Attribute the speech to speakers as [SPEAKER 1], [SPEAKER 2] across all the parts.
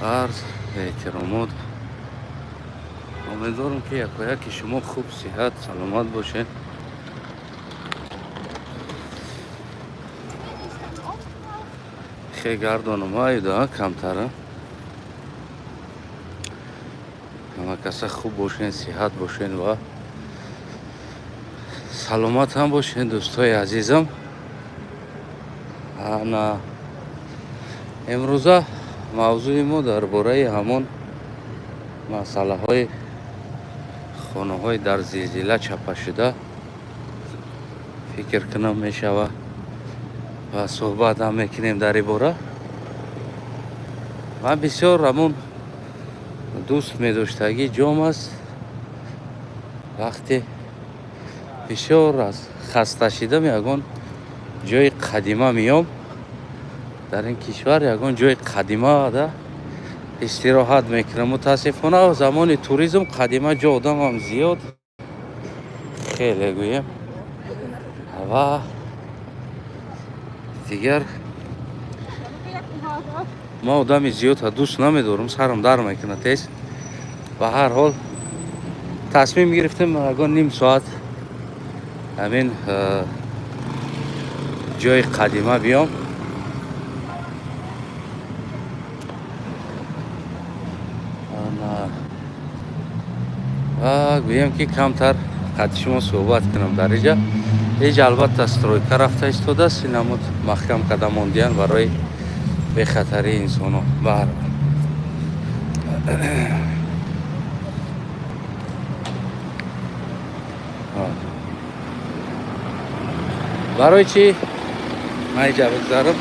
[SPEAKER 1] عرض احترامات. امیدوارم که یکی شما خوب صحت سلامت باشه. خیلی گردانمایی ده کمتره. همه کسا خوب باشین، صحت باشین و سلامت هم باشین دوستای عزیزم. انا امروزه موضوع ما درباره همون مسئله های خانه های در زلزله چپه شده فکر کنم میشوه و صحبت هم میکنیم در این باره. من بسیار همون دوست میداشتگی جام است وقتی بسیار از خسته شدم یگان جای قدیمه میام در این کشور یگان جای قدیمه ده استراحت میکنم. متاسفانه زمان توریسم قدیمه جا آدم هم زیاد خیلی گویم و دیگر ما آدم زیاد دوست نمیدارم، سرم در میکنه تیز. و هر حال تصمیم گرفتم اگان نیم ساعت همین جای قدیمه بیام و گویم که کمتر قد شما صحبت کنم در اینجا. اینجا البته استرویکا رفته ایستاده است، این همون محکم قدم ماندین برای به خطری انسان ها. برای چی من اینجا بگذارم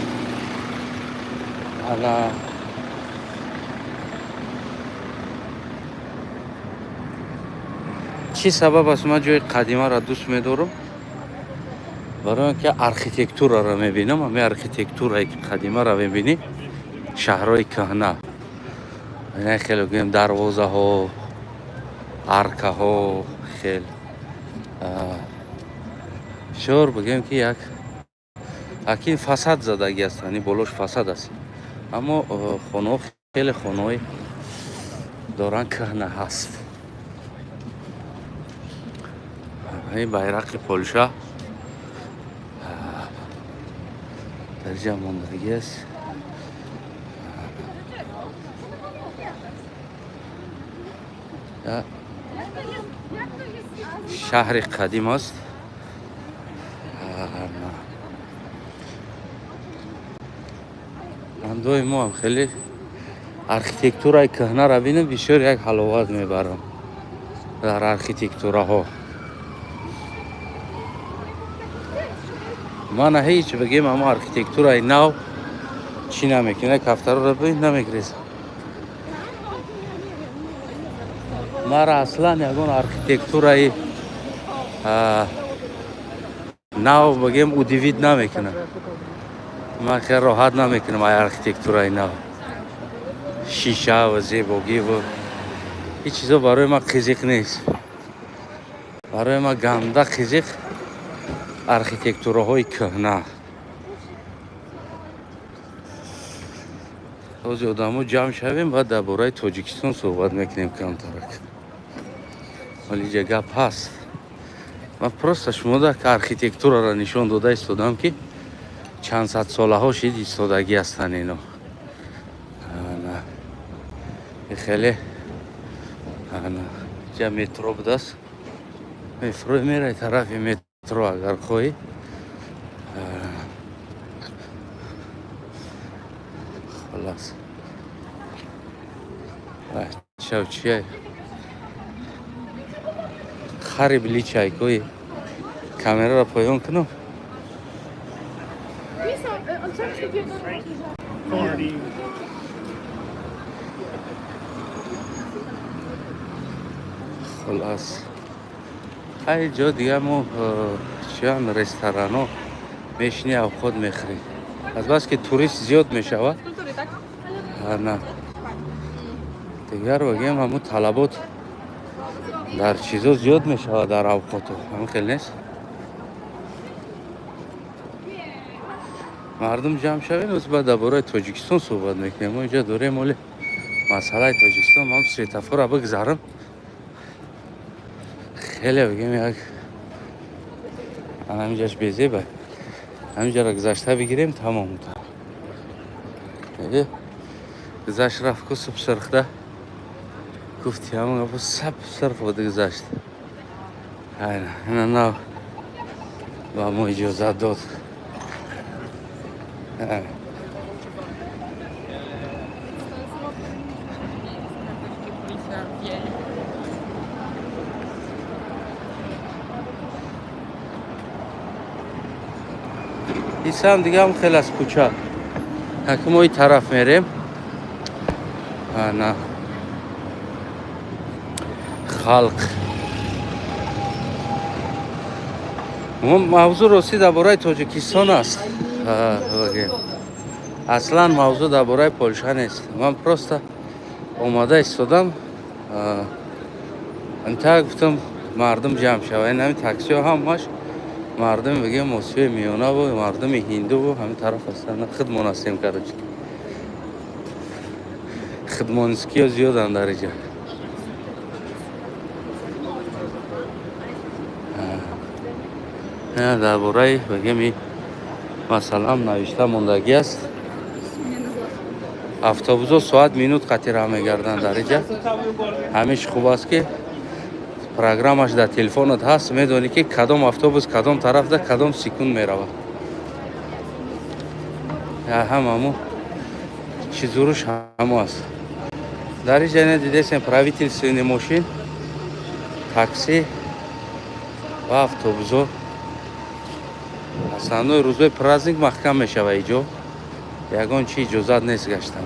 [SPEAKER 1] چی سبب است من جای قدیمه را دوست میدارم؟ برای اینکه ارکیتکتور را میبینم. همین ارکیتکتور قدیمه را میبینی شهرهای کهنه، یعنی خیلی گویم دروازه ها ارکه ها خیلی شور بگیم که یک فساد زدگی است، یعنی بلوش فساد است، اما خانه خیلی خانه دارن کهنه هست. این بیرق پولشا در جا ماندگی است. شهر قدیم است. من دوی ما هم خیلی ارکیتکتورای کهنه را بینم بسیار یک حلاوت میبرم در ارکیتکتوره ها. من هیچ بگیم اما ارکیتکتورای نو چی نمیکنه کفتر را ببین نمیگریزه. مرا اصلا یکون ارکیتکتورای نو بگیم او دیوید نمیکنه. من خیلی راحت نمیکنم ای ارکیتکتورای نو شیشه و زیباگی و این چیزا برای ما خیزیق نیست. برای ما گنده خیزیق ارکیتکتوره های کهنه. از آدمو جمع شویم بعد درباره تاجیکستان صحبت میکنیم کمترک. ولی جا گپ هست. من پرست شما ده که ارکیتکتور را نشان داده ایستادم که چند صد ساله ها شید ایستادگی هستن اینا. خیلی جا مترو بوده است. مترو میره طرف مترو اگر خواهی. خلاص چاو چیه خری بلی چای کوی کامera را پایان کنم. خلاص ای جا دیگه ما چند رستوران ها میشنی او خود میخری از بس که توریست زیاد میشود. نه دیگر بگیم همون طلبات در چیزا زیاد میشود در اوقاتو همون خیلی نیست. مردم جمع شوین از بعد درباره تاجیکستان صحبت میکنیم. ما اینجا داره مال масъалаи Тоҷикистон ман светофорро бигзарам. Хеле бигем як ҳаминҷаш безеба ҳаминҷаро гузашта бигирем тамом. гузашт рафт ку суб сирхта гуфти ҳамон гапо саб сирх буди гузашт. ина нав ба мо иҷозат дод. исам дигам хеле аз кӯча. Ҳаки мо ин тараф мерем. ана халқ мавзӯъ рости дар бораи Тоҷикистон аст. аслан мавзӯъ дар бораи Полша нест. ман просто омада истодам. интаа гуфтам мардум ҷамъ шава. ҳамин таксиҳо ҳамаш мардуми бигем осиёи миёнаву мардуми ҳиндуву ҳамин тараф ҳастанд. хидмон ҳастем карочи. хидмонискиё зиёданд дар инҷа. дар бораи бигем масалан навишта мондагӣ аст. автобусҳо соат минут қатира мегарданд дар инҷа. ҳамиш хуб аст ки программаш дар телефонат ҳаст. медонӣ ки кадом автобус кадом тарафда кадом секунд меравад. ҳамаму чизуруш ҳамо аст. дар инҷа ина дидесем правительственный мошин, такси ва автобусҳо. асаннои рӯзҳои праздник маҳкам мешава иҷо. ягон чи иҷозат нест гаштан.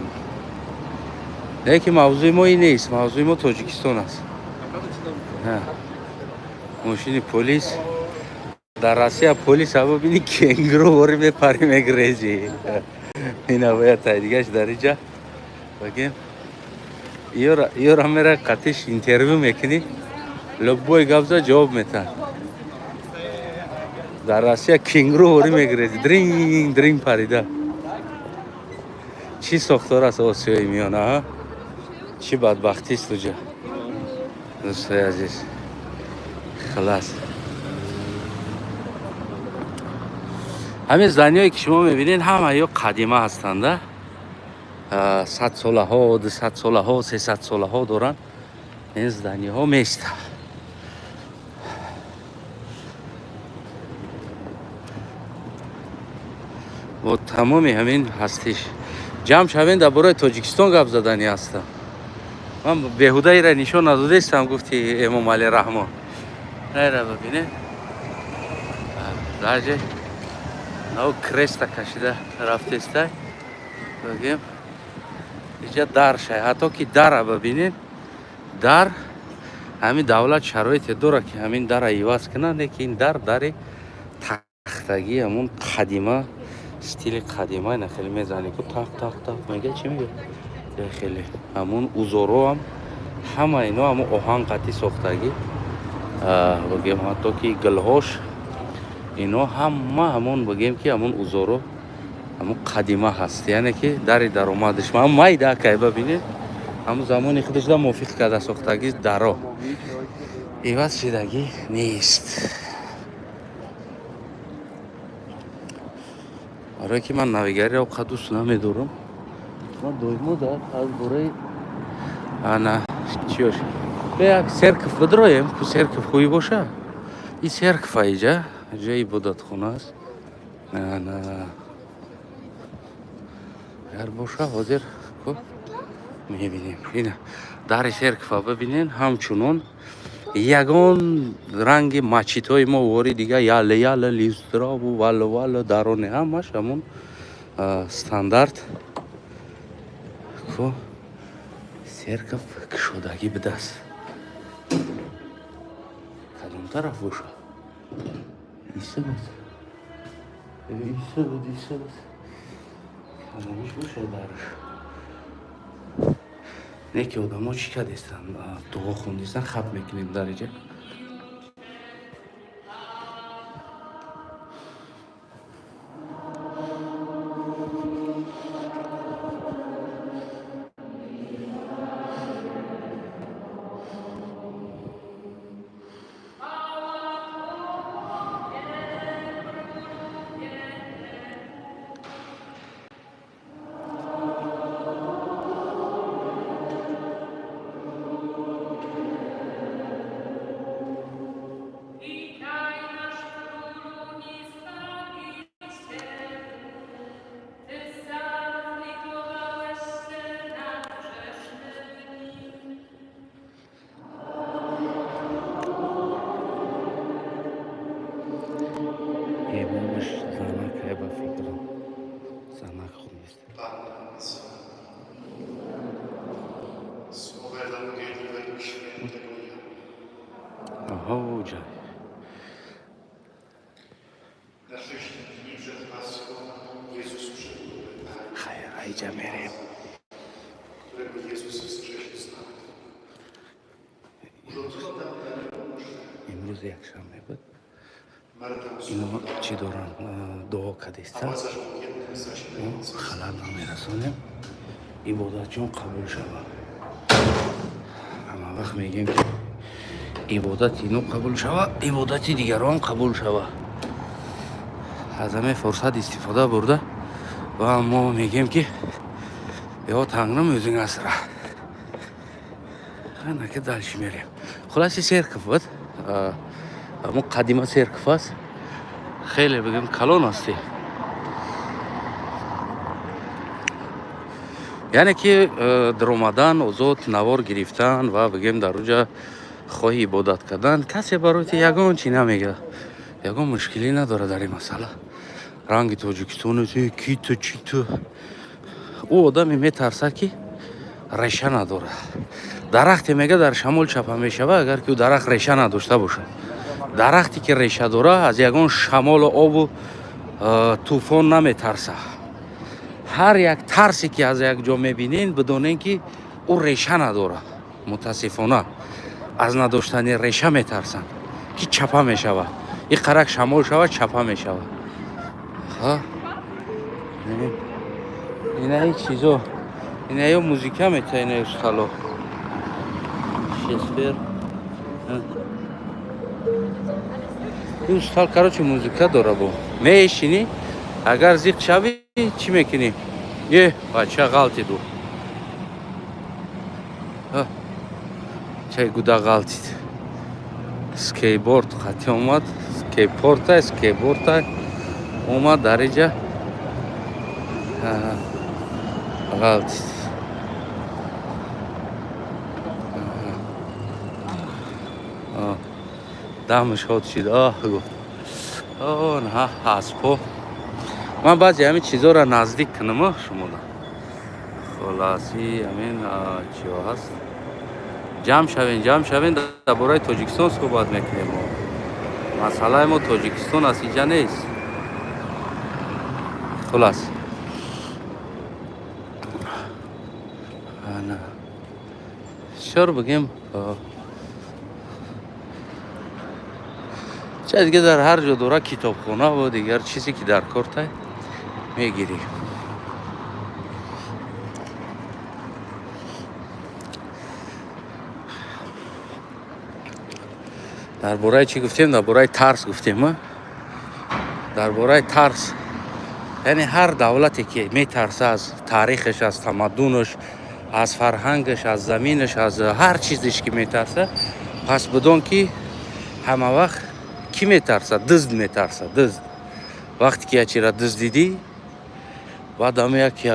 [SPEAKER 1] лекин мавзӯи мо ин нест. мавзӯи мо Тоҷикистон аст. мошини полис. дар Россия полис ҳаво бини кенгуру вори мепари мегирезӣ. ина бояд тайдигаш дар инҷа багем ёра мера қатиш интервю мекунӣ. любой гапза ҷавоб метаҳад. дар Россия кенгуру вори мегирезӣ. дринг дринг парида. чӣ сохтор аст осиёи миёна? чӣ бадбахтист уҷа? дӯстои азиз, халас. ҳамин зданиёе ки шумо мебинед ҳама ё қадима ҳастанда. 100 солаҳо, 200 солаҳо, 300 солаҳо доранд. ин зданиёҳо места. бо тамоми ҳамин ҳастиш ҷамъ шавем дар бораи Тоҷикистон гап задани ҳастам. ман беҳуда ира нишон надодестам. гуфти Эмомалӣ Раҳмон. ира бибинед даже нав креста кашида рафтестай. бигем инҷа дар шай. ҳатто ки дара бибинед. дар ҳамин давлат шароите дорад ки ҳамин дара иваз кунанд. лекин ин дари тахтагӣ ҳамун қадима стили қадима. ина хеле мезани ку так так так мега чӣ мега хеле ҳамун узоро ҳам ҳама ино ҳамун оҳан қатӣ сохтагӣ. бигем ҳатто ки гилҳош ино ҳама ҳамон бигем ки ҳамун узоро ҳамун қадима ҳаст. яъне ки дари даромадаш ҳам майда кай бибинед. ҳамун замони худашда мувофиқ карда сохтагӣ даро иваз шидагӣ нест. барое ки ман навигариро қад дӯст намедорам. ман доимо дар аз бораи ана чиёш як серков бидроем ку серков хуи боша. ин серков аиҷа ҷои ибодатхона аст. ана агар боша ҳозир мебинем. ина дари серкова бибинен ҳамчунон ягон ранги мачитҳои мо вори дига яле яле листраву валу валу дароне ҳамаш ҳамун стандарт ку серков кушодагӣ будааст. кадом тараф боша? иса буд. иса буд. кадомиш боша дараш? не ки одамо чӣ кардестанд? дуо хондистанд хаб мекунем дар инҷа. О, джай. Хайр, айҷа мерем. имрӯз якшанбе буд. Ино чӣ доранд? Дуо кардиста. Халал мерасонем. ибодатчон қабул шавад. ҳама вақт мегем ки ибодати инҳо қабул шавад, ибодати дигарон қабул шавад. аз ҳамаи фурсат истифода бурда ва мо мегем ки ё тангрим o'zing asra. Anaqa dalshi merем. Xulasi serkov буд. Ҳамон қадима серков аст. хеле бигем калон асти. яъне ки дар омадан озод навор гирифтан ва бигем дар уҷа хоҳӣ ибодат кардан касе барои ягон чӣ намегӯяд. ягон мушкилӣ надорад дар ин масъала. ранги тоҷикистони киту читу. ӯ одаме метарсад ки реша надорад. дарахте мега дар шамол чапа мешавад агар ки ӯ дарахт реша надошта бошад. дарахте ки реша дорад аз ягон шамолу обу тӯфон наметарсад. ҳар як тарсе ки аз як ҷо мебинед бидонед ки ӯ реша надорад. мутаассифона аз надоштани реша метарсанд ки чапа мешавад. ин қарак шамол шавад чапа мешавад. инаи чизо инаё музика мета инаи устало шекспир ин устал карочи музика дора бо мешини агар зиқ шави чӣ мекунӣ бача ғалтиду чай гуда ғалтид скейтборд хати омад скейтборд омад дар иҷа ғалтид дамш ҳод шид на аспо ман баъзе ҳамин чизоро наздик кунам шумода. холаси ҳамин чиё ҳаст. ҷамъ шавен дар бораи тоҷикистон суҳбат мекунем. масъалаи мо тоҷикистон аст иҷа нест. хулас чор бигем чай дигар дар ҳар ҷо дора китобхона ва дигар чизе ки дар кортай мегирӣ. дар бораи чӣ гуфтем? дар бораи тарс гуфтем. дар бораи тарс яъне ҳар давлате ки метарса аз таърихаш, аз тамаддунаш, аз фарҳангаш, аз заминаш, аз ҳар чизиш ки метарса, пас бидон ки ҳама вақт кӣ метарсад? дизд метарсад. дизд вақте ки ячира диздидӣ баъд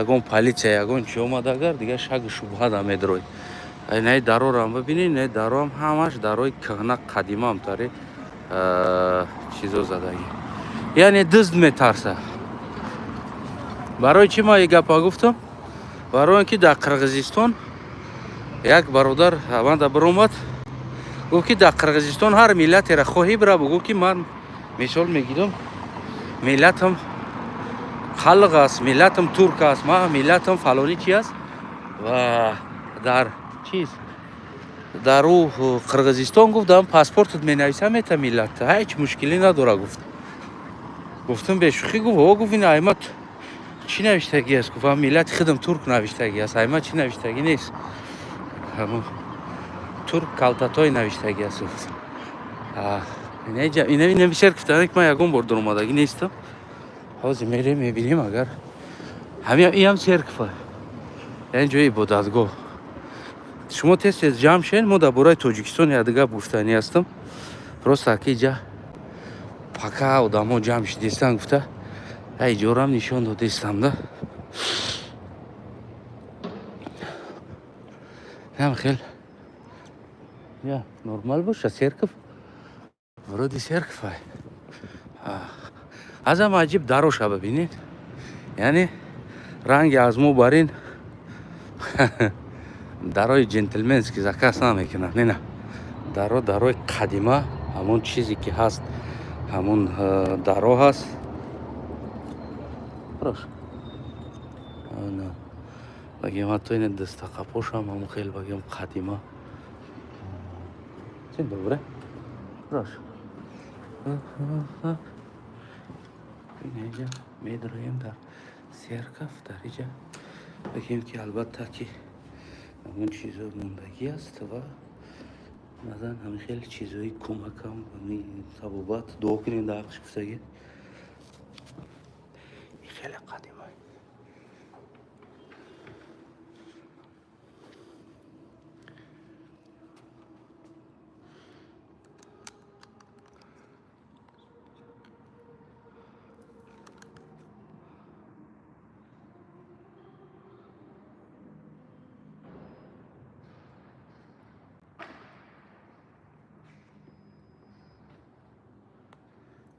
[SPEAKER 1] ягон политсия ягон чӣ омад агар дигар шаку шубҳа намедроӣ. инаи дарорам бибинӣ, инаи даром ҳамаш дарои кӯҳна қадима ҳамтари чизо задагӣ. яъне дизд метарса. барои чӣ ман ин гапа гуфтам? барои ин ки дар қирғизистон як бародар манда биромад гуфт ки дар қирғизистон ҳар миллатеро хоҳӣ бира бугӯ ки ман мисол мегирам миллатам халқ аст, миллатам турк аст, ман миллатам фалони чи аст ва дар чиз дар ӯ қирғизистон гуфтам паспортат менависам мета миллат ҳеҷ мушкилӣ надора гуфт. гуфтам бешӯхӣ гуфт ин аймат чӣ навиштагӣ аст? гуфтам миллати худам турк навиштагӣ аст. аймат чӣ навиштагӣ нест. ҳамон турк калтатой навиштагӣ аст. ина бисер гуфтам ки ман ягон бор дар омадагӣ нестам. ҳозир мерем мебинем агар ҳам серква яъне ҷои ибодатгоҳ. шумо тез ҷамъ шед. мо дар бораи тоҷикистон якдигар гуфтанӣ ҳастам. просто аки иҷа пака одамо ҷамъ шидистан гуфта иҷорам нишон додистам да. ям хел нормал боша серков вроде серков азам аҷиб дароша бибинед. яъне ранги аз мо барин дарои ҷентлменски закас намекунад. нина дарои қадима ҳамон чизе ки ҳаст ҳамон даро ҳаст. Хорош. Ана. Багем ҳатто ин дастақапошам ҳамон хеле багем қадима. Чен добре? Хорош. Инҷа медроем дар серкаф дар инҷа. Багем ки албатта ки ҳамон чизо мондагӣ аст ва назан ҳамин хеле чизои кӯмакам ҳамин табобат дуо кунем дар ҳаққи гуфтагӣ. Хеле қадима.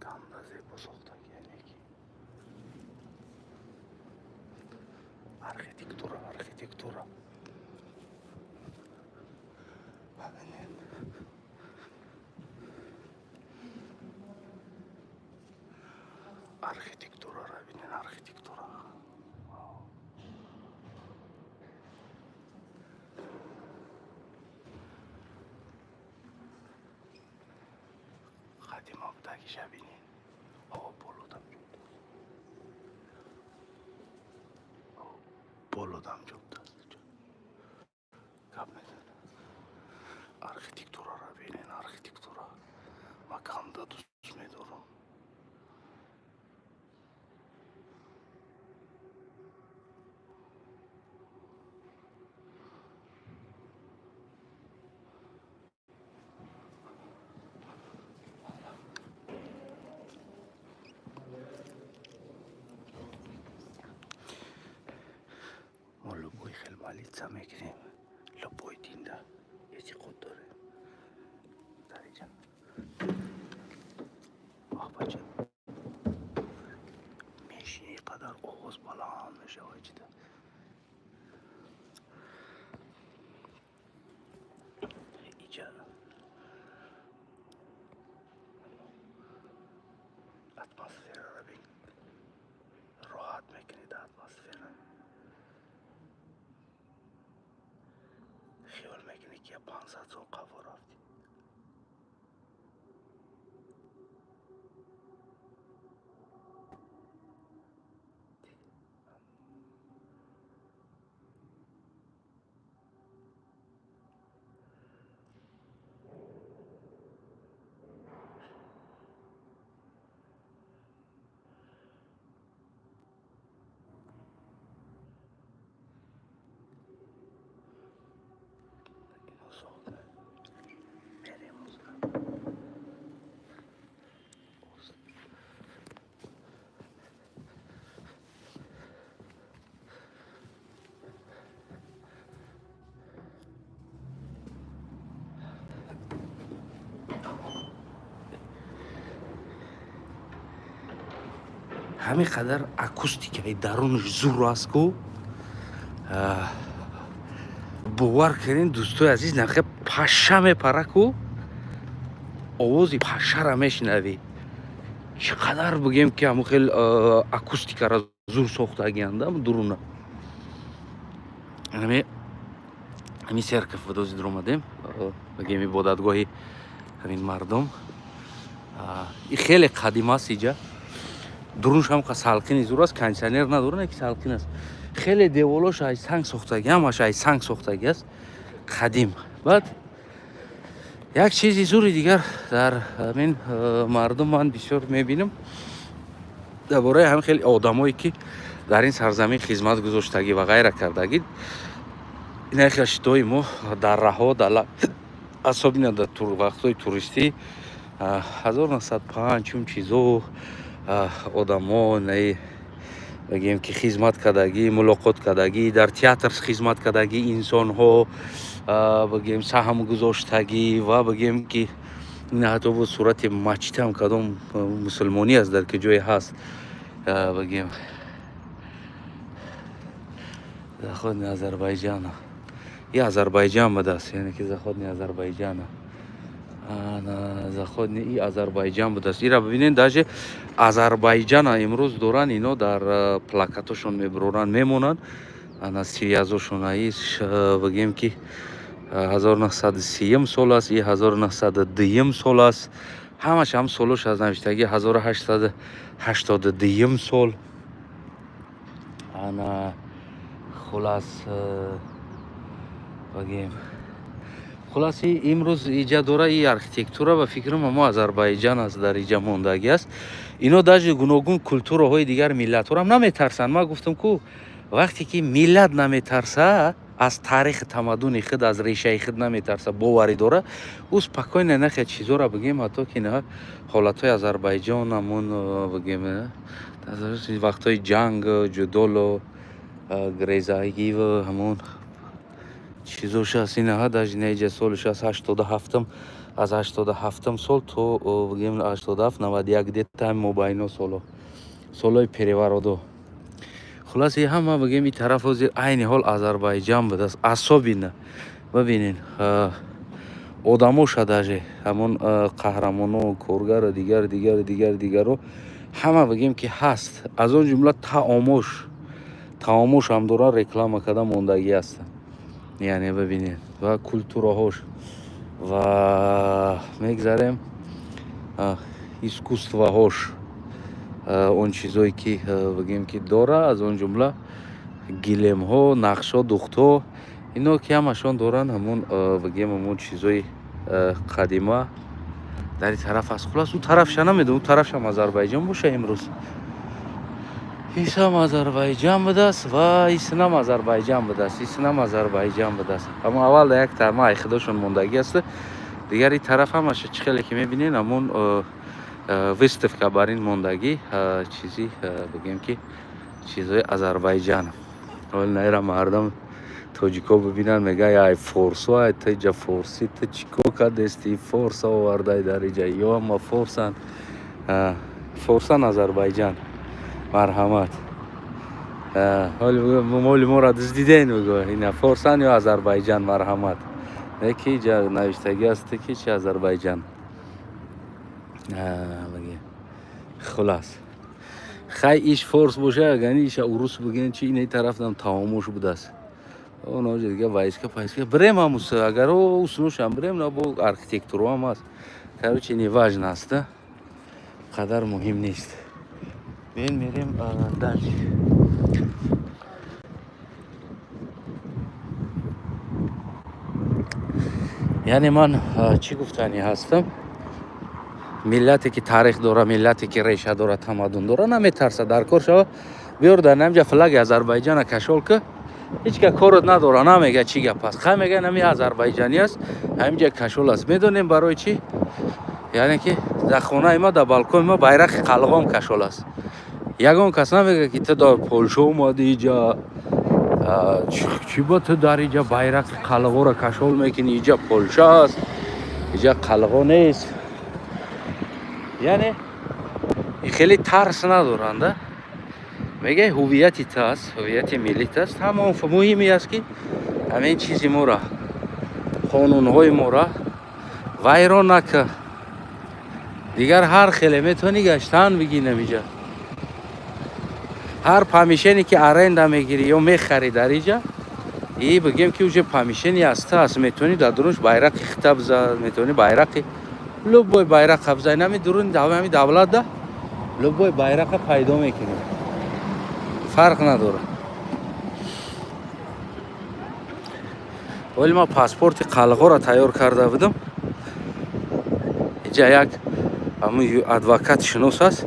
[SPEAKER 1] Камдазе босохтаги яки. Архитектура. Архитектура, бинен архитектура. Қадимоqdagi шабинин. Болодам ҷобда. Гап мезан. Архитектураро бинен, архитектура. Макамда дӯст медорам. ما لوبوی خیلی مالیتزا میکنیم. لوبوی دینده یکی خود داره در اینجا. آه بچه میشینی قدر آواز بلند میشه وجده. اینجا اتمسفر رو بین راحت میکنید. اتمسفر خیال میکنی که 500 سال قبل رفتی. همین قدر اکوستیکای درونش زور است کو باور کنین دوستای عزیز نخه پاشه میپره کو آوازی پاشه را میشنوی. چقدر بگیم که همون خیلی اکوستیکا را زور ساختگیانده درونه. همین سرکف بدوزی در اومدیم بگیم عبادتگاهی همین مردم. این خیلی قدیم است اینجا. درونش هم که سالکینی زور است، کانسانر نداره نه که سالکین است. خیلی دیوالش از سنگ ساختگی همش از سنگ ساختگی است قدیم. بعد یک چیزی زوری دیگر در همین مردم من بسیار میبینم درباره همین خیلی آدمایی که در این سرزمین خدمت گذاشتگی و غیره کردگی. این خیلی شتای ما در راه در اصابی در وقتای توریستی 1905 چون چیزو آدما نه بگیم که خدمت کردگی، ملاقات کردگی، در تئاتر خدمت کردگی انسان ها بگیم سهم گذاشتگی و بگیم که این حتی به صورت مچت هم کدام مسلمانی است در که جای هست بگیم خود آذربایجان یا آذربایجان بده است یعنی که خود آذربایجان заходни и Азербайджан будааст. Ира бибинед, даже Азербайджана имрӯз доран ино дар плакатошон мебуроранд, мемонанд. Ана сиязошонаи бигем ки 1930 сол аст, и 1902 сол аст. Ҳамаш ҳам солош аз навиштагӣ 1882 сол. Ана хулас бигем хуласи имрӯз иҷа дора и архитектура ба фикрам ҳамо Азербайҷан аст, дар иҷа мондагӣ аст. Ино даже гуногун культураҳои дигар миллатҳоам наметарсанд. Ман гуфтам ку вақте ки миллат наметарса, аз таърихи тамаддуни худ, аз решаи худ наметарса, боварӣ дора, ӯ спокойно нахе чизора бигем, ҳатто ки на ҳолатҳои Азербайҷон ҳамон бигем вақтҳои ҷанг, ҷудоло, грезагӣ ва ҳамон чизош аст. Инаҳа даже неҷа солиш аст 87, аз 87 сол то бигем 87 91 дета мобайно солҳои переворотдо. خلاص همه بگیم این طرف از عین حال آذربایجان بود است. اعصابی ببینین آدموش داره همون قهرمانو کارگر دیگر رو همه بگیم که هست. از اون جمله تعاموش هم دارن رکلام کردن موندگی هستن. یعنی ببینین و کلتوراهاش و میگذاریم اسکوستواهاش، اون چیزایی که بگیم که داره، از اون جمله گلیم ها، نقش ها، دخت ها، اینا که همشان دارن همون بگیم همون چیزای قدیمه در این طرف هست. خلاص اون طرفش نمیدونم، اون طرفش هم آذربایجان باشه امروز. ایسا هم آذربایجان بوده است و ایسا هم آذربایجان بوده است، ایسا هم آذربایجان بوده است. اما اول یک ترمه خودشون موندگی است. دیگر این طرف هم هست چخیلی که میبینین همون выставка бар ин мондагӣ чизи бигем ки чизои Азербайҷан. ҳол наира мардам тоҷико бибинанд мегӯяд ай форсо, ай ту иҷа форсӣ, ту чӣ кор кардести форса овардаи дар иҷа? Ё ама форсан, форсан Азербайҷан. Марҳамат. моли мора дуздиден мегӯяд ина форсан ё Азербайҷан. Марҳамат. Неки иҷа навиштагӣ аст ки чи Азербайҷан. خلاص خیلی ایش فورس باشه یعنی ایش اوروس بگن چی این طرف دم تمامش بوده است. اون آج دیگه وایسکا پایسکا بریم هموس اگر او سنوش هم بریم نه با آرکیتکتور هم است. کارچی نیواج نست قدر مهم نیست. بین میریم داش. یعنی من چی گفتنی هستم؟ ملتی که تاریخ داره، ملتی که ریشه داره، تمدن داره نمیترسه در کار شو بیار در نمیجا فلگ آذربایجان کشول که هیچ که کارت نداره، نمیگه چی گپ است. خیلی میگه نمی آذربایجانی است، همینجا کشول است. میدونیم برای چی؟ یعنی که در خانه ما در بالکن ما بیرق قلقام کشول است. یگان کس نمیگه که تو در پولشو اومدی اینجا چی با تو در اینجا بیرق قلقا را کشول میکنی؟ اینجا پولشو است، اینجا قلقا نیست. یعنی خیلی ترس ندارند. میگه هویتی است، هویت ملی است. همون مهمی است که همین چیزی ما را، قانون‌های ما را ویران نکه. دیگر هر خیلی میتونی گشتن بگی نمیجا. هر پامیشنی که ارنده میگیری یا میخری در اینجا، ای بگیم که اوجه پامیشنی است میتونی در درونش بیرق خطاب زد، میتونی بیرق لبوی بیرق قبضه نمی درون همین دولت ده لبوی بیرق پیدا میکنه، فرق نداره. ولی ما پاسپورت قلقا را تیار کرده بودم. اینجا یک همون ادوکات شناس است.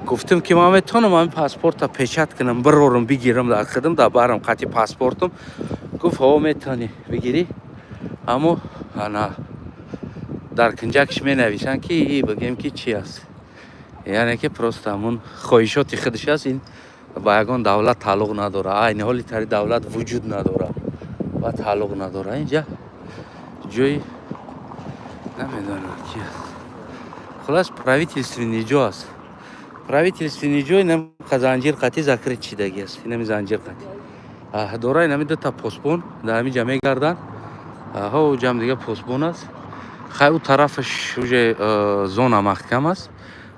[SPEAKER 1] گفتم که ما میتونم همین پاسپورت را پیچت کنم برورم بگیرم در خودم در برم قطعی پاسپورتم. گفت ها میتونی بگیری، اما نه در کنجکش می نویسن که بگیم که چی است. یعنی که پروست همون خواهشات خودش است. این با یگان دولت تعلق نداره. این حالی تری دولت وجود نداره و تعلق نداره. اینجا جوی نمیدونم چی است. خلاص правительственный جا است. правительственный جای نم زنجیر قطعی ذکر چیدگی است. اینم زنجیر قطعی داره. اینم دو تا پاسبون در همین جمع گردن. ها و جمع دیگه پاسبون است. хай у тарафаш уже зона маҳкам аст,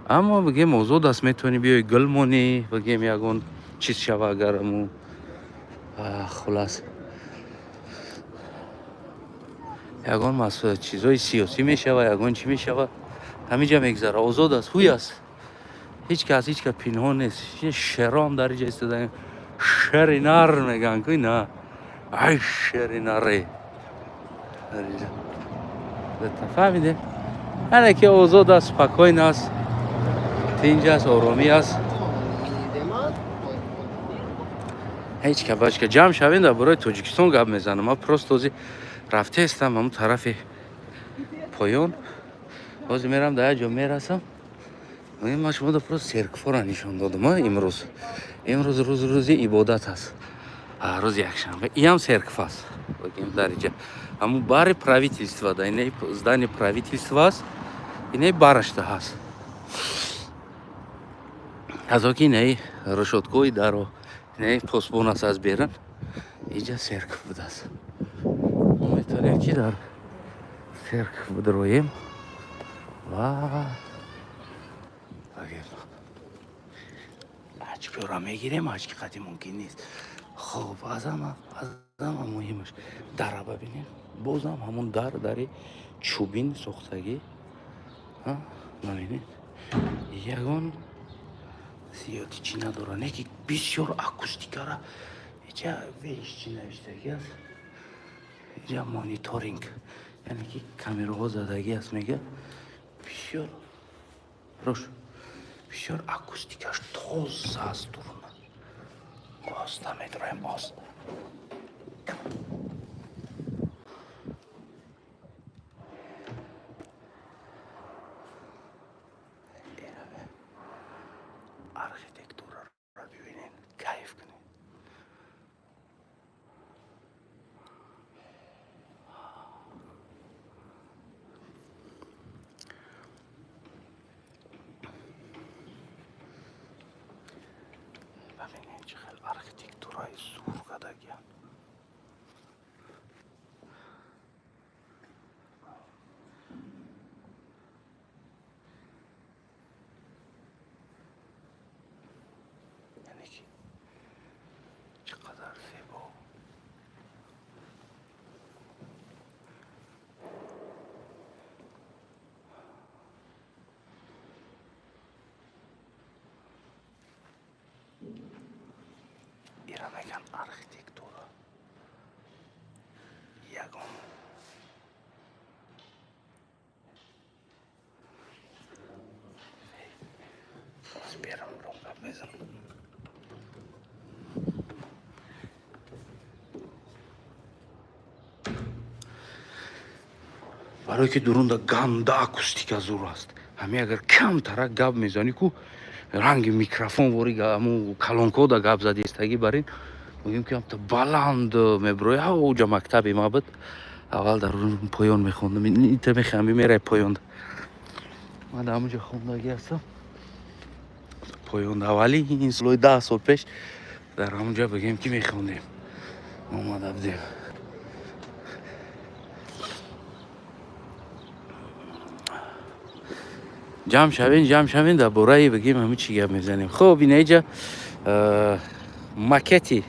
[SPEAKER 1] аммо бигем озод аст, метавонӣ биёи гул монӣ, бигем ягон чиз шава агарму хулас ягон чизҳои сиёсӣ мешава, ягон чӣ мешава, ҳамиҷа мегзара, озод аст, ҳуй аст. ҳеҷ кас пинҳон нест. Шером дар иҷа истодаем, шери нар мегӯянд ки на, ай шери наре дар иҷа. Фаҳмиде? яъне ки озод аст, спокойн аст, тинҷ аст, оромӣ аст. ҳеҷ ка бачка ҷамъ шавем дар бораи Тоҷикистон гап мезанам. Ман просто ҳозир рафтаистам ҳамун тарафи поён. ҳозир мерам дар як ҷо мерасам. ман шумода просто серкфора нишон додам имрӯз. Имрӯз рӯзи ибодат аст. рӯзи якшанбе. Иам серкф аст. Бигем дар иҷа. Ҳамун бари правительства, дар инаи здани правительства аст. инаи барашта ҳаст. ҳазо ки инаи решоткои даро, инаи посбон аст аз берун. иҷа серкф будааст. мо метавонем ки дар серкф бидроем ва ҳаҷкора мегирем, ҳаҷки қадим мумкин нест. хоб азам муҳимаш дара бабинем. бозам ҳамун дари чӯбин сохтагӣ. мабинед ягон зиёди чӣ надора, не ки бисёр акустикара. иҷа веш чӣ навиштагӣ аст. иҷа мониторинг, яъне ки камераҳо задагӣ аст. мега бисёр рош, бисёр акустикаш тоза аст. дуруна оста медроем, оста. архитектураро бибинед, кайф кунед. бибинед чӣ хел архитектураи зургадагиам. чақадар зебо. ира меган архитектура ягон. берам ронга мезанам. барое ки дурунда ганда акустика зур аст. ҳамин агар камтарак гап мезанӣ ку ранги микрофон вори ҳамун калонкода гап зади истагӣ барин мегӯем ки ҳамта баланд меброи ҳавоҷа мактаби ма буд. аввал дар поён мехондам. ита мехами мерай поён. ман дар ҳамунҷо хондагӣ ҳастам. поён аввали ин солҳои 10 сол пеш дар ҳамунҷо бигем ки мехондем. омада будем. ҷамъ шавем дар бораи бигем ҳамин чӣ гап мезанем. хоб ин иҷа макети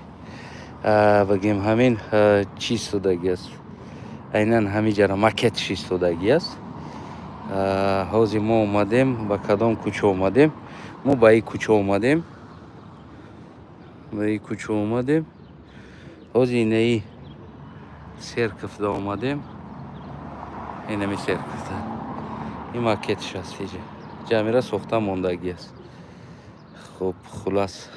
[SPEAKER 1] бигем ҳамин чӣ истодагӣ аст. айнан ҳамиҷара макетш истодагӣ аст. ҳозир мо омадем ба кадом кӯча омадем. мо ба ин кӯча омадем. ҳозир инаи серкфда омадем. инами серкфда ин макетш аст. иҷа ҷамъира сохта мондагӣ аст. хуб хулас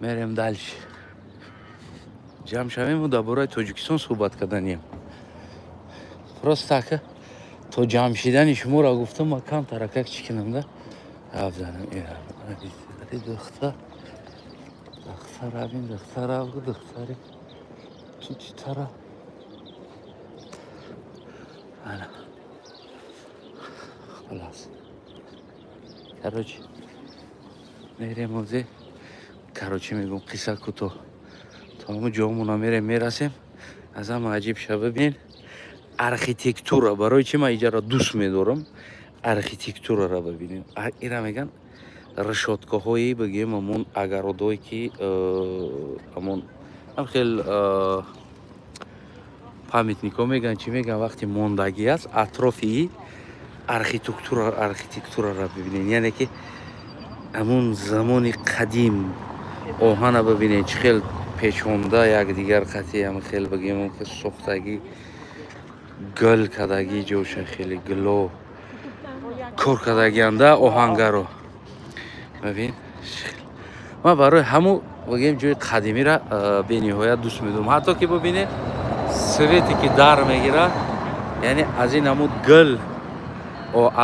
[SPEAKER 1] мерем дальше. ҷамъ шавем дар бораи Тоҷикистон суҳбат карданиям. просто така то ҷамъ шидани шуморо гуфтам, ма камтаракак чӣ кунам да гап занам. духтар абин духтари чӣ тара ана хулас карочи мерем ҳозир. карочи мегӯм қисса кӯтоҳ то همون جامونا میرسیم. از هم عجیب شب ببینین архитектура. برای چی من اینجا را دوست میدارم؟ архитектура را ببینین. اینا میگن решоткаҳои бигем ҳамон агародое ки ҳамон ҳам хел памятникҳо мегӯянд чӣ мегӯянд вақти мондагӣ аст атрофи архитектураро бибинед. яъне ки ҳамон замони қадим оҳана бибинед чӣ хел печонда якдигар қатъи ҳам хел бигем сохтагӣ гул кардагӣ ҷоша хеле гуло кор кардагианда оҳангаро бибин. ман барои ҳамун бигем ҷои қадимиро бениҳоят дӯст медорам. ҳатто ки бибинед свете ки дар мегирад, яъне аз ин ҳамуд гул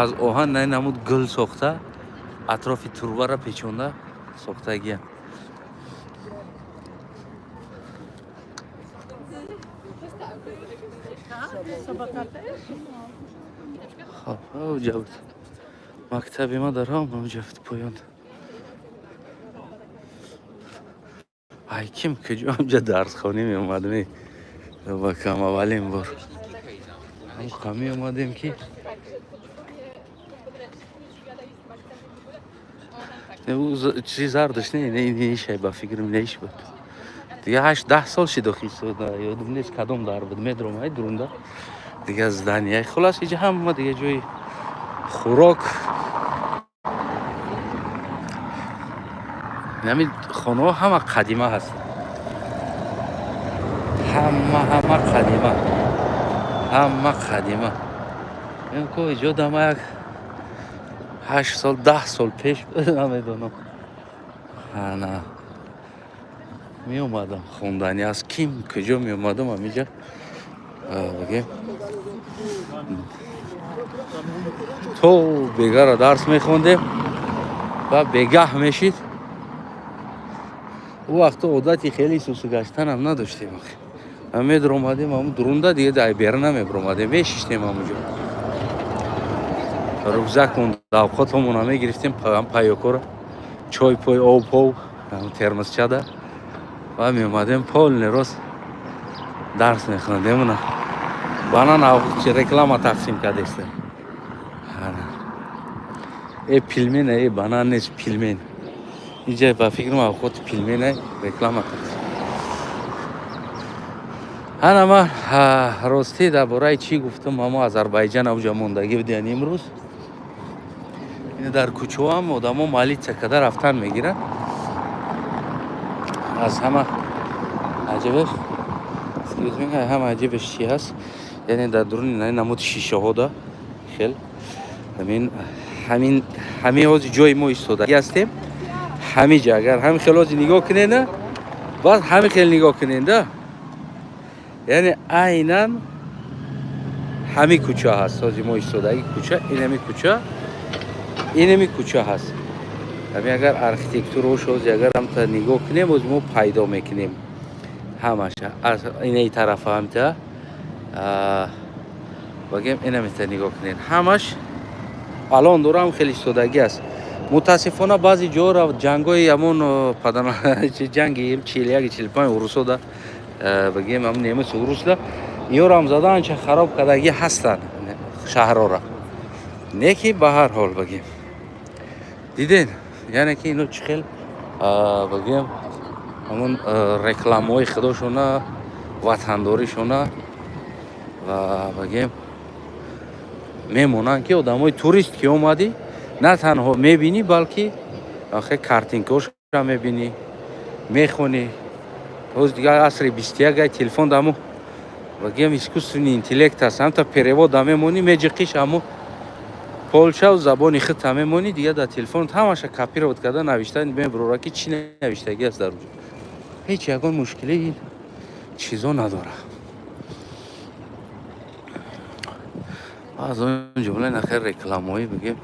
[SPEAKER 1] аз оҳан ин ҳамуд гул сохта атрофи турбаро печонда сохтагиам. خب جواد مکتب ما در هم جفت پایان ای کیم کجا همجا درس خانی می اومدم با کم اولین بار هم قمی اومدیم که چیزی زردش نه شای با فکرم نیش بود دیگه 8-10 سال شد خیلی یادم نیست کدام در بود میدرم های درونده دیگه از دنیای خلاص اینجا هم ما دیگه جوی خوراک نمی خانه همه قدیمه هست، همه قدیمه این که اینجا دم یک 8 سال 10 سال پیش بود نمیدونم. نه می اومدم خوندنی از کیم کجا می اومدم همینجا بگیم تو بگاه درس میخوندیم و بگاه میشید. او وقت عادتی خیلی سوسو گشتن هم نداشتیم. همه در اومدیم همون درونده دیگه در بیرون نمیبرمادیم میشیشتیم همونجا روزک اون اوقات همون همه گرفتیم پایوکور چای پای آب پاو ترمز چاده و می اومدیم پول نروز درس میخوندیم اونا بانان اوقات رکلام تقسیم کرده است. ای پیلمین ای بانان نیست پیلمین اینجا با فکرم اوقات پیلمین ای رکلام تقسیم. ما راستی درباره چی گفتم ما آذربایجان اوجا موندگی بودیم امروز. این در کوچه هم آدما مالی چقدر رفتن میگیرن از همه عجبش هم عجبش چی هست یعنی در درون نمود شیشه ها دا خیل همین از جای ما ایستادگی هستیم همین جا اگر همین خیل از نگاه کنین نه باز همین خیل نگاه کنین ده یعنی عیناً همین کوچه هست از ما ایستادگی کوچه اینمی کوچه هست. همین اگر ارکیتکتورش از اگر هم تا نگاه کنیم از ما پیدا میکنیم همش از این طرف هم تا بگیم اینمی تا نگاه کنیم همش الان دورم خیلی ایستادگی است. متاسفانه بعضی جا را جنگای همون پدنا جنگی 41-45 روسو دا بگیم هم نیمه روس دا اینا هم زدن چه خراب کردگی هستن شهرها را نه که به هر حال بگیم دیدین یعنی که اینو چخیل بگیم همون رکلام های خودشونه وطنداریشونه و بگیم میمونن که آدم های توریست که اومدی نه تنها میبینی بلکه آخه کارتینکوش را میبینی میخونی. روز دیگه عصر 21 تلفن دامو بگیم اسکوسترونی اینتلیکت هست هم تا پریواد دامه میجقیش همو پولشا و زبانی خط همه مونی دیگه در تلفن همشه کپی رو کرده نوشته ببین برورا که چی نوشتگی است در اونجا هیچ یکان مشکلی این چیزا نداره. از اون جمله نخیر رکلامایی بگیم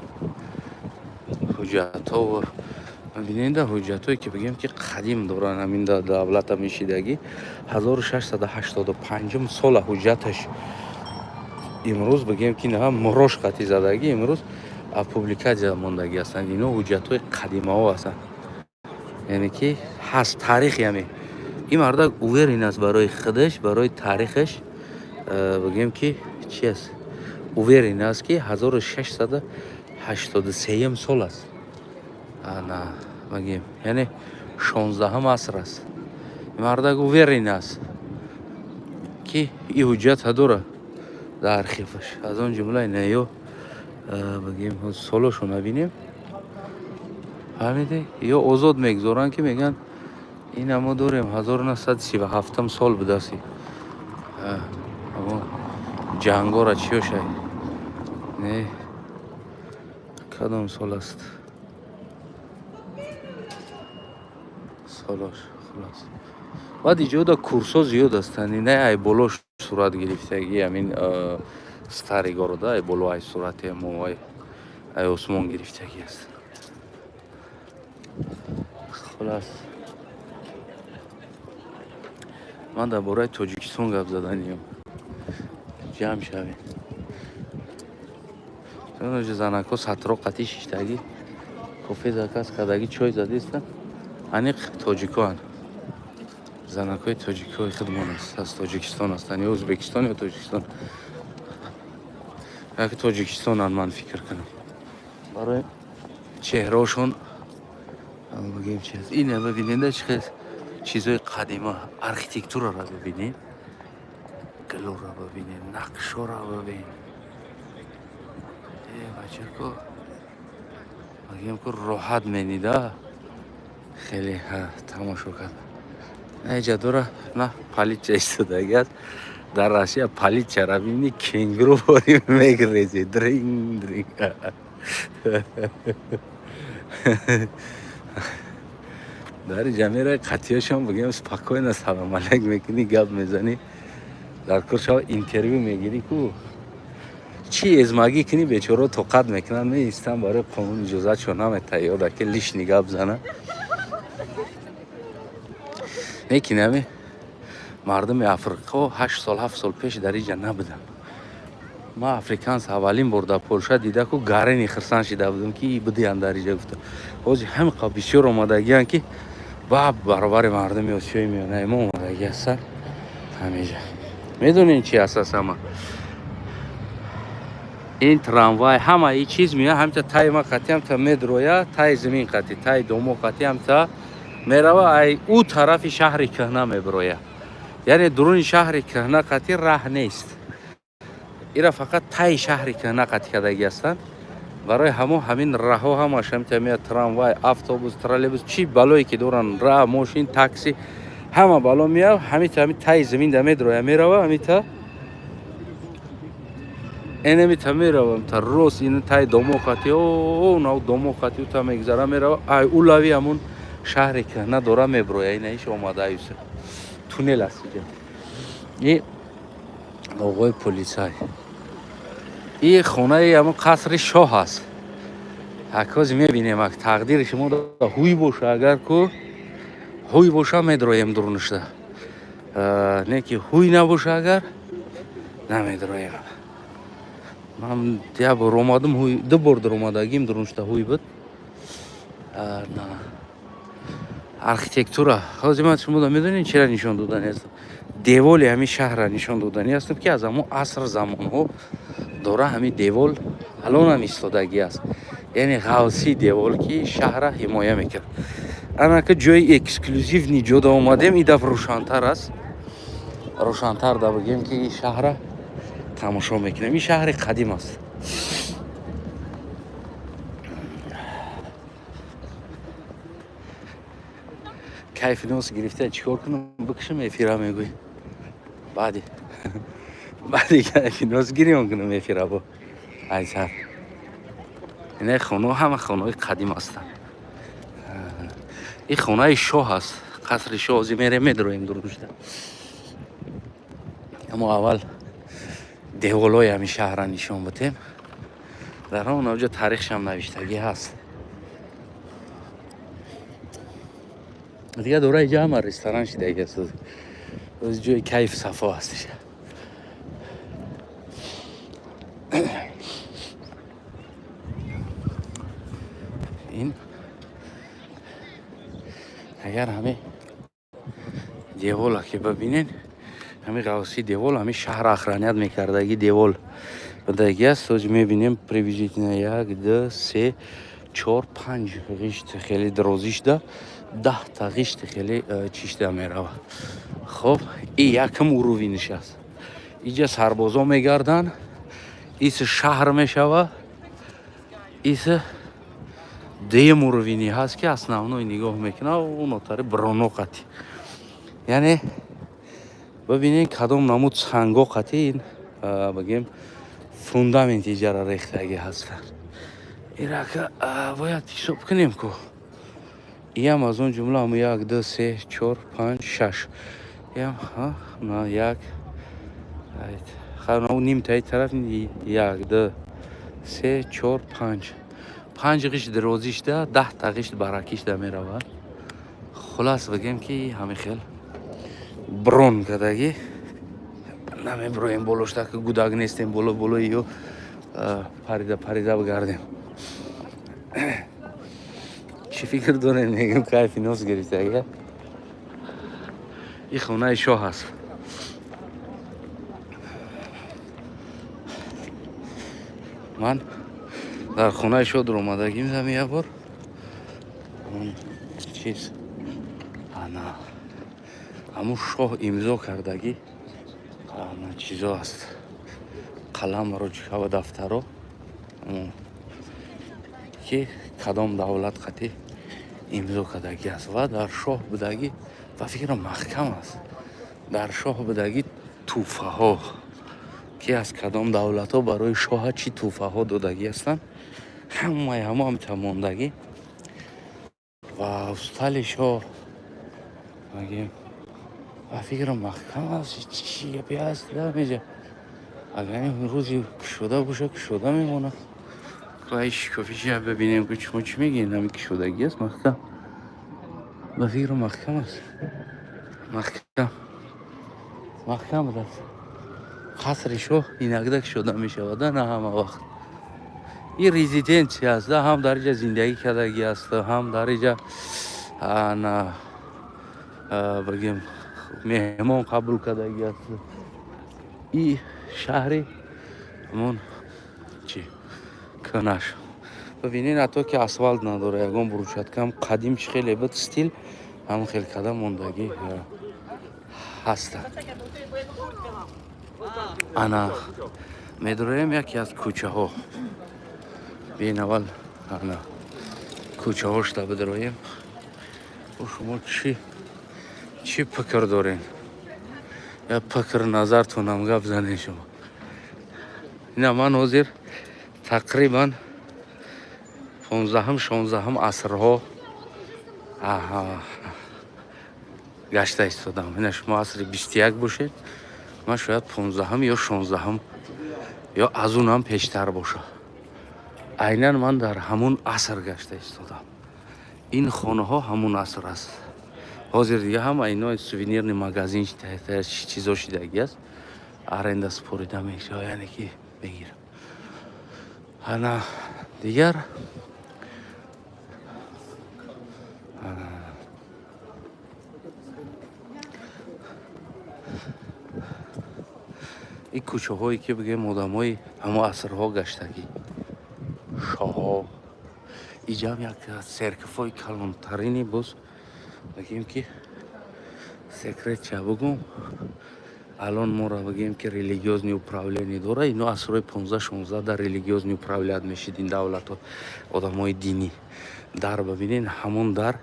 [SPEAKER 1] حجت ها و ببینید حجت هایی که بگیم که قدیم دوران همین دولت میشیدگی 1685 سال حجتش امروز بگیم که نه مروش قطعی زدگی امروز پوبلیکاسیا موندگی هستند. اینا حجت های قدیمه ها هستند یعنی که هست تاریخ یعنی این مردک уверен است برای خودش برای تاریخش بگیم که چی است уверен است که 1683 سال است انا بگیم یعنی 16 عصر است این مردک уверен است که این حجت داره در архивش از اون جمله نیو بگیم سالشو نبینیم فهمیدی یا آزاد میگذارن که میگن این ما داریم 1937 سال بوده است اما جنگا را چی شد نه کدام سال است سالش خلاص بعد اینجا کورس‌ها زیاد هستند نه ای بالاش صورت گرفتگی همین ستارگا رو ای بالا ای صورت موهای ای عثمان گرفتگی است خلاص من درباره تاجیکستان گپ زدنیم جمع شویم چون زنکا سطرا قطعی شیشتگی کافه زکاس کدگی چای زدیستن انیق تاجیکان زنکای تاجیکای خودمان است از تاجیکستان هستن یا ازبکستان یا تاجیکستان یکی تاجیکستان من فکر کنم برای چهرهاشون بگیم چی است اینه ببینید چه چیزای قدیمه آرکیتکتور را ببینید گلو را ببینید نقش را ببینید بچه کو بگیم که راحت مینیده خیلی تماشا کرد اینجا دوره نه پلیت چه ایستادگی است در روسیه پلیت چرا ببینی کنگرو باری میگریزی درینگ درینگ در جمعه قطعیشان بگیم سپاکوی سلام علیک میکنی گپ میزنی در کورشا اینترویو میگیری کو چی ازماگی کنی بیچاره توقت میکنن میستن برای قانون اجازت شو نمیتاییده که لیش نگاه بزنه نکنه مردم افریقا 8 سال 7 سال پیش در اینجا نبودن ما افریکانس اولین بار در پولشا دیده که گارنی خرسان شده بودم که بدیان در اینجا گفته حاجی هم بسیار اومدگیان که باب برابر مردم آسیایی میانه ما اومدگی هستن همیجا میدونین چی اساس ما این تراموای همه ای چیز میاد هم تا تای ما قطعی هم تا مدرویا تای زمین قطعی تای دومو قطعی هم تا میروه ای او طرف شهر کهنه میبرویا یعنی درون شهر کهنه قطعی راه نیست ایرا فقط تای شهر کهنه قطعی کدگی هستن برای همین راه ها هم هاشم تا میاد تراموای اتوبوس ترالبوس چی بلایی که دورن راه ماشین تاکسی همه بالا میاد همین تای زمین در مدرویا میروه همین تا اینمی تا میروم تا روز این تای دوموقاتی او نو دوموقاتی تا میگذره میروم ای اولوی همون شهری که نداره میبروه این ایش اومده ایسه تونل است اینجا این آقای پلیسای این خونه همون قصر شاه هست حکاز میبینیم اگه تقدیر شما هوی باشه اگر که هوی باشه میدرویم درونشده نه که هوی نباشه اگر نمیدرویم من دیگه بار اومدم هوی دو بار در اومدگیم درونشته هوی بود نه آرکیتکتورا حاضر شما میدونین چرا نشان دادنی است دیوال همین شهر را نشان دادنی است که از همون عصر زمان ها داره همین دیوال الان هم ایستادگی است یعنی غوثی دیوال که شهر را حمایه میکرد اما که جای اکسکلوزیو نیجودا اومدیم این دفعه روشن‌تر است روشن‌تر دا بگیم که این شهر را تماشا میکنیم این شهر قدیم است کیف نوز گرفته چیکار کنم بکشم افیرا میگوی بعدی کیف نوز گیریم کنم افیرا با ایسر اینه خونه همه خونه قدیم هستن این خونه شاه هست قصر شاه ازی میره میدرویم درونشده اما اول دیوالای همین شهر را نشان بتیم در اون اوجا تاریخش هم نوشتگی هست دیگه دوره اینجا همه رستوران شده دیگه از جای کیف صفا هستش این اگر همه девола ки бабинен ҳамин ғавси девол ҳамин шаҳр охраният мекардаги девол будаги аст. ҳоҷ мебинем приблизительно 1 2 3 4 5 ғишт хеле дрозишда 10 та ғишти хеле чишда мерава. хоб и якм уровиниш аст. иҷа сарбозо мегардан, ис шаҳр мешава, ис дуюм уровини ҳаст ки основной нигоҳ мекунад унотари броно қати. яъне бибинед кадом намуд санго қати ин бигем фундаменти иҷара рехтаги ҳастанд. ирака бояд ҳисоб кунем ку иам аз он ҷумла ҳамун 1 2 3 4 5 6 иам на як хана нимтаи тараф 1 2 3 4 5 5 ғишт дрозишда 10 та ғишт баракишда меравад. хулас бигем ки ҳамин хел брон кадаги намеброем болошта ки гудак нестем боло ё парида бигардем. чӣ фикр дорем мегем кайфи нос гирифтага. ин хонаи шоҳ аст. ман дар хонаи шоҳ дуромадагим зами як бор чиз ана ҳамун шоҳ имзо кардаги чизо аст. қалам ручка ва дафтаро ки кадом давлат қати имзо кардаги аст ва дар шоҳ будаги ба фикрам маҳкам аст. дар шоҳ будаги тӯҳфаҳо ки аз кадом давлатҳо барои шоҳа чӣ тӯҳфаҳо додаги ҳастанд ҳамаи ҳамаамта мондагӣ ва устали шоҳ агем ба фикрам маҳкам аст. чӣ гапе аст дамеҷа агар рӯзи кушода боша кушода мемонад. ай шикофиша бибинем ку чумо чӣ мегӯед ҳамин кушодагӣ аст маҳкам. ба фикрам маҳкам аст. маҳкам будаст. қасри шоҳ инагда кушода мешавада на ҳама вақт. ин резиденсия аст ҳам дар иҷа зиндагӣ кардагӣ аст ҳам дар иҷа бигем меҳмон қабул кардагӣ аст. ин шаҳри ҳамон чӣ кӯнаш бибинед ҳатто ки асфалт надора ягон брусчаткам қадим чӣ хеле буд стил ҳамон хел када мондагӣ ҳастанд. ана медороем яке аз кӯчаҳо биен аввал ана кӯчаҳошта бидроем. шумо чӣ фикр доред? я фикр назартонам гап занед шумо. ина ман ҳозир тақрибан 15-16 асрҳо гашта истодам. ина шумо асри 21 бошед, ман шояд 15 ё 16 ё аз унам пештар боша. айнан ман дар ҳамун аср гашта истодам. ин хонаҳо ҳамун аср аст. ҳозир дига ҳама ино сувенирни магазин чизо шидагӣ аст. аренда спорида мешава яъне ки бегирам. ана дигар ин кӯчаҳое ки бигем одамои ҳамон асрҳо гаштагӣ шоҳо иҷам як церквҳои калонтарини боз бигем ки секрет ча бугум алон мора бигем ки религиозни управление дора. ино асрҳои 15-16 дар религиозни управлят мешид ин давлатҳо одамои динӣ. дар бибинед ҳамон дар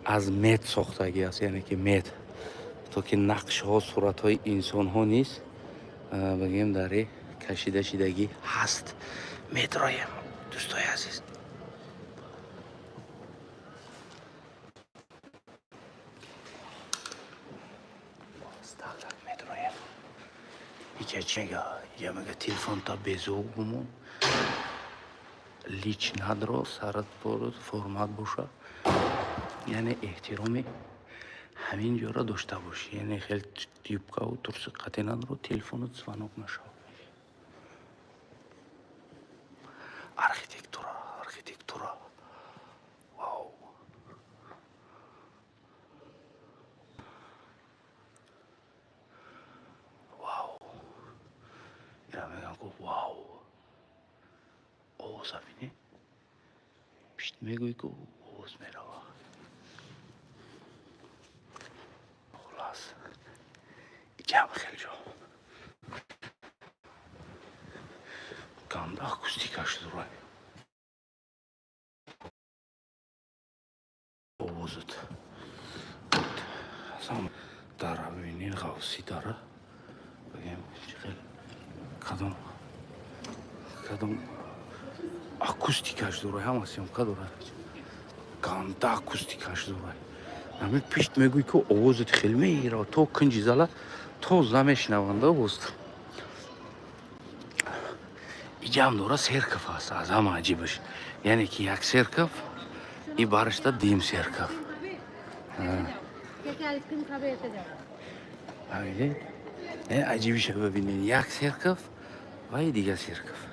[SPEAKER 1] аз мед сохтагӣ аст. яъне ки мед то ки нақшҳо суратҳои инсонҳо низ бигем дари кашида шидагӣ ҳаст. медроем дӯстои азиз. медроем иҷа чига я мега телефонта безогумон лич надро сарат бород формат боша. яъне эҳтироми ҳамин ҷора дошта бошӣ. яъне хел юбкаву турси қате надро телефонот звонок нашав. архитектура вау. میگویی که اوز میروا خلاص جمع خیلی جا کاندا اکوستیکاش دروی اوزد سام داره ببینین غوصی داره بگیم خیلی کدوم اکوستیکاش دروی هم هستیم کدوره کاندا اکوستیکاش دروی همین پیشت میگویی که اوزد خیلی میره تو کنجی زالا تو زمش نوانده اوست اینجا دورا سرکف هست از همه عجیبش یعنی که یک سرکف این بارشتا دیم سرکف ببینید عجیبش ببینید یک سرکف و این دیگه سرکف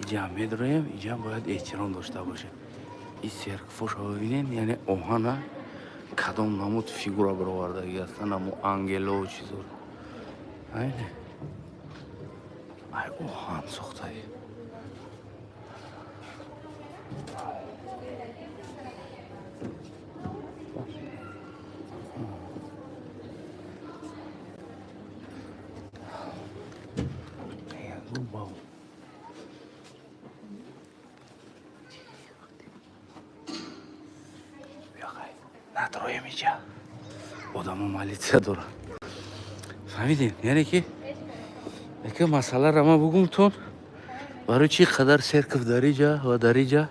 [SPEAKER 1] اینجا هم میدرویم اینجا هم باید احترام داشته باشه این سرکفش رو ببینید یعنی اوهانه کدام نمود فیگورا برآوردگی هستن نمو انگلو و چیزور اینه ای اوهان ساخته ندرویم اینجا آدم مالیتیا داره فهمیدین یعنی که یکی مسئله را ما بگم تون برای چی قدر سرکف داری جا و داری جا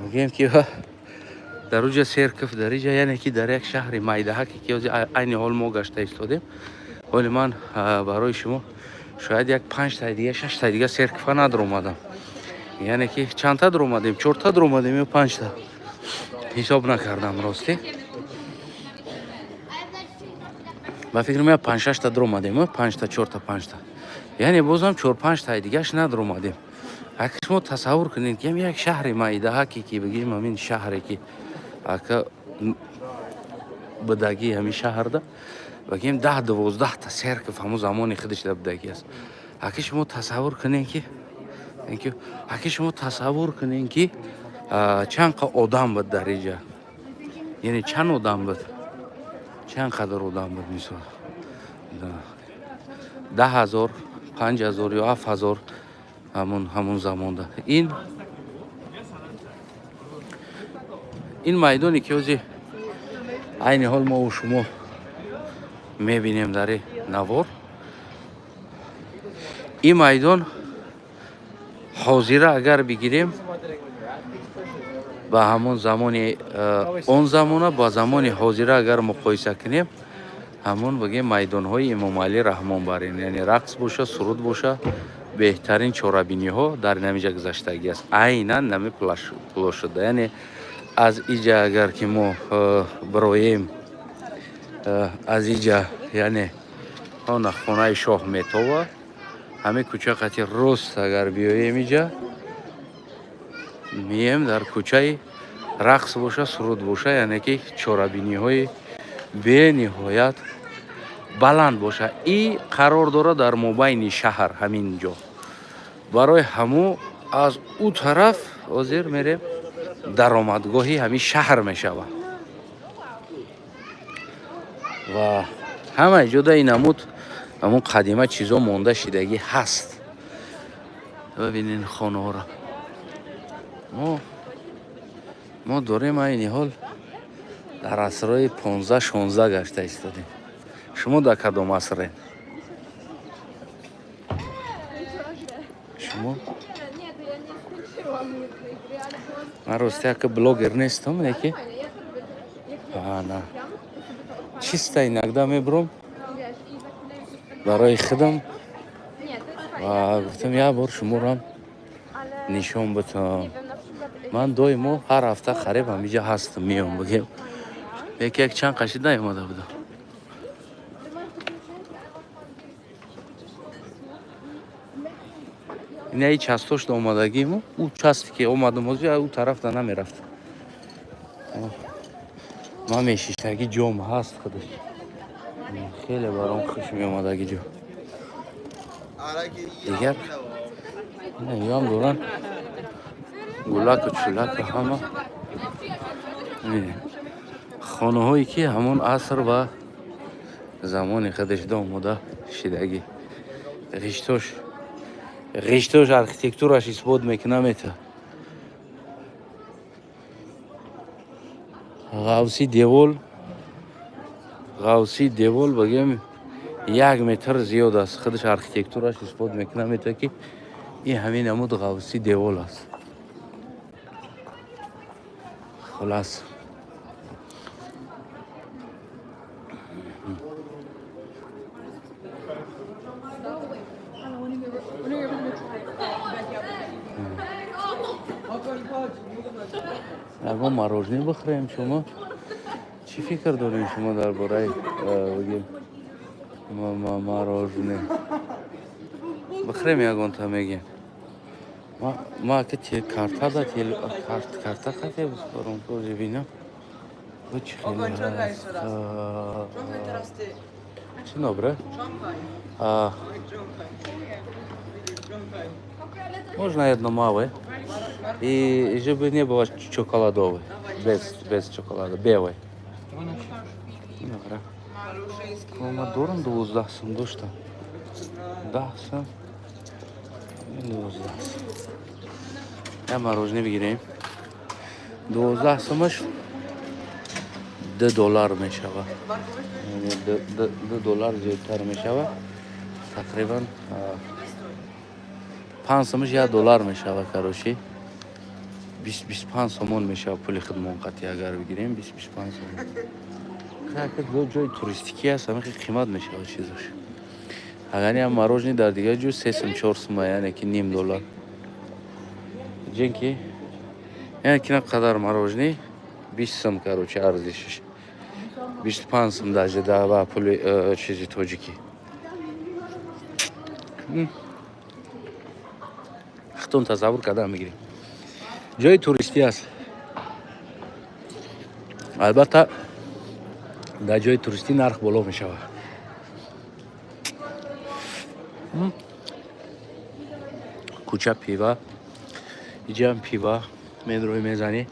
[SPEAKER 1] میگیم که در اوجا سرکف داری جا یعنی که در یک شهر مایده که این حال ما گشته ایستادیم ولی من برای شما شاید یک 5 تا دیگه 6 تا دیگه سرکف ندار اومدم یعنی که چند تا در اومدیم 4 تا در اومدیم یا 5 تا حساب نکردم راستی با فکر میکنم 5 6 تا در اومدیم 5 تا 4 تا 5 تا یعنی بازم 4 5 تا دیگهش ندار اومدیم اگه شما تصور کنید که یک شهر مایده که بگیم همین شهری که اگه بدگی همین شهر ده بگیم 10 12 تا سرکف همون زمان خودش ده بدگی است اگه شما تصور کنید که شما تصور کنید که چند آدم بود در اینجا یعنی چند آدم بود چند قدر آدم بود مثلا 10,000 5,000 یا 7,000 همون زمان ده این میدانی که اوزی این حال ما و شما میبینیم در نوار این میدان حاضره اگر بگیریم با همون زمان اون زمانه با زمان حاضره اگر مقایسه کنیم همون بگیم میدان های امام علی رحمان برین یعنی رقص باشه سرود باشه بهترین چارابینی ها در نمیجا گذشتگی است عینا نمی پلاش شده یعنی از اینجا اگر که ما برویم از اینجا یعنی خانه شاه میتوه همه کوچه قطعی راست اگر بیاییم اینجا میم در کوچه رقص باشه سرود باشه یعنی که چارابینی های به نهایت بلند باشه این قرار داره در مابین شهر همین جا برای همو از او طرف حاضر میریم درآمدگاهی همین شهر میشوه و همه جدا این همون قدیمه چیزا مونده شدگی هست ببینین خانه ها را ما داریم این حال در عصرهای 15 16 گشته ایستادیم شما در کدام عصرین شما من راستی که بلاگر نیستم یکی نه چیستا اینکده میبرم برای خودم و گفتم یه بار شما رو هم نشون بدم من دویمو هر هفته خریب همینجا هستم میام بگیم یک چند قشید نیومده بودم این ای چستاش دا اومدگیمو او چستی که اومدم از او طرف دا نمیرفت من میشیشتگی جام هست خودش خیلی برام خوش میومدگی جو دیگر نه یا هم دوران گلک و چلک همه خانه هایی که همون عصر و زمان خودش دا آمده شدگی غشتوش архитектураш اثبات میکنه میته غوثی دیوال بگیم 1 متر زیاد است خودش архитектураш اثبات میکنه میته که این همین عمود غوثی دیوال است خلاص اگه مارژنی بخوریم شما چی فکر دارین شما درباره بگیم مارژنی بخوریم یگان تا میگیم ما که کارتا دا کارتا خیلی بسپارم تو ببینم bu چی خیلی هست چی نبره؟ Можно одно малое. И чтобы не было шоколадовой. Без шоколада. Белой. Добре. Помидором 12 дошта. Да, сам. 12. Я мороженое بگیریم. 12 سمش $2 میشود. یعنی $2 زیادتر میشود. تقریبا 5 سمش $1 میشود کارشی. 20-25 سومون میشود پول خدمات قطعی اگر بگیریم 20-25 سومون. که جای توریستیکی است همه قیمت میشود چیزش. اگر هم مارژنی در دیگه جو 3 سم 4 سم یعنی که $0.5. جنکی یعنی که قدر مارژنی 20 سم کاروچه ارزشش 25 سم даже دعوا پول چیزی توجیکی. خودتون تصور کردم میگیریم. جای توریستی است. البته در جای توریستی نرخ بالا می شود. کوچه پیوا، اینجا هم پیوا روی میزنی.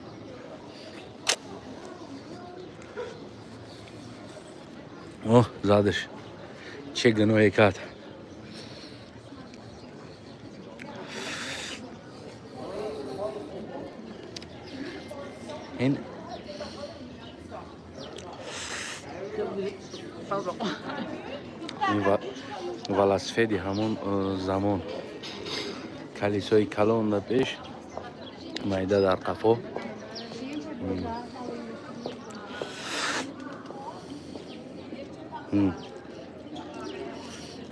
[SPEAKER 1] اوه زادش چه گناهی کرد. این велосипеди همون زمان کلیسای کلان در پیش مایده در قفا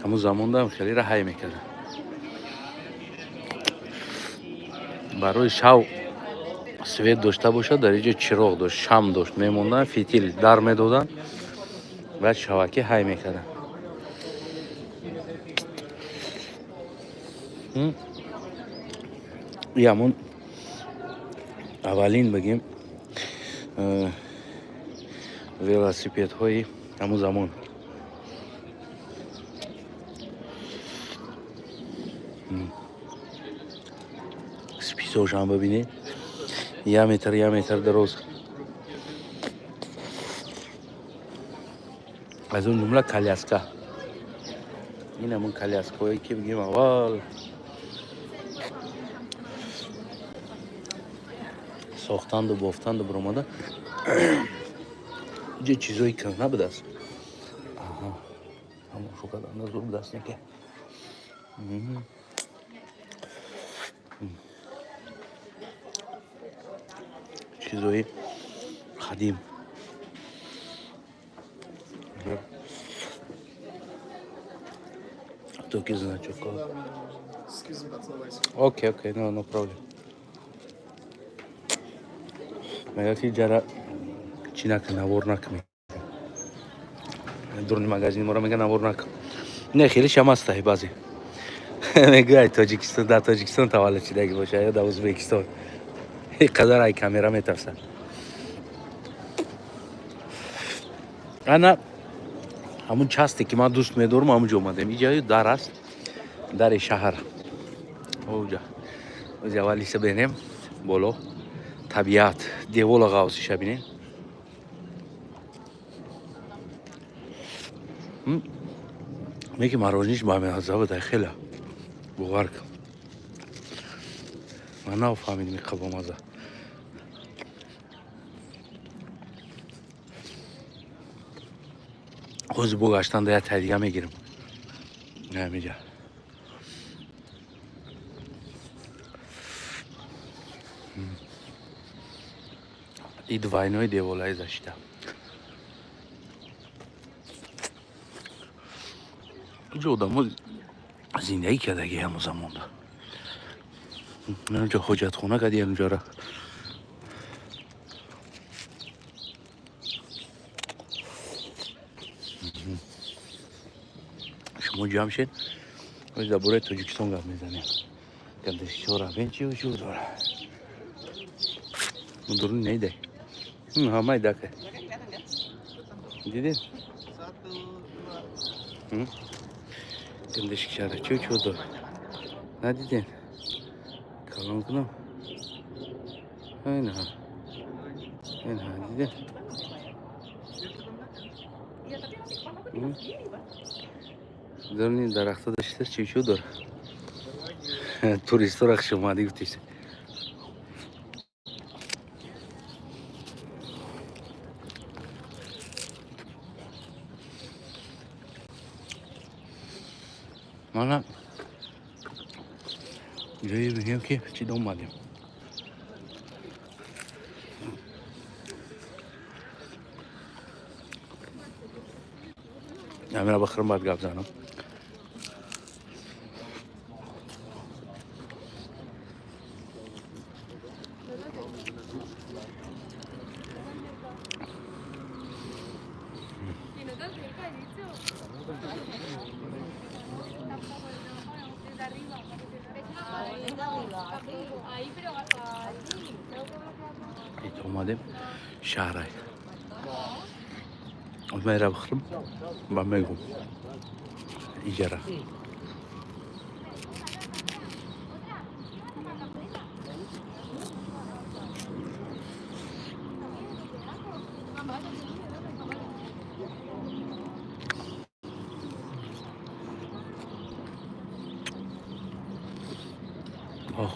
[SPEAKER 1] همون زمان دارم خیلی رهایی میکرد برای شو سویت داشته باشه در اینجا چراغ داشت شم داشت میموندن فیتیل در میدادن و شوکه های میکردن این همون اولین بگیم велосипед های همون زمان سپیساش هم ببینید 1 متر دراز از اون جمله کالیاسکا این همون کالیاسکایی که بگیم اول ساختند و بافتند و برآمده اینجا چیزایی که نبوده است همون شکلات زور بوده است که چیزایی قدیم Токи значок. Okay, no problem. Мега ки жара чинак наворнак ми. Дурни магазин мора мега наворнак. Не хели шамастай бази. Мега Тоҷикистон да Тоҷикистон таваллуд шудаги боша ё да Узбекистон. Қадар ай камера метафса. Ана همون چاستی که ما دوست می‌دارم همونجا اومدم اینجا در است در شهر اونجا اولی سه بینیم боло табиат девола ғавзиша бинед. меки морожениш ба мазза буд хеле бовар кун. ман нафаҳмидим иқа бо мазза. ҳозир бо гаштанда як тай дига мегирем. намеҷа. ин двойной деволаи зашита. инҷо одамо зиндагӣ кардаги ҳамон замонда. инҷо ҳоҷатхона кади инҷора. шумо ҷамъ шед ҳозир дар бораи тоҷикистон гап мезанем. гандешчора бен чӣ вуҷуд дора. мудурни найдай. ҳамаи дака. дидед? гандешчора чӣ вуҷуд дора. надидед? калон кунам. айна. айна дидед? дурни дарахта дашта чӣ вуҷуд дора. туристора хушомадӣ гуфтист. мана ҷое мегӯям ки чӣ омадем. ҳамира бахӯрам баъд гап занам. омадем шаҳрай. мера бахӯрам ба мегӯм иҷара.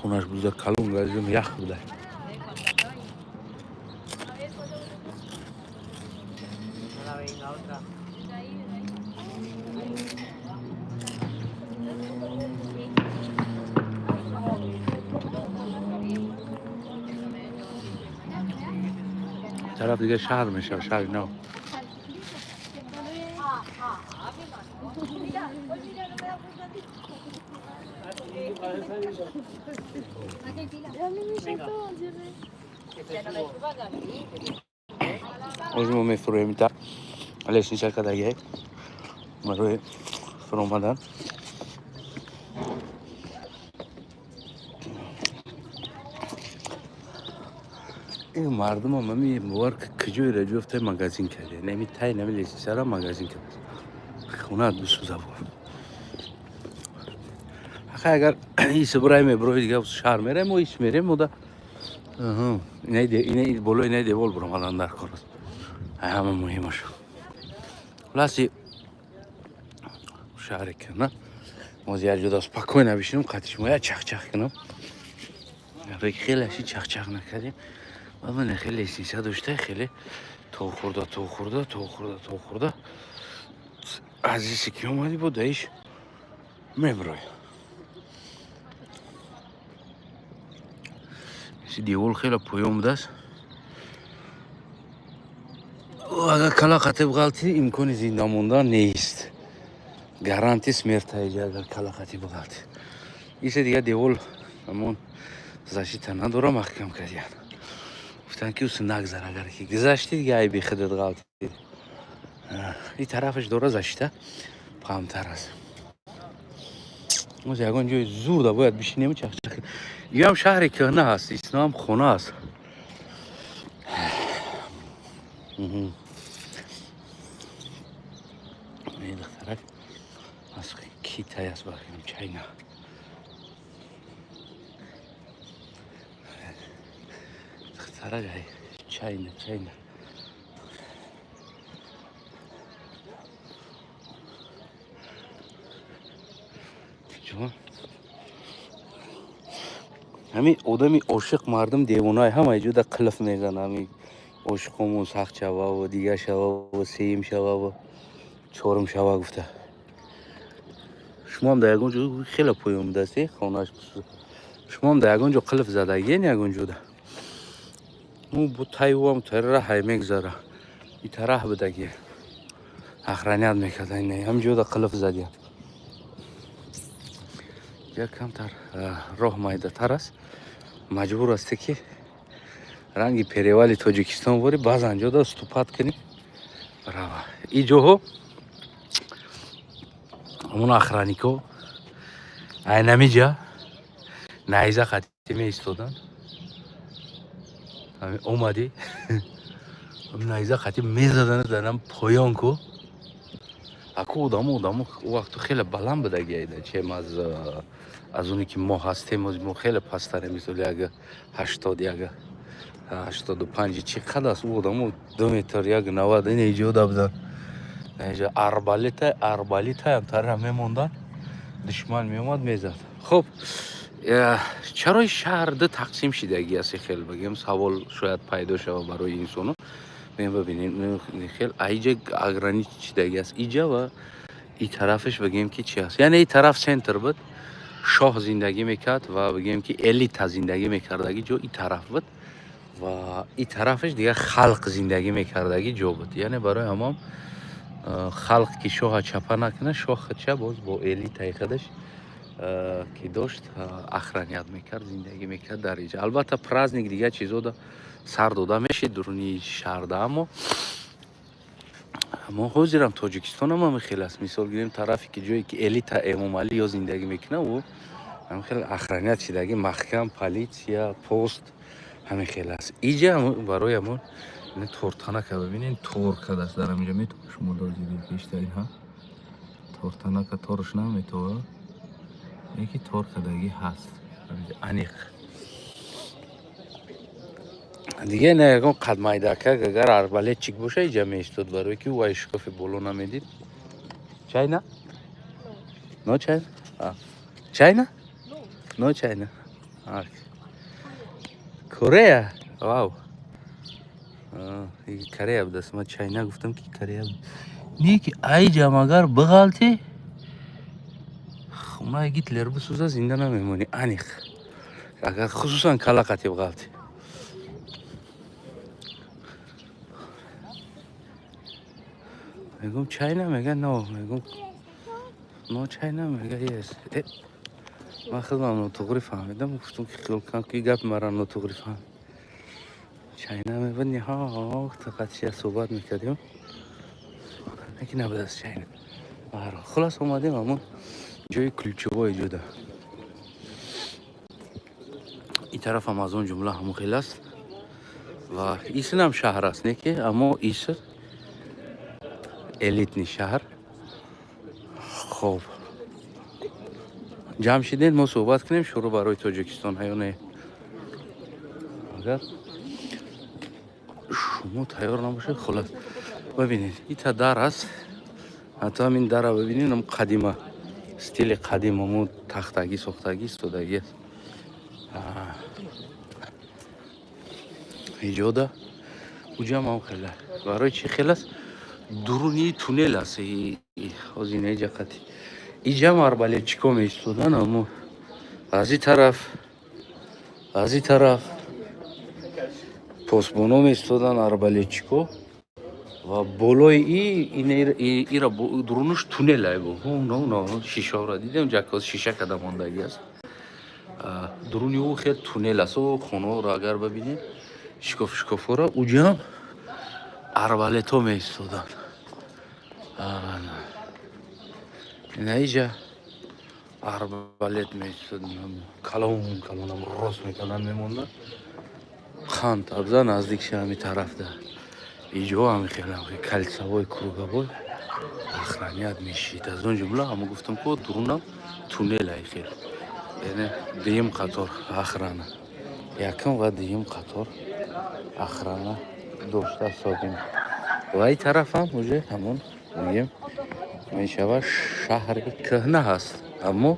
[SPEAKER 1] хунаш буза калон газим ях буда. طرف دیگه شهر میشه. شهر نه. Oggi mi metto in metà. Adesso si cerca da ieri. Ma lui sono mandato. این مردم هم همی بار کجوی را جفته مغازین کرده. نمی تای نمی لیسی سرا مغازین کرده. خونه بسوزه بود. آخه اگر این سبرای میبروی دیگه شهر میرم و ایش میرم و دا اینه بولو اینه دیوال برام الان در کار است. همه مهمش. خلاصی شهر کنه. ما زیاد جدا سپاکوی نبیشیم قطعش ما یا چخ چخ کنم. خیلی اشی چخ چخ نکردیم. من خیلی سیسه داشته خیلی تو خورده عزیزی که اومدی بود دایش میبروی دیوال خیلی پویام دست و اگر کلا خطیب غلطی امکان زنده موندن نیست گارانتی سمیرت هایجا اگر کلا خطیب غلطی ایسه دیگه دیوال همون زشیت نداره محکم کردیم گفتن که اوس نگذر اگر که گذشتی دیگه ای بی خودت غلطی این طرفش دوره زشته پامتر است موز یکان جای زور دا باید بشینیم چخ چخ یه هم شهری که نه هست ایسنا هم خونه هست این دخترک از کی تایی هست بخیرم چای نه Saragay. China. Чего? Ами одами ошиқ мардум девонаи ҳамаи ҷуда қилф мезанам. Ошиқумун сахт шававу, дигар шававу, сеюм шававу, чорум шава гуфта. Шумоам да ягон ҷо хеле пӯём дасти хонааш. Шумоам да ягон ҷо қилф задагиен ягон ҷуда. Ну бу тайвам тарра ҳай мегзара. И тараҳ будаги. Охранят мекардан. Ҳам ҷуда қилф задиям. Якамтар роҳ майдатар аст. Маҷбур асте ки ранги перевали Тоҷикистон бори баъзан ҷода ступат кунӣ рава. И ҷоҳо ҳамун охранико айнамиҷа найза хати меистодан. Ҳами омадӣ найза хати мезадан данам поён ку. Аку одамо вақту хеле баланд будагида чем аз оне ки мо ҳастем. Мо хеле пасттарем. Мисоли ага 85 чи қад аст у одамо 2 метр 190 ин ҷода будан. Эҷа арбалитаям тара мемондан. Душман меомад мезад. Хуб, чаро шаҳр ду тақсим шидаги аст? Хел багем савол шояд пайдо шава барои инсону. Бибинед хел айҷа ограничидаги аст. Иҷа ва и тарафаш багем ки чи аст. Яъне и тараф центр буд. Шоҳ зиндагӣ мекард ва багем ки элита зиндагӣ мекардаги ҷо и тараф буд. Ва и тарафаш дигар халқ зиндагӣ мекардаги ҷо буд. Яъне барои ҳамон халқ ки шоҳа чапа накунад, шоҳ худша боз бо элитаи худаш ки дошт охранят мекард, зиндагӣ мекард дар иҷа. Албатта праздник дигар чизода сар дода мешид дуруни шаҳрда. Аммо ҳозирам Тоҷикистонам ҳам хеле аст. Мисол гирем тарафе ки ҷое ки элита Эмомалӣ ё зиндагӣ мекунад, у ҳам хеле охранят шидаги маҳкам политсия, пост ҳамин хеле аст. Иҷа барои ҳамон тортанака бибинед, торка даст дар ҳаминҷа метавонед шумо дозидед бештарин ҳа. Тортанака торш наметавонад. Яки торкадаги ҳаст. Аниқ. Дигар не ягон қадмайдака агар арбалетчик боша иҷа меистод барои ки вай шкофи боло намедид. Чайна? No China? China? No China. Korea? Вау. Корея будаст. Ман Чайна гуфтам ки Корея. Не ки айҷам агар биғалти хунаи Гитлер бисӯза зинда намемонӣ. Аниқ. Агар хусусан калақати биғалти. Мегум Чайна меган no. Мегум No China мега yes. Ман худам нотуғри фаҳмидам. Гуфтам ки хелкам ки гап марам нотуғри фаҳмид. Чайна мега ниҳоят тақатшия суҳбат мекардем. Яки набудаст Чайна. Хулас омадем ҳамон ҷои ключовой ҷуда. ин тарафам аз он ҷумла ҳамон хел аст. Ва исинам шаҳр аст, не ки аммо иср элитни шаҳр. Хуб. Ҷамъ шидед, мо суҳбат кунем шуруъ барои Тоҷикистон ё не? Агар шумо тайёр набошед, хулас. Бибинед, ита дар аст. ҳатто ҳамин дара бибинед, ҳам қадима. Стили қадим, ҳамон тахтагӣ сохтагӣ истодагӣ аст. Иҷода уҷам ҳам хеле. Барои чӣ хел аст? Дуруни туннел аст. Ҳозир неҷа қати. Иҷам арбалетчико меистодан, аммо аз и тараф посбоно меистодан арбалетчико ва болои ира дурунуш туннел айбу. No, шишаро дидем, ҷакоз шиша када мондагӣ аст. Дуруни ӯ хел туннел аст. Хонаҳоро агар бибинед, шкофҳоро уҷам арбалетҳо меистодан. Наиҷа арбалет меистодан. Калонам рост мекардан мемондан. Қанд абза наздик шами тарафда. Иҷо ҳами хелам калисавои круговой охранят мешид. Аз он ҷумла ҳама гуфтам ки дурунам туннел ай хел. Яъне дуюм қатор охрана. Якум ва дуюм қатор охрана дошта сокин. ва ин тараф ҳам уже ҳамон мегем мешава шаҳри кӯҳна ҳаст, аммо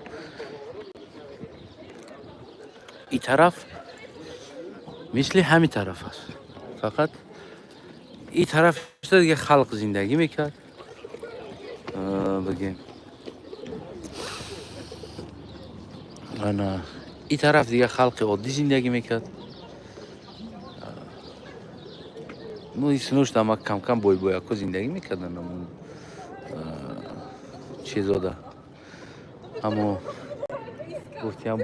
[SPEAKER 1] ин тараф мисли ҳамин тараф аст. Фақат ин тараф дига халқ зиндагӣ мекард. Бигем ана ин тараф дига халқи оддӣ зиндагӣ мекард. Ну иснош дама кам-кам бой-бояко зиндагӣ мекарданд, аммо чизода. Аммо гуфтам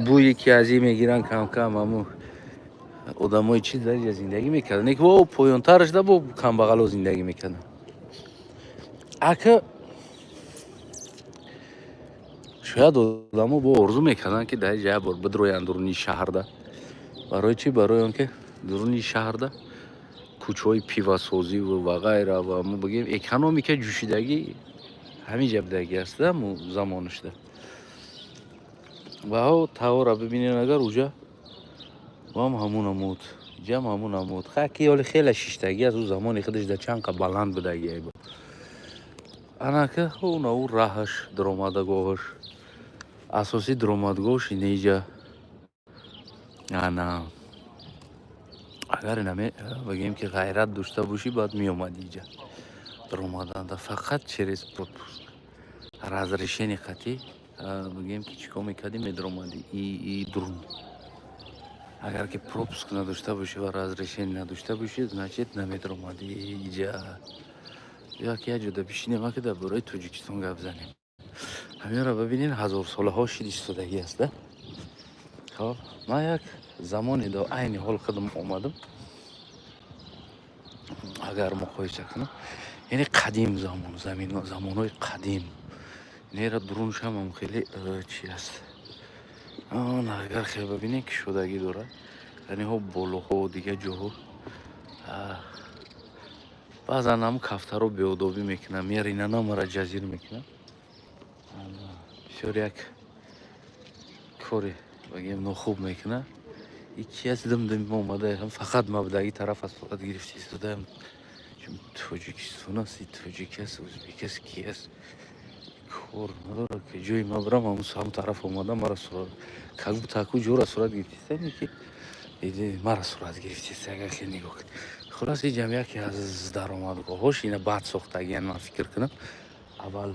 [SPEAKER 1] бӯе ки аз ин мегиранд кам-кам, аммо одамои чиз дарҷа зиндагӣ мекарданд. Неки бо поёнтараш да бо камбағало зиндагӣ мекарданд. Ака шояд одамо бо орзу мекарданд ки дар ҷая бор бидроянд дуруни шаҳрда. Барои чӣ? Барои он ки дуруни шаҳрда кӯчаҳои пивасозиву ва ғайра ва мо бигем экономика ҷӯшидагӣ ҳамин ҷа будагӣ аста мо замонашда. Ва тавора бибинен агар уҷа вам ҳамун амуд, ҷам ҳамун амуд. Хакиёли хеле шиштагӣ аз ӯ замони худаш да чанд қад баланд будагӣ. Анака наву раҳаш, даромадгоҳаш, асосии даромадгоҳаш инеҷа. Ана агар инаме бигем ки ғайрат дошта бошӣ, баъд меомадӣ иҷа даромаданда. Фақат через пропуск, разрешени қатъӣ бигем ки чӣ кор мекардӣ, медаромадӣ и дурун. Агар ки пропуск надошта бошӣ ва разрешени надошта бошӣ, значит намедаромадӣ иҷа. Як ҷода бишинем, ки дар бораи Тоҷикистон гап занем. Ҳаминро бибинед, ҳазорсолаҳо шид истодагӣ аст. Хоб ман як замоне до айни ҳол худам омадам. Агар муқоиса кунам, яъне қадим замонои қадим. Нера дуруншам ҳам хеле чӣ аст. Агар хел бибинед кушодагӣ дорад, яъне ҳо болоҳо дига ҷоҳо баъзан ҳам кафтаро беодобӣ мекунам, меринанам мара ҷазир мекунам. Бисёр як кори бигем нохуб мекунад. Ики аз дим омадаам, фақат мабдаги тараф аст, фақат гирифти истодаам. Тоҷикистон аст, тоҷик аст, ӯзбек аст, ки аст. Кор надорад ки ҷои ман бирам, ҳам тараф омада мара сурат как будто аку ҷора сурат гирифтиста, ки иди мара сурат гирифтиста. Агар хел нигоҳ кунед. Хулос ин ҷам яке аз даромадгоҳош, ина баъд сохтагиан ман фикр кунам. Аввал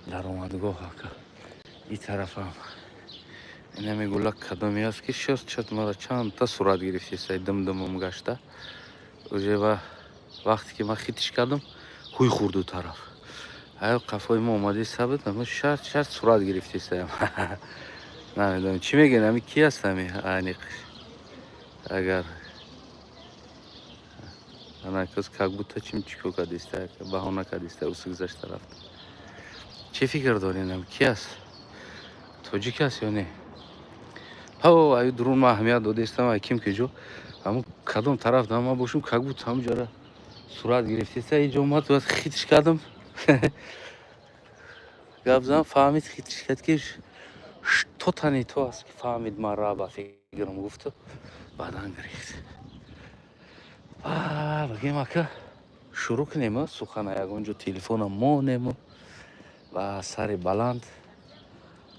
[SPEAKER 1] даромадгоҳ ака ин тарафам ина мегӯла кадоме аст ки шост мара чандта сурат гирифтиста, димдимам гашта. Уже ва вақте ки ман хитиш кардам, ҳуй хурду тараф. Ай қафои мо омади сабит, ама шарт сурат гирифтистаам. Намедонам чӣ мегӯянд, ами ки аст ами аниқ. Агар анакас как будто чико кардиста, баҳона кардиста, усигзашта рафт. Чӣ фикр доред, ами ки аст? Тоҷик аст ё не? Аю дурун ман аҳамият додистам, ай ким ки ҷо, аммо кадом тараф да ман бошам, как будто ҳам ҷора сурат гирифтиста. Инҷо омад ва хитиш кардам. Гап зан фаҳмид, хитиш кард ки что тани то аст ки фаҳмид ман ра ба фикрам гуфту, баъдан гирифт. Бигем ака шурӯъ кунем сухана. Ягон ҷо телефонам монем ва сари баланд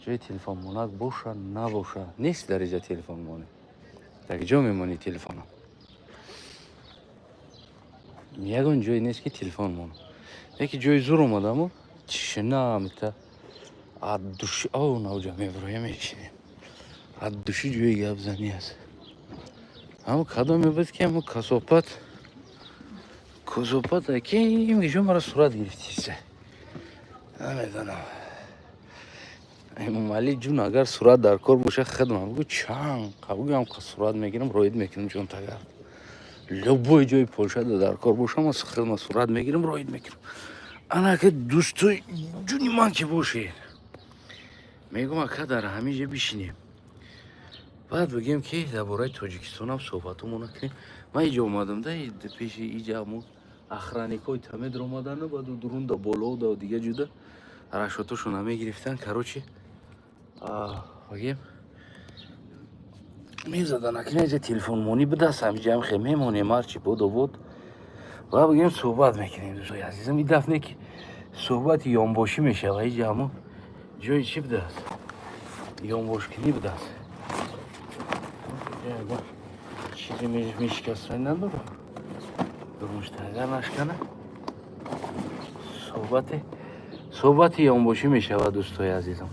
[SPEAKER 1] ҷои телефон монак боша набоша, нест дар инҷа телефон монем. Як ҷо мемонӣ телефонам. Ягон ҷое нест ки телефон монам. Яке ҷои зур омадаму тишина мита ад души навҷа мебироя мешинем. Ад души ҷои гапзанӣ аст. Аммо кадоме буд ки аммо касопат ким ҷо мара сурат гирифтиста. Намедонам. Эмомалӣ ҷун агар сурат дар кор боша хидмат бигӯ чанд қабугам сурат мегирам, роид мекунам ҷонтагард. Любой ҷои полшада дар кор бошам, хидмат сурат мегирам, роид мекунам. Анака дӯстои ҷуни ман ки бошед. Мегӯм ака дар ҳамин ҷа бишинем. Баъд бигем ки дар бораи Тоҷикистонам суҳбатумона кунем. Ман инҷа омадам да пеши инҷа ҳамн охранникои тамедро омадану баъду дурун да боло да дига ҷуда рашоташон ҳаме гирифтан. Короче бигем میزدن اکنه از تلفن مونی بدست همینجا هم خیلی میمونیم هرچی بود و بود و بگیم صحبت میکنیم دوستای عزیزم. این دفعه که صحبت یانباشی میشه و اینجا همون جای چی بدست یانباش کنی بدست چیزی میشکست نداره درمشت اگر نشکنه صحبت یانباشی میشه و دوستای عزیزم.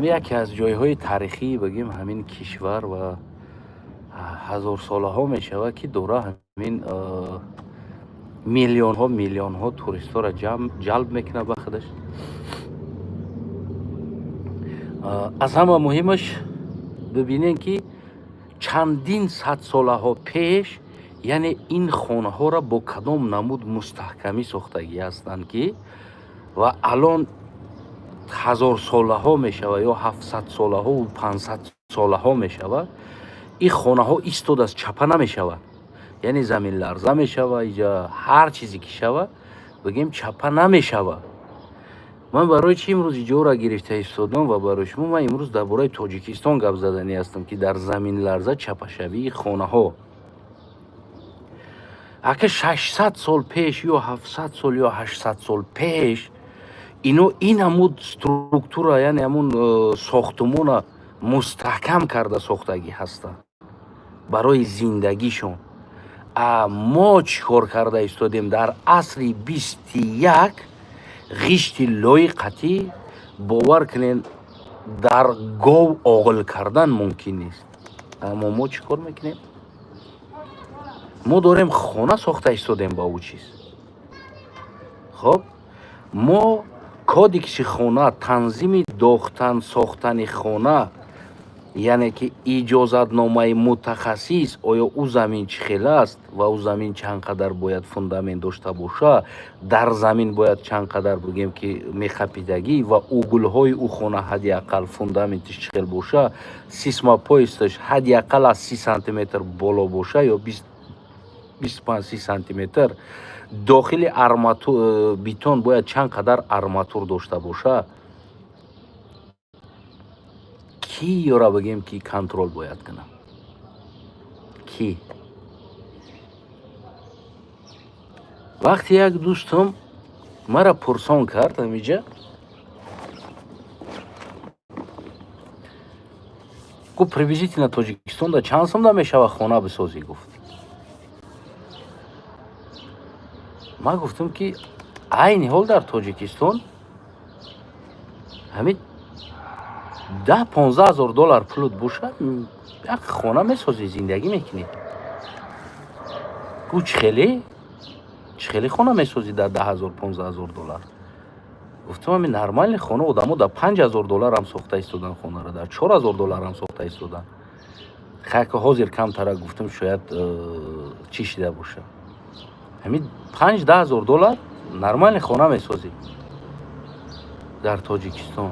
[SPEAKER 1] یکی از جایهای تاریخی بگیم همین کشور و هزار ساله ها میشه و که دوره همین میلیون ها توریست ها را جلب میکنه به خودش. از همه مهمش ببینین که چندین صد ساله ها پیش یعنی این خانه ها را با کدام نمود مستحکمی ساختگی هستند که و الان هزار ساله ها میشوه یا 700 ساله ها و 500 ساله ها میشوه این خانه ها ایستاد از چپه نمیشوه، یعنی زمین لرزه میشوه اینجا هر چیزی که شوه بگیم چپه نمیشوه. من برای چی امروز اینجا را گرفته ایستادم و برای شما من امروز درباره تاجیکستان گپ زدنی هستم که در زمین لرزه چپه شوی خانه ها اگه 600 سال پیش یا 700 سال یا 800 سال پیش اینو این همون سترکتور یعنی همون ساختمون مستحکم کرده ساختگی هستن برای زندگیشون. ما چیکار کرده ایستادیم در عصر 21 غشت لایقتی باور کنین در گاو آغل کردن ممکن نیست، اما ما چیکار میکنیم؟ ما داریم خانه ساخته ایستادیم با او چیز. خب ما کادکس خانه تنظیم داختن ساختن خانه یعنی که اجازت نامه متخصص آیا او زمین چخیل است و او زمین چند قدر باید فوندامنت داشته باشه، در زمین باید چند قدر بگیم که میخپیدگی و اوگلهای او خانه حداقل فوندامنتش چخیل باشه، سیسما پایستش حداقل از 30 سانتی متر بالا باشه یا 25 سانتی متر، داخل ارماتور بیتون باید چند قدر ارماتور داشته باشه. کی یورا بگیم کی کنترل باید کنم؟ کی؟ وقتی یک دوستم مرا پرسان کرد همیجا گفت приблизительно تاجیکستان دا چند سوم دا میشوه خانه بسازی؟ گفت ما گفتم که عین حال در تاجیکستان همین 10-15 هزار دلار پول باشه یک خانه میسازی زندگی میکنی. گفت چخیلی خانه میسازی در 10,000-15,000 دلار؟ گفتم همین نرمال خانه آدمو در 5,000 دلار هم ساخته ایستادن خانه را، در 4,000 دلار هم ساخته ایستادن. خیلی حاضر کم تره گفتم شاید چی شده باشه. همین 5-10 هزار دلار نرمال خانه میسازی در تاجیکستان.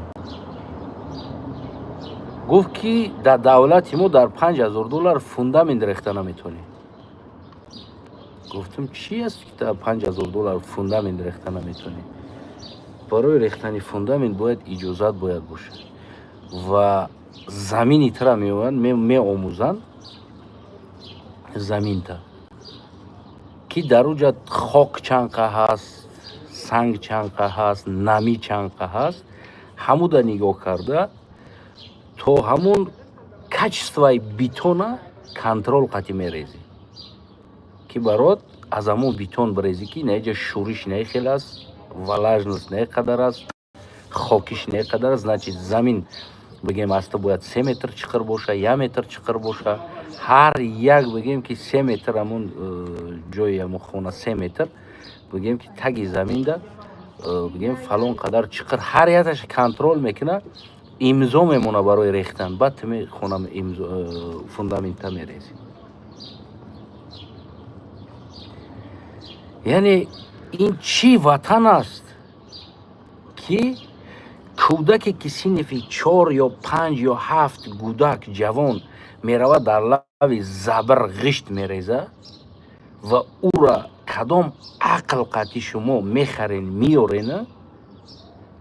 [SPEAKER 1] گفت که در دولت ما در 5,000 دلار فوندامنت ریخته نمیتونی. گفتم چی است که در 5,000 دلار فوندامنت ریخته نمیتونی؟ برای ریختن فوندامنت باید اجازت باید باشه و زمینی تر می آموزن زمین تا که در اونجا خاک چنقه هست، سنگ چنقه هست، نمی چنقه هست، همون دا نگاه کرده تو همون کچستوی بیتونه کنترل قطعی میریزی که برات از همون بیتون بریزی که نه جا شورش نه خیلی است، ولاژنس نه قدر است، خاکش نه قدر است، نه چیز زمین بگیم است باید 3 متر چقدر باشه، 1 متر چقدر باشه، هر یک بگیم که 3 متر همون جای همون خونه 3 متر بگیم که تگی زمین ده بگیم فلان قدر چقدر هر یکش کنترل میکنه، امضا میمونه برای ریختن، بعد می خونم فوندامنت میریزی. یعنی این چی وطن است که کودک که سنفی 4 یا 5 یا 7 کودک جوان میرود در لب زبر غشت میریزه و او را کدام عقل قطعی شما میخرین میارین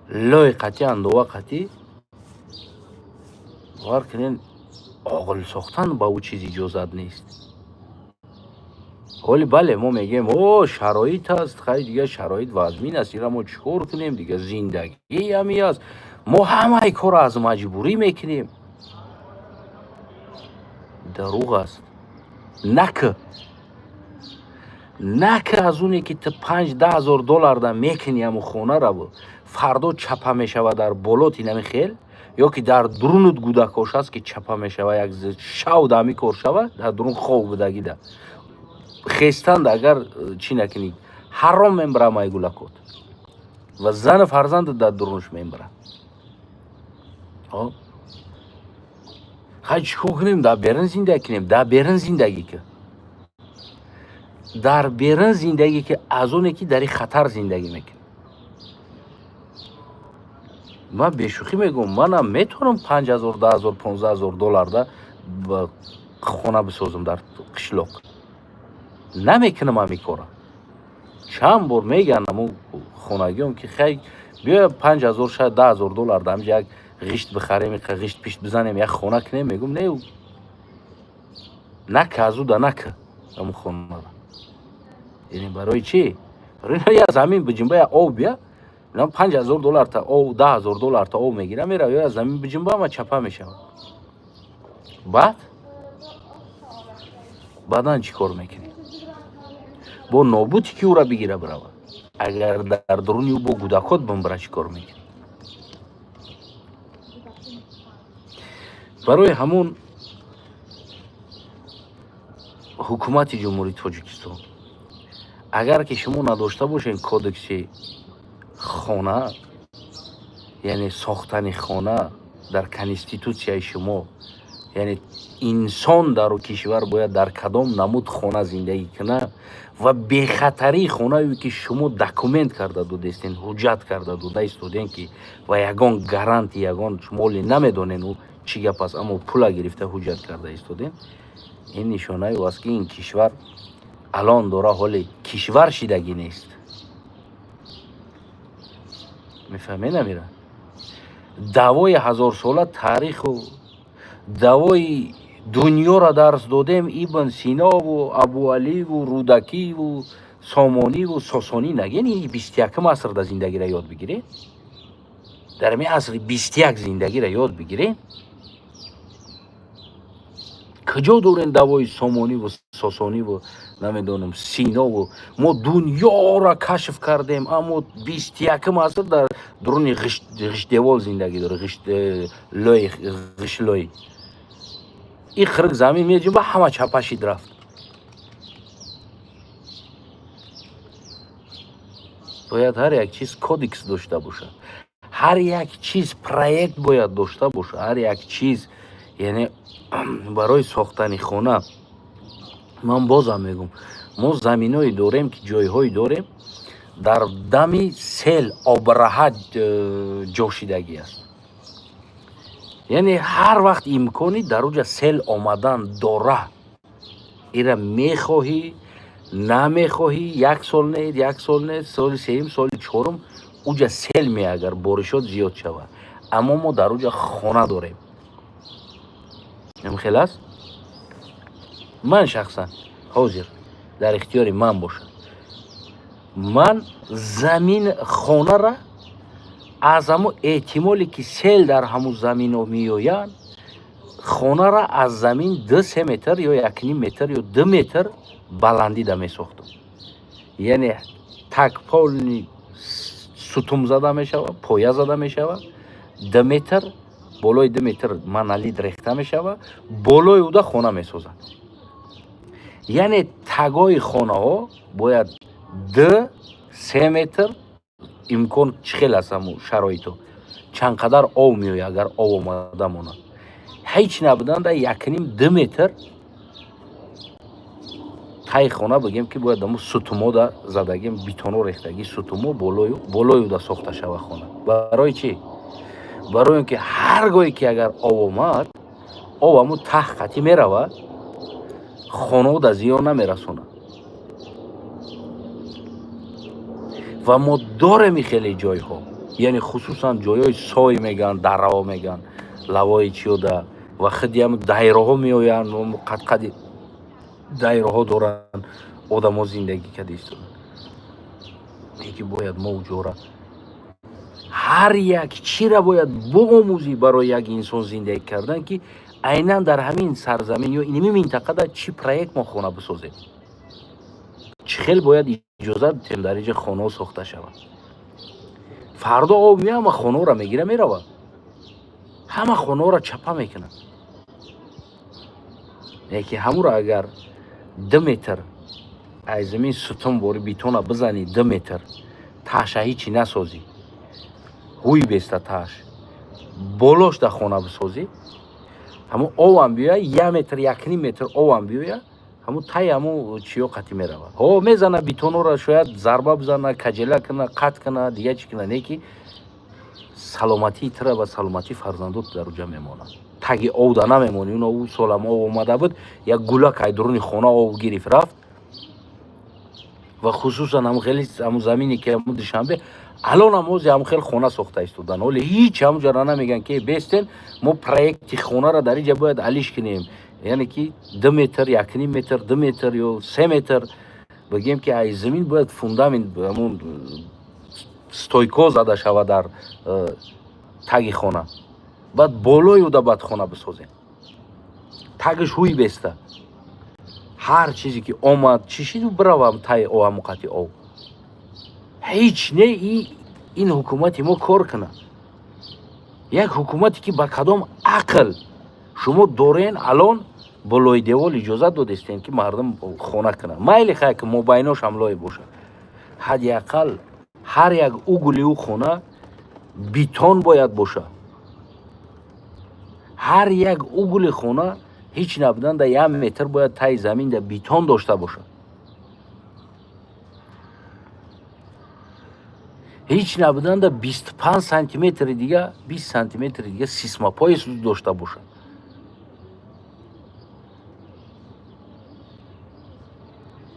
[SPEAKER 1] لای قطعی اندوه قطعی بار کنین
[SPEAKER 2] عاقل ساختن با او چیز اجازت نیست. ولی بله ما میگیم او شرایط هست، خیلی دیگه شرایط وزمین است، اینا ما چیکار کنیم دیگه، زندگی همی است، ما همه کار از مجبوری میکنیم. دروغ است. نکه از اونی که تو 5-10 هزار دلار دا میکنی همون خونه را و فردا چپه میشوه در بالات اینمی خیل، یا که در درونت گودکاش هست که چپه میشوه یک شو دمی کار شوه در درون خواب بدگی ده خیستند اگر چی نکنی حرام میمبره مای گولکات و زن فرزند در درونش میمبره. خیلی چیکار کنیم؟ در بیرون زندگی کنیم. در بیرون زندگی که در بیرون زندگی که از اونه که در خطر زندگی میکنیم. من بشوخی میگم منم میتونم 5,000 10,000 15,000 دلار دا خونه بسازم در قشلاق. نمیکنم همی کارا. چند بار میگن امو خونگیم که خیلی بیا 5,000 شاید 10,000 دلار دا همجا یک غشت بخریم، یک غشت پیشت بزنیم، یک خونه کنیم. میگم نه نکه از او دا نکه امو خونه را. یعنی برای چی؟ برای یا زمین بجنبه یا آو بیا 5,000 دلار تا آو 10,000 دلار تا آو میگیره میره یا زمین بجنبه اما چپه میشه. بعدن چی کار میکنی؟ با نابودی که او را بگیره برای اگر در درونی او با گودکات بمبره چی کار میکنی؟ برای همون حکومت جمهوری تاجیکستان اگر که شما نداشته باشین کودکس خانه، یعنی ساختن خانه در کنستیتوسیای شما، یعنی انسان در کشور باید در کدام نمود خانه زندگی کنه و به خطری خانه که شما دکومنت کرده دادستین، حجت کرده دادستین که و یگان گارانتی یگان شمالی نمیدونین او چی گپ است اما پول گرفته حجت کرده استودین، این نشانه است که این کشور الان داره حالی کشور شدگی نیست. میفهمی نمیره؟ دوای 1000 ساله تاریخ و دوای دنیا را درس دادیم. ابن سینا و ابو علی و رودکی و سامانی و ساسانی نگین این 21 عصر در زندگی را یاد بگیرین. در می عصر 21 زندگی را یاد بگیرین. کجا دارین دوای سامانی و ساسانی و نمیدونم سینا و ما دنیا را کشف کردیم اما 21 عصر در درون غشت دیوال زندگی داره. غشت لای این خرق زمین میجیم و همه چپشید رفت. باید هر یک چیز کودکس داشته باشه، هر یک چیز پروژه باید داشته باشه، هر یک چیز. یعنی برای ساختن خانه من بازم میگم ما زمینایی داریم که جایهایی داریم در دمی سیل آبرهت جوشیدگی است. یعنی هر وقت امکانی در اوجا سیل آمدن داره، ایره میخواهی نمیخواهی، 1 سال نه 1 سال نه سال سیم سال چهارم اوجا سیل می اگر بارشات زیاد شوه. اما ما در اوجا خانه داریم. هم خلاص من شخصا حاضر در اختیار من باشه، من زمین خانه را از همون احتمالی که سیل در همون زمین ها میآیند خانه را از زمین 2-3 متر یا 1.5 متر یا 2 متر بلندی دا می ساختم. یعنی تک پال ستوم زده می شود، پایه زده می شود، 2 متر بالای 2 متر منالی درخته می شود، بالای او دا خانه می سازند. یعنی تگای خانه ها باید 2-3 متر امکان چخیل است همون شرایطو چند قدر آو میوی اگر آو آمده مونه هیچ نبودن در 1.5-2 متر تای خانه بگیم که باید همون ستومو دا زدگیم بیتونو ریختگی ستومو بالای دا ساخته شوه خانه. برای چی؟ برای اینکه هر گاهی که اگر آو آمد آو همون ته قطی میروه خانه دا زیان نمیرسونه. و ما داریم خیلی جای ها، یعنی خصوصا جای های سای میگن، دره ها میگن، لوای چیو دا ва хидиам дайроҳо меоянд, қад-қади дайроҳо доранд, одамо зиндагӣ карда истодан. Ки бояд мо уҷора ҳар як чиро бояд биомӯзӣ барои як инсон зиндагӣ кардан, ки айнан дар ҳамин сарзамин ё инми минтақада чӣ проект мо хона бисозем, чӣ хел бояд иҷозат дитем дар инҷа хонаҳо сохта шавад. фардо об меояд ва хонаҳоро мегира меравад, ҳама хонаҳоро чапа мекунад. яке ҳамуро агар 2 метр аз замин сутун бори бетона бизани 2 метр таъша ҳичи насозӣ, ҳуй беста таъш болош да хона бисозӣ, ҳамун овам биёя 1 метр 1.5 метр овам биёя, ҳамун таи ҳамун чиё қатӣ меравад. ҳо мезана бетонҳоро шояд зарба бизана, каҷела куна, қат куна, дига чӣ куна, не ки саломатии тира ва саломатии фарзандот дар уҷа мемонад. таги ов да намемонӣ. ӯ солам ов омада буд, як гулак айдуруни хона ов гирифт рафт. ва хусусан ҳамун замине ки ҳамун душанбе алонам ҳози ҳамун хел хона сохта истодан. ҳоле ҳеҷ ҳамуҷара намегӯянд ки бестен мо проекти хонаро дар инҷа бояд алиш кунем, яъне ки 2 метр 1.5 метр 2 метр ё 3 метр бигӯем ки аз замин бояд фундамент ҳамун стойко зада шавад дар таги хона, баъд болои ӯ да баъд хона бисозем, тагиш ҳуй беста, ҳар чизе ки омад чӣ шиду биравам таи ҳамун қати ов. ҳеҷ не ин ҳукумати мо кор кунад. як ҳукумате ки ба кадом ақл шумо дорен алон болои девор иҷозат додестем ки мардум хона кунад. майли хай ки мобайнош ҳам лой бошад, ҳадди ақал ҳар як угули ӯ хона бетон бояд бошад. ҳар як угули хона ҳеҷ набуданда 1 метр бояд таи заминда бетон дошта бошад. ҳеҷ набуданда 25 сантиметри дига 20 сантиметри дига сисмапои суд дошта бошад.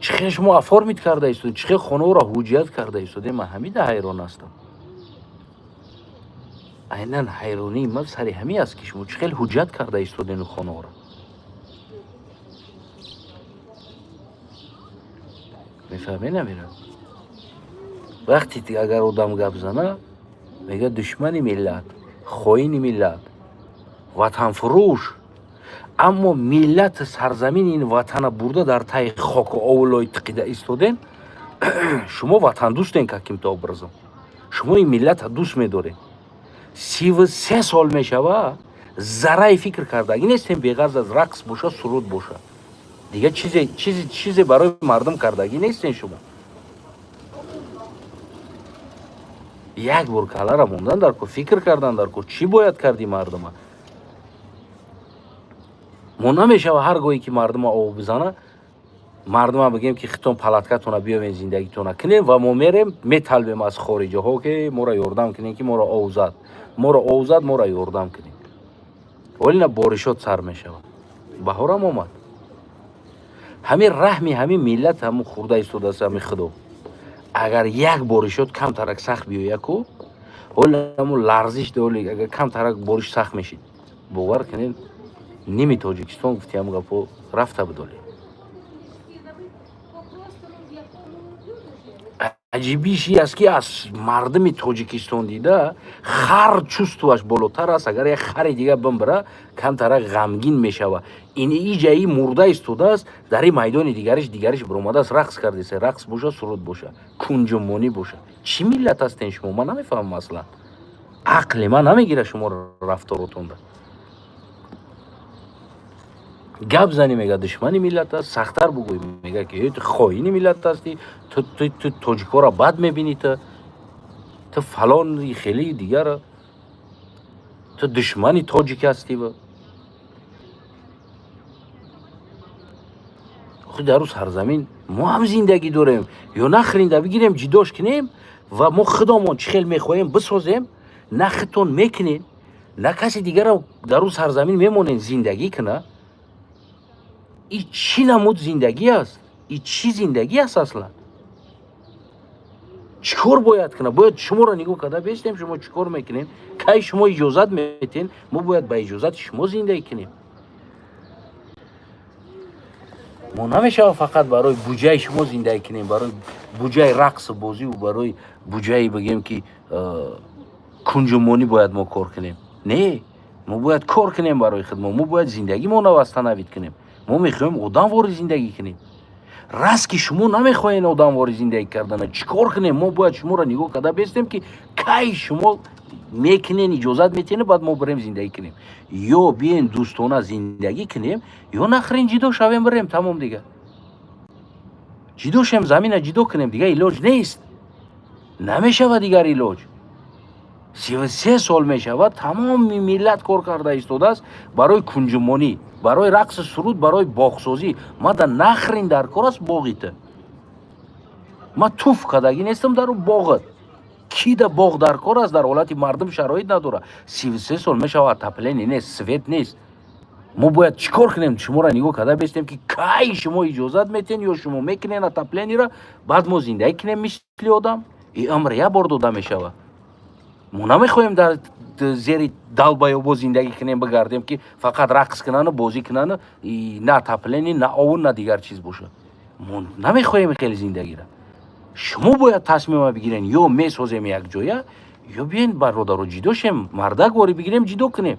[SPEAKER 2] чӣ хел шумо оформит карда истодед, чӣ хел хонаҳоро ҳуҷҷат карда истодед, ман ҳамида ҳайрон ҳастам. айнан ҳайронии ман сари ҳамин аст ки шумо чӣ хел ҳуҷҷат карда истодену хонаҳоро. мефаҳмед намира? вақте агар одам гап зана мега душмани миллат, хоини миллат, ватанфурӯш, аммо миллати сарзамини ин ватана бурда дар таи хоку овлои тиқида истоден. шумо ватандӯстен каким-то образом, шумо ин миллата дӯст медоред. 33 сол мешава зараи фикр кардаги нестем, беғарз аз рақс боша, суруд боша, дига чизе барои мардум кардаги нестен. шумо як бор калара мондан дар ко, фикр кардан дар ко, чӣ бояд карди мардума. мо намешава ҳар гоҳе ки мардума ов бизана, мардума бигем ки хитон палаткатона биёвен зиндагитона кунем ва мо мерем металбем аз хориҷаҳо ки моро ёрдам кунем, ки моро ов зад, моро ёрдам кунем. вале на боришот сар мешавад. баҳорам омад. ҳамин раҳми ҳамин миллат ҳамун хурда истодааст ҳамин худо. агар як боришот камтарак сахт биёя ку, ҳоле ҳамун ларзиш доли, агар камтарак бориш сахт мешид, бовар кунед ними Тоҷикистон гуфти ҳамун гапо рафта бидоле. аҷибиш ин аст ки аз мардуми Тоҷикистон дида хар чувстваш болотар аст. агар як хари дига бимбира камтарак ғамгин мешава. ин иҷаи мурда истодааст, дар ин майдони дигариш биромадааст, рақс кардест, рақс боша, суруд боша, кунҷумонӣ боша. чӣ миллат ҳастен шумо? ман намефаҳмам. аслан ақли ман намегира шумо рафторотонда. гап зани мега душмани миллат аст, сахттар бугӯй мега ки ту хоини миллат ҳастӣ, ту тоҷикҳоро бад мебинӣ, ту фалони хели дигара, ту душмани тоҷик ҳастӣ. дар ӯ сарзамин мо ҳам зиндагӣ дорем, ё нахринда бигирем ҷидош кунем ва мо худомон чӣ хел мехоҳем бисозем, на хитон мекунед, на каси дигаро дар ӯ сарзамин мемонен зиндагӣ куна. ин чӣ намуд зиндагӣ аст? ин чӣ зиндагӣ аст аслан? чикор бояд кунем? Бояд шуморо нигоҳ карда бестем шумо чикор мекунем? Кай шумо иҷозат метен? Мо бояд ба иҷозати шумо зиндагӣ кунем. мо намешавад фақат барои буҷаи шумо зиндагӣ кунем, барои буҷаи рақсу бозиву барои буҷаи бигем ки кунҷумонӣ бояд мо кор кунем. Не, мо бояд кор кунем барои худмо. Мо бояд зиндагимонро вастанавид кунем. Мо мехоҳем одамвори зиндагӣ кунем. Раз ки шумо намехоҳед одамвори зиндагӣ кардана, чӣ кор кунем? Мо бояд шуморо нигоҳ карда бестем ки кай шумо мекунем, иҷозат метенем, баъд мо бирем зиндагӣ кунем. Ё биен дӯстона зиндагӣ кунем, ё нахрин ҷидо шавем бирем, тамом дигар. ҷидо шем, замина ҷидо кунем, дигар илоҷ нест. Намешавад дигар илоҷ. 33 сол мешавад, тамоми миллат кор карда истодааст барои кунҷумонӣ, барои рақсу суруд, барои боғсозӣ. Мада нахрин дар кор аст боғита. Ма туф кардагӣ нестам дар боғат. Ки да боғ дар кор аст, дар ҳолати мардум шароит надора. 33 сол мешавад, отопление нест, свет нест. Мо бояд чӣ кор кунем? Шуморо нигоҳ карда бестем ки кай шумо иҷозат метен ё шумо мекунен отоплениеро, баъд мо зиндагӣ кунем мисли одам. И амр як бор дода мешавад. мо намехоҳем дар зери далбаёбо зиндагӣ кунем, бигардем ки фақат рақс кунану бозӣ кунану на отопление, на овун, на дигар чиз бошад. Мо намехоҳем хеле зиндагиро. шумо бояд тасмима бигирен, ё месозем якҷоя, ё биен бародаро ҷидо шем, мардак вори бигирем ҷидо кунем.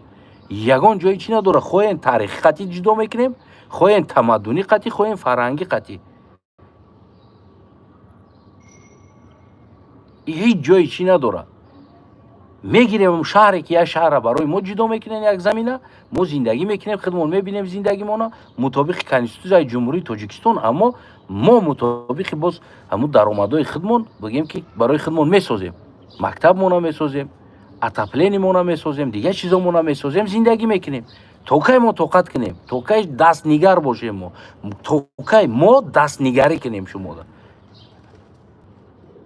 [SPEAKER 2] Ягон ҷои чӣ надора, хоҳем таърихи қатъи ҷидо мекунем, хоҳем тамаддуни қатъи, хоҳем фарҳанги қатъи. ҳеҷ ҷои чӣ надора. мегирем шаҳре ки як шаҳрро барои мо ҷудо мекунем, як замина мо зиндагӣ мекунем, хидмон мебинем зиндагимона мутобиқи конститутсияи ҷумҳурии Тоҷикистон, аммо мо мутобиқи боз ҳамун даромадҳои хидмон бигем ки барои хидмон месозем, мактабмона месозем, отоплениемона месозем, дигар чизомона месозем, зиндагӣ мекунем. То кай мо тоқат кунем? То кай дастнигар бошем мо? То кай мо дастнигарӣ кунем шуморо?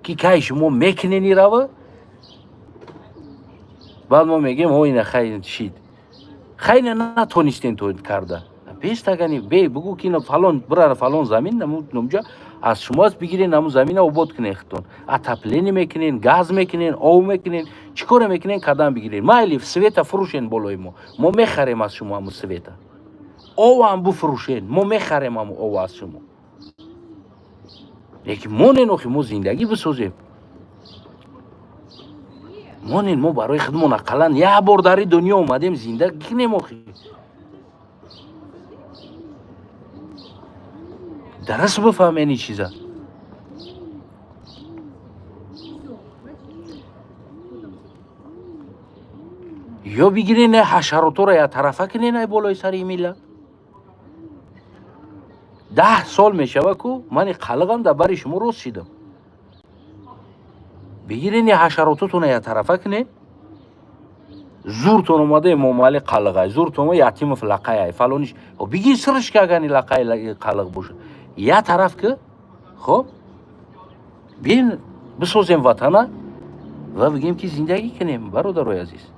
[SPEAKER 2] Ки кай шумо мекунен ирава, баъд мо мегем ина хай шид. Хайна натонистен то карда. Бестагани бе бугу ки фалон бира фалон замин намуҷа аз шумо аст бигирен наму замина обод кунен хитон. Отопление мекунен, газ мекунен, об мекунен, чӣ коре мекунен кадан бигирен. Майли света фурӯшен болои мо. Мо мехарем аз шумо ҳамун света. Овам буфурӯшен, мо мехарем ҳамун ов аз шумо. Лекин мо ненохи мо зиндагӣ бисозем. монен мо барои хидмон ақаллан як бор дар ин дунё омадем зиндагӣ кунем охи. дараст бифаҳмен ин чиза. ё бигирен ҳашаротро як тарафа кунен ай болои сари миллат. 10 сол мешава ку мани қалиғам дар бари шумо рост шидам. бигирен ҳашарототона як тарафа кунен. зуртон омада момали қалиғай, зуртон ятимов лақай фалониш. Бигир сирш кагани лақай қалиқ боша. як тараф ки хоб бин бисозем ватана ва бигем ки зиндагӣ кунем бародарои азиз.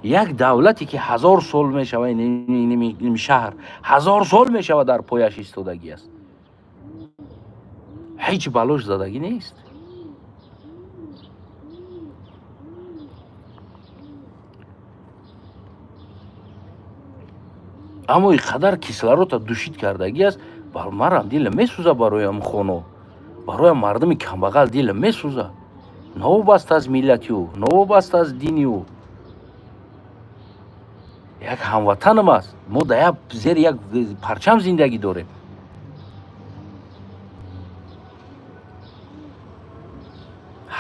[SPEAKER 2] як давлате ки 1000 сол мешава ин шаҳр 1000 сол мешава дар пояш истодагӣ аст. ҳеҷ балош задагӣ нест. аммо ин қадар кислорода душид кардагӣ аст, марам дилам месӯза барои ҳам хоно, барои мардуми камбағал дилам месӯза. Новобаста аз миллатиу, новобаста аз динию. як ҳамватанам аст. Мо дар зери як парчам зиндагӣ дорем.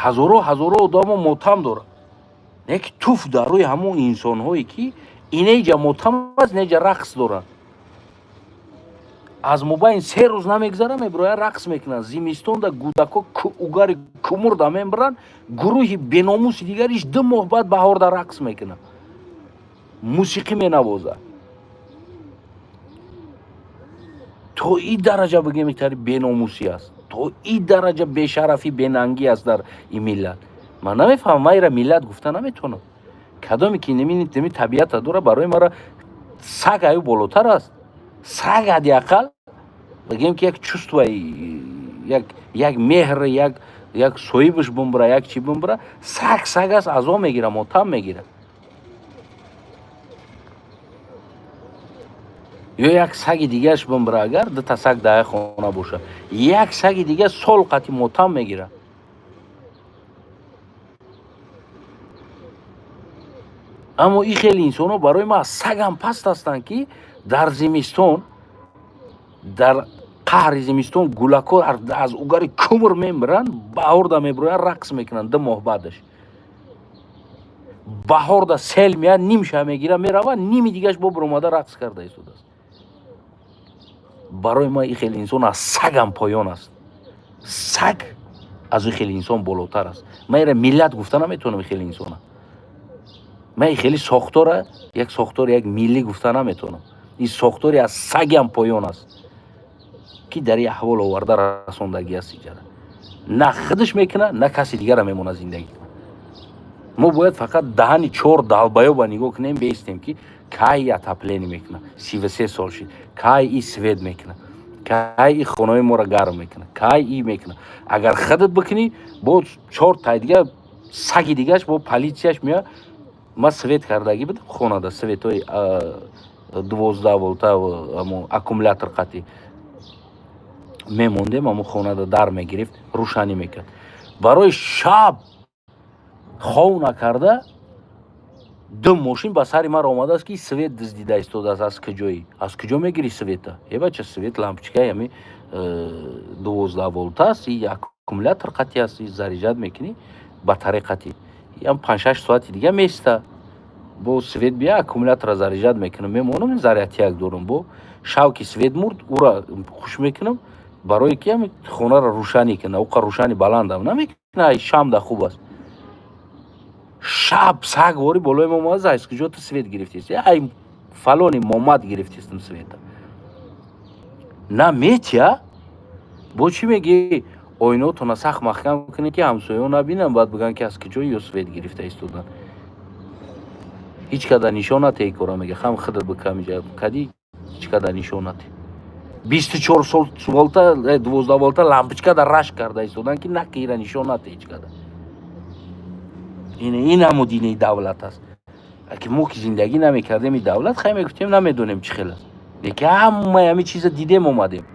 [SPEAKER 2] ҳазоро одамо мотам дорад. Неки туф дар рӯи ҳамон инсонҳое ки инеҷа мотам аст, неҷа рақс дорад. аз мобайни 3 рӯз намегзара мебирояд рақс мекунанд. зимистонда кӯдако угари кумурда мебиранд, гурӯҳи беномуси дигариш 2 моҳ баъд баҳорда рақс мекунанд, мусиқӣ менавозад. то ин дараҷа бигем тари беномусӣ аст, то ин дараҷа бешарафӣ бенангӣ аст дар ин миллат. ман намефаҳмам, ман ира миллат гуфта наметавонам. кадоме ки ними табиата дора барои мара саг аю болотар аст. саг ҳадиақал бигем ки як чувство, як меҳр, як як соҳибаш бимбира, як чӣ бимбира, саг аст, азо мегира, мотам мегира. ё як саги дигааш бимбира, агар дута саг даҳи хона боша, як саги дига сол қатъи мотам мегира. аммо ин хеле инсонҳо барои ман аз сагам паст ҳастанд, ки дар зимистон, дар қаҳри зимистон гулакҳо аз угари кӯмр мемиранд, баҳорда мебироянд, рақс мекунанд 2 моҳ баъдаш. баҳорда сел меяд, ним шаб мегира, меравад, ними дигаш бобир омада рақс карда истодааст. барои ман ин хеле инсон аз сагам поён аст. саг аз ин хеле инсон болотар аст. ман инра миллат гуфта наметавонам. ин хеле инсона ман ин хеле сохтора як миллӣ гуфта наметавонам. ин сохтори аз сагам поён аст, ки дар ин аҳвол оварда расондагӣ аст иҷара. на худаш мекуна, на каси дигара мемона зиндагӣ куна. мо бояд фақат даҳани 4 далбаёба нигоҳ кунем, беистем, ки кай отопление мекуна, 33 сол шид, кай и свет мекуна, кай и хонаи моро гарм мекуна, кай и мекуна. агар худат бикунӣ, бо 4 тай дига саги дигаш бо политсияш меяд. ман свет кардагӣ будам хонада, светои 12 волта аккумулятор қатъи мемондем, аммо хонада дар мегирифт, рӯшанӣ мекард. барои шаб хов накарда 2 мошин ба сари ман омадааст, ки свет дуздида истодааст. аз куҷоӣ? аз куҷо мегирӣ света? бача, свет лампочкаи ами 12 волтааст, и аккумулятор қатъи аст, заряҷат мекунӣ, батарей қатъи 5-6 соати дига места. бо свет бия аккумулятора заряҷат мекунам, мемонам зарядяк дорам. бо шавки свет мурд, ура хуш мекунам, барои ки ами хонаро рӯшанӣ кунам. уқа рӯшани баландам намекуна, шамда хуб аст. шаб саг вори болои мо омад, аз куҷо ту свет гирифтест? ай фалони момад гирифтестам света. на метия, бо чӣ меги оинотона сахт маҳкам кунед, ки ҳамсояҳо набинанд, баъд бигӯянд, ки аз куҷо ё свет гирифта истодан. ҳеҷ када нишон натеҳи кора мега, хам худат бикамиҷа кади, ҳеҷ када нишон натеҳ. 24 волта 12 волта лампочкада рашк карда истодан, ки накира нишон натеҳ ҳеҷ када. ин ҳамо дини давлат аст. аки мо ки зиндагӣ намекардем ин давлат, хай мегуфтем намедонем чӣ хел аст. лекин ҳамаи ҳамин чиза дидем омадем.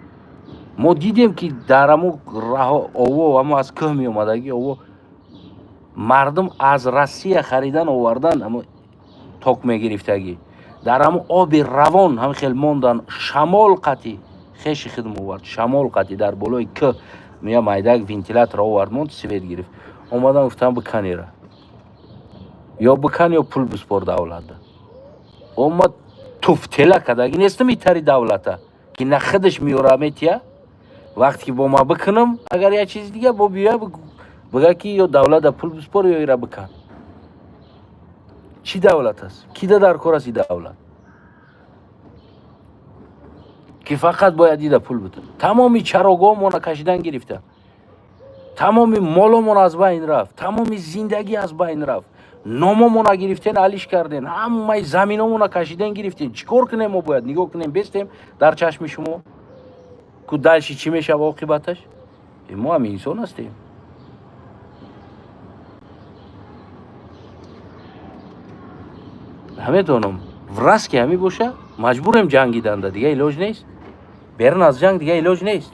[SPEAKER 2] мо дидем, ки дар ҳамо раҳо ово, ҳамо аз кӯҳ меомадагӣ ово, мардум аз Россия харидан овардан, ҳамо ток мегирифтагӣ, дар ҳамо оби равон ҳам хел мондан, шамол қатъи хеши худм овард, шамол қатъи дар болои кӯҳ мея майдак вентилятор овард, монд свет гирифт. омадам гуфтам биканира, ё бикан ё пул биспор давлата. омад туфтела кадагӣ нестам итари давлата, ки на худаш меёра метия. вақте ки бо ма бикунам, агар як чизи дига бо биёя бига, ки ё давлата пул биспор ё ира бикан. чӣ давлат аст? кида дар кор аст ин давлат? ки фақат бояд ида пул битад. тамоми чарогоҳамона кашидан гирифта, тамоми моломон аз байн рафт, тамоми зиндагӣ аз байн рафт, номомона гирифтен, алиш карден, ҳамаи заминомона кашиден гирифтен. чӣ кор кунем? мо бояд нигоҳ кунем, бестем дар чашми шумо, ку дальши чӣ мешава оқибаташ? мо ҳам инсон ҳастем. наметавонам враз ки ҳамин боша, маҷбурем ҷангиданда, дига илоҷ нест. берун аз ҷанг дига илоҷ нест.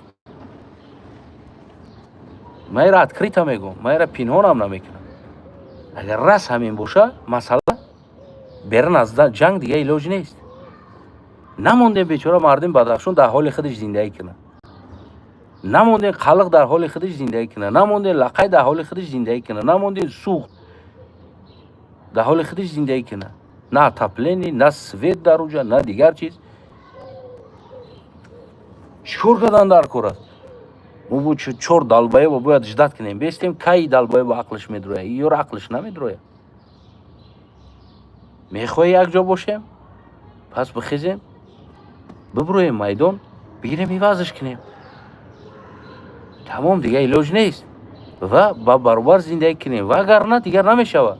[SPEAKER 2] ман инра открита мегӯям, ман инра пинҳонам намекунам. агар раст ҳамин боша масъала, берун аз ҷанг дига илоҷ нест. намондем бечора мардим Бадрахшон дар ҳоли худаш зиндагӣ кунад, намондем қалиқ дар ҳоли худаш зиндагӣ кунад, намондем лақай дар ҳоли худаш зиндагӣ кунад, намондем суғд дар ҳоли худаш зиндагӣ кунад. на отопление, на свет дар уҷа, на дигар чиз. чӣ кор кардан дар кор аст? мо бо 4 далбаеба бояд ждат кунем, бестем кай далбаеба ақлиш медрояд, ёро ақлиш намедрояд. мехоҳӣ як ҷо бошем, пас бихезем, биброем майдон, бигирем ивазаш кунем. тамом, дига илоҷ нест. ва ба баробар зиндагӣ кунем. ва агар на, дигар намешавад.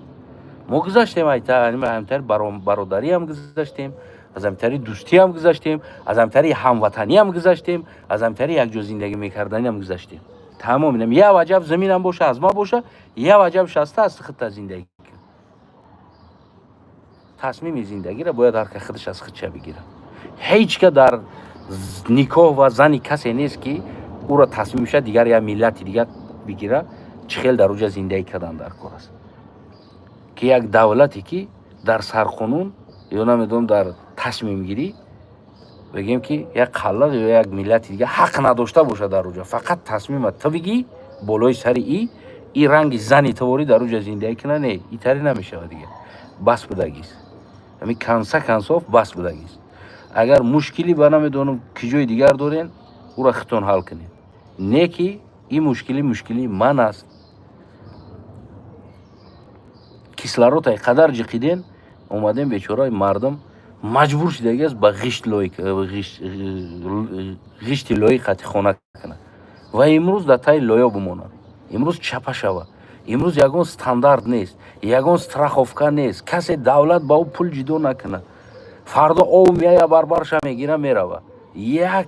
[SPEAKER 2] мо гузаштем ҳамтари бародариам гузаштем, аз ҳамтари дӯстиам гузаштем, аз ҳамтари ҳамватаниам гузаштем, аз ҳамтари якҷо зиндагӣ мекарданиам гузаштем. тамом инам я ваҷаб заминам боша аз ма боша я ваҷаб шаста аз худта зиндагӣ кун. тасмими зиндагиро бояд ҳар ка худаш аз худша бигирад. ҳеҷ ка дар никоҳ ва зани касе нест ки уро тасмимша дигар я миллати дигар бигира чӣ хел дар уҷа зиндагӣ кардан дар кор аст. Ки як давлате ки дар сарқонун ё намедонам дар тасмимгирӣ бигем ки як қаллақ ё як миллати дигар ҳақ надошта боша дар уҷа фақат тасмима ту бигӣ болои сари и ранги зани туворӣ дар уҷа зиндагӣ кина не итари намешавад дигар. бас будагист ҳами консоф бас будагист. агар мушкилӣ ба намедонам киҷои дигар дорен уро худтон ҳал кунед. Не ки ин мушкили ман аст. кислородро қадар ҷиқиден омадем бечораи мардум маҷбур шудагиаст ба ғишти лои қати хона кунад ва имрӯз дар таи лоя бимонад. имрӯз чапа шава. имрӯз ягон стандарт нест, ягон страховка нест. касе давлат ба ӯ пул ҷидо накунад. фардо ов меая барбарша мегира мерава. як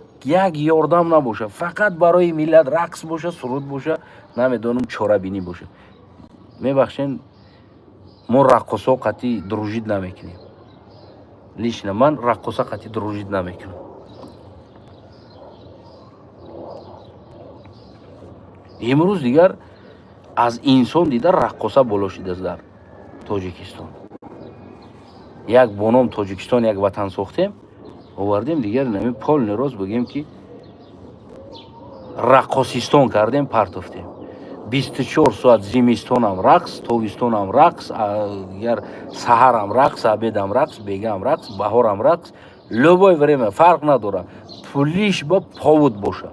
[SPEAKER 2] ёрдам набоша. фақат барои миллат рақс боша, суруд боша, намедонам чорабинӣ боша. мебахшен мо раққосо қати дружид намекунем. лично ман раққоса қати дружид намекунам. имрӯз дигар аз инсон дида раққоса боло шудааст дар тоҷикистон. як бо ном тоҷикистон як ватан сохтем овардем дигар нами полный рост бигем ки раққосистон кардем партофтем. 24 соат зимистонам рақс, тобистонам рақс, агар саҳарам рақс, обедам рақс, бегаам рақс, баҳорам рақс, любое время фарқ надорад. пулиш ба повуд боша.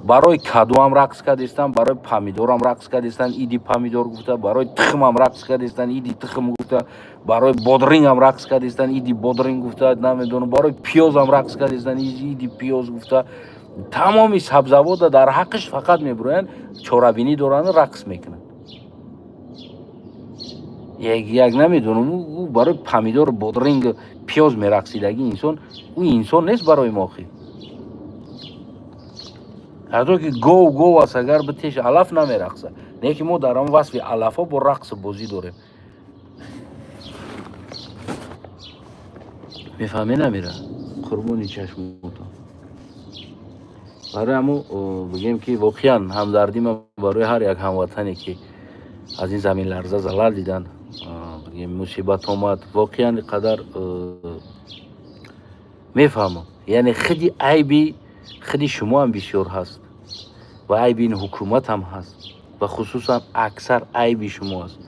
[SPEAKER 2] барои кадуам рақс кардистам, барои помидорам рақс кардистан, иди помидор гуфта, барои тухмам рақс кардистан, иди тухм гуфта, барои бодрингам рақс кардистан, иди бодринг гуфта, намедонам, барои пиёзам рақс кардистан, иди пиёз гуфта. тамоми сабзавода дар ҳаққиш фақат мебуроянд чорабинӣ доранд, рақс мекунанд. як намедонам ӯ барои помидор, бодринг, пиёз мерақсидаги инсон, ӯ инсон нест барои мохӣ. ҳатто ки гов аст агар битеш алаф намерақса. Не ки мо дар он васфи алафҳо бо рақсу бозӣ дорем. мефаҳме намира қурбони чашмотон. барои ҳамо бигем ки воқеан ҳамдардӣ ман барои ҳар як ҳамватане ки аз ин заминларза залал дидан, бигем мусибат омад, воқеан қадар мефаҳмам. яъне худи айби худи шумо ҳам бисёр ҳаст ва айби ин ҳукумат ҳам ҳаст ва хусусан аксар айби шумо аст.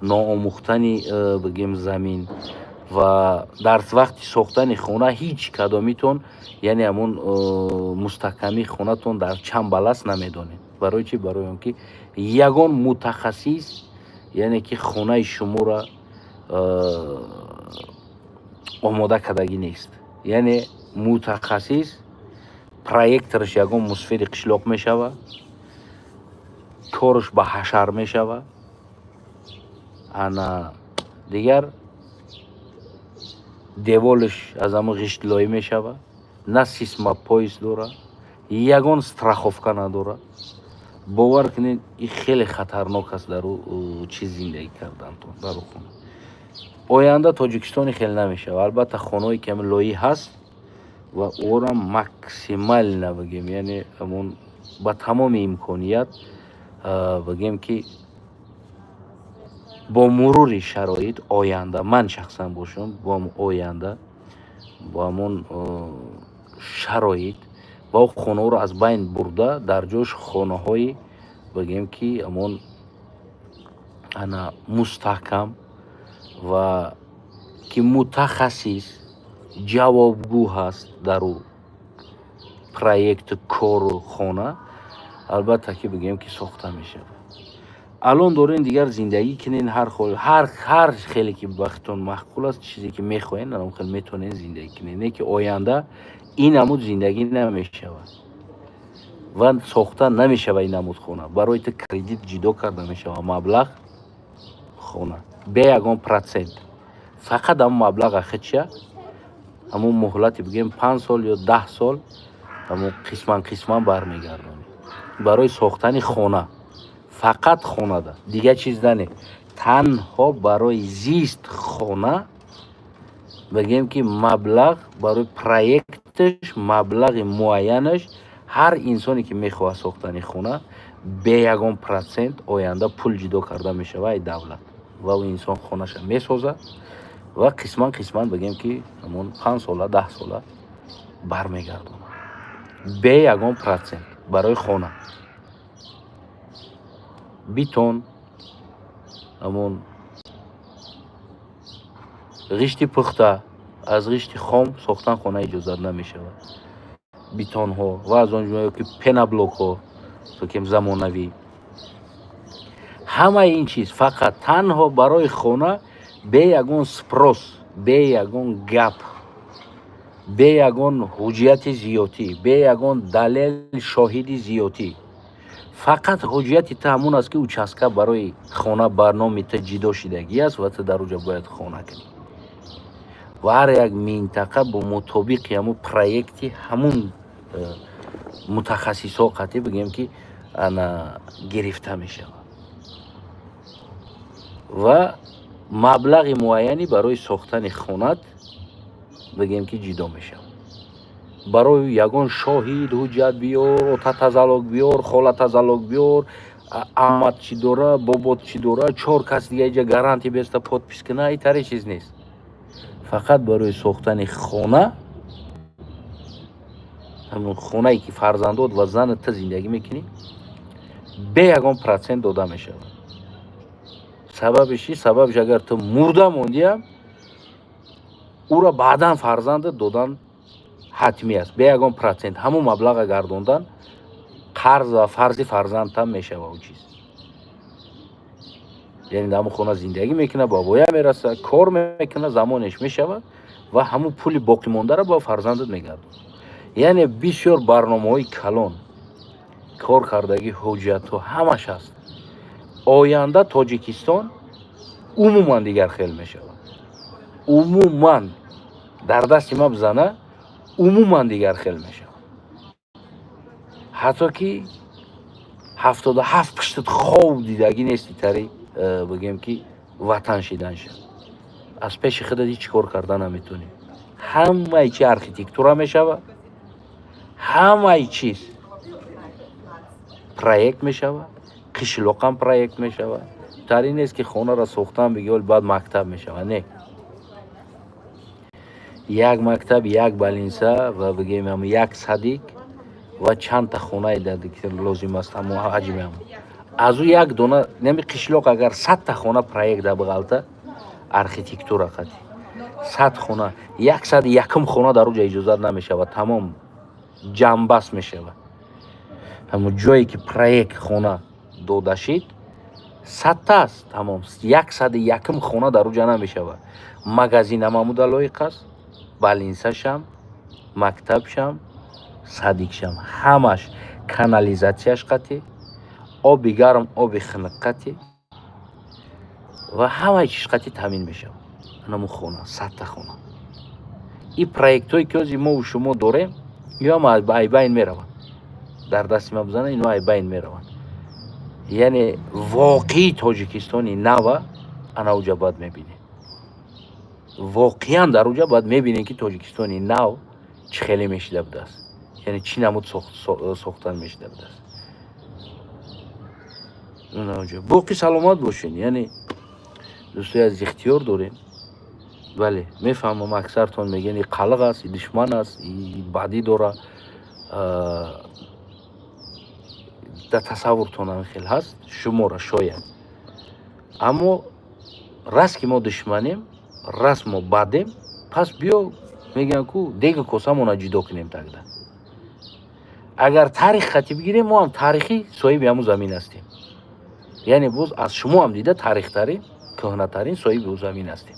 [SPEAKER 2] ноомӯхтани бигем замин ва дар вақти сохтани хона ҳеҷ кадомитон яъне ҳамон мустаҳками хонатон дар чанд баласт намедонед. барои чӣ? барои он ки ягон мутахассис яъне ки хонаи шуморо омода кардагӣ нест. яъне мутахассис проектораш ягон мусфири қишлоқ мешава, корш ба ҳашар мешава, ана дигар деволаш аз ҳамон ғишт лоӣ мешава, на система поис дора, ягон страховка надора. бовар кунед ин хеле хатарнок аст дар чӣ зиндагӣ кардантон дар хона. оянда тоҷикистони хел намешава. албатта хонаҳои ками лоӣ ҳаст ва ора максимально бигем яъне ҳамон ба тамоми имконият бигем ки бо мурури шароит оянда ман шахсан бошам бо оянда бо ҳамон шароит ва хонаҳоро аз байн бурда дар ҷош хонаҳои бигем ки ҳамон ана мустаҳкам ва ки мутахассис ҷавобгӯ ҳаст дар ӯ проекту кору хона, албатта ки бигем ки сохта мешавад. алон дорен дигар зиндагӣ кунен ҳар хеле ки вақтон маъқул аст, чизе ки мехоҳен ан хел метавонен зиндагӣ кунен. не ки оянда ин намуд зиндагӣ намешавад ва сохта намешава ин намуд хона. барои ту кредит ҷидо карда мешава маблағ хона бе ягон процент. фақат ҳамон маблаға худша ҳамон муҳлати бигем 5 сол ё 10 сол ҳамон қисман бармегардонем. барои сохтани хона, фақат хона да, дига чиз не. Танҳо барои зист хона бигем ки маблағ барои проекташ, маблағи муайянаш, ҳар инсоне ки мехоҳад сохтани хона бе 1% оянда пул ҷидо карда мешава ай давлат ва ӯ инсон хонаша месозад ва қисман қисман бигем ки ҳамон 5 сола 10 сола бармегардонад бе 1% барои хона. Битон, ҳамон ғишти пухта, аз ғишти хом сохтан хона иҷозат намешавад. Битонҳо ва аз он ҷумла ки пеноблокҳо кем замонавӣ, ҳамаи ин чиз фақат танҳо барои хона бе ягон спрос, бе ягон гап, бе ягон ҳуҷҷияти зиётӣ, бе ягон далел шоҳиди зиётӣ, фақат ҳуҷҷияти та ҳамун аст ки участка барои хона барноми та ҷидо шидагӣ аст ва та дар оҷа бояд хона кунӣ ва ҳар як минтақа бо мутобиқи ҳамун проекти ҳамун мутахассисҳо қатъи бигем ки ана гирифта мешавад ва маблағи муайяни барои сохтани хонат бигем ки ҷидо мешавад. барои ягон шоҳид ҳуҷҷат биёр, отатазалок биёр, холатазалок биёр, аммат чӣ дора, бобот чӣ дора, 4 кас дига иҷа гаранти беста подпис кина, ин таре чиз нест. фақат барои сохтани хона, ҳамон хонае ки фарзандот ва занат та зиндагӣ мекунӣ бе 1% дода мешавад. сабабиш чи? Сабабиш агар ту мурда мондиам ӯро баъдан фарзандат додан ҳатмӣ аст. Бе 1% ҳамон маблаға гардондан қарз ва фарзи фарзандтам мешава ӯ чиз. яъне дар ҳамон хона зиндагӣ мекуна, ба воя мераса, кор мекуна, замонеш мешавад ва ҳамон пули боқимондаро ба фарзандат мегардонад. яъне бисёр барномаҳои калон, кор кардагӣ ҳуҷҷатҳо ҳамаш ҳаст. оянда Тоҷикистон умуман дигар хел мешавад. умуман дар дасти ма бизана, умуман дигар хел мешавад. ҳатто ки 77% хов дидагӣ нести тари бигем ки ватан шиданша. аз пеши худат ҳеҷ кор карда наметонӣ. ҳамаи чи архитектура мешавад, ҳамаи чиз проект мешавад, қишлоқам проект мешавад. тари нест ки хонаро сохтан бигӣ баъд мактаб мешавад. Не, як мактаб, як балинса ва бигем як садик ва чандта хонаи лозим аст ҳамон ҳаҷми ҳамон. аз ӯ як дона нами қишлоқ агар 100 хона проект да биғалта архитектура қатъи 100 хона, 101 хона дар оҷа иҷозат намешавад, тамом ҷамъбаст мешавад. ҳамон ҷое ки проект хона дода шид 100 аст, тамом 101 хона дар оҷа намешавад. магазинам ҳамуда лоиқ аст, балинсашам, мактабшам, садикшам, ҳамаш канализатсияш қатъи, оби гарм, оби хинқ қатъи ва ҳамаи чиз қатъи таъмин мешавад. ҳамон хона 100 хона. ин проектҳое ки ҳозир мову шумо дорем, ё айбайн мераванд. дар дасти ма бизана, ино айбайн мераванд. яъне воқеи Тоҷикистони нава ана оҷа баъд мебинем. воқеан дар оҷа баъд мебинем ки Тоҷикистони нав чӣ хеле мешида будааст, яъне чӣ намуд сохтан мешида будааст. боқӣ саломат бошед. яъне дӯстои аз ихтиёр дорем. бале, мефаҳмам аксартон мегӯянд ин қалиқ аст, ин душман аст, ин баъдӣ дора, дар тасаввуртон ҳам хел ҳаст шуморо шояд. аммо раст ки мо душманем, раст мо бадем, пас биё мегӯям ку деги косамона ҷудо кунем тагда. агар таърих қатъи бигирем, мо ҳам таърихи соҳиби ҳамун замин ҳастем. яъне боз аз шумо ҳам дида таърихтарин, кӯҳнатарин соҳиби ӯ замин ҳастем.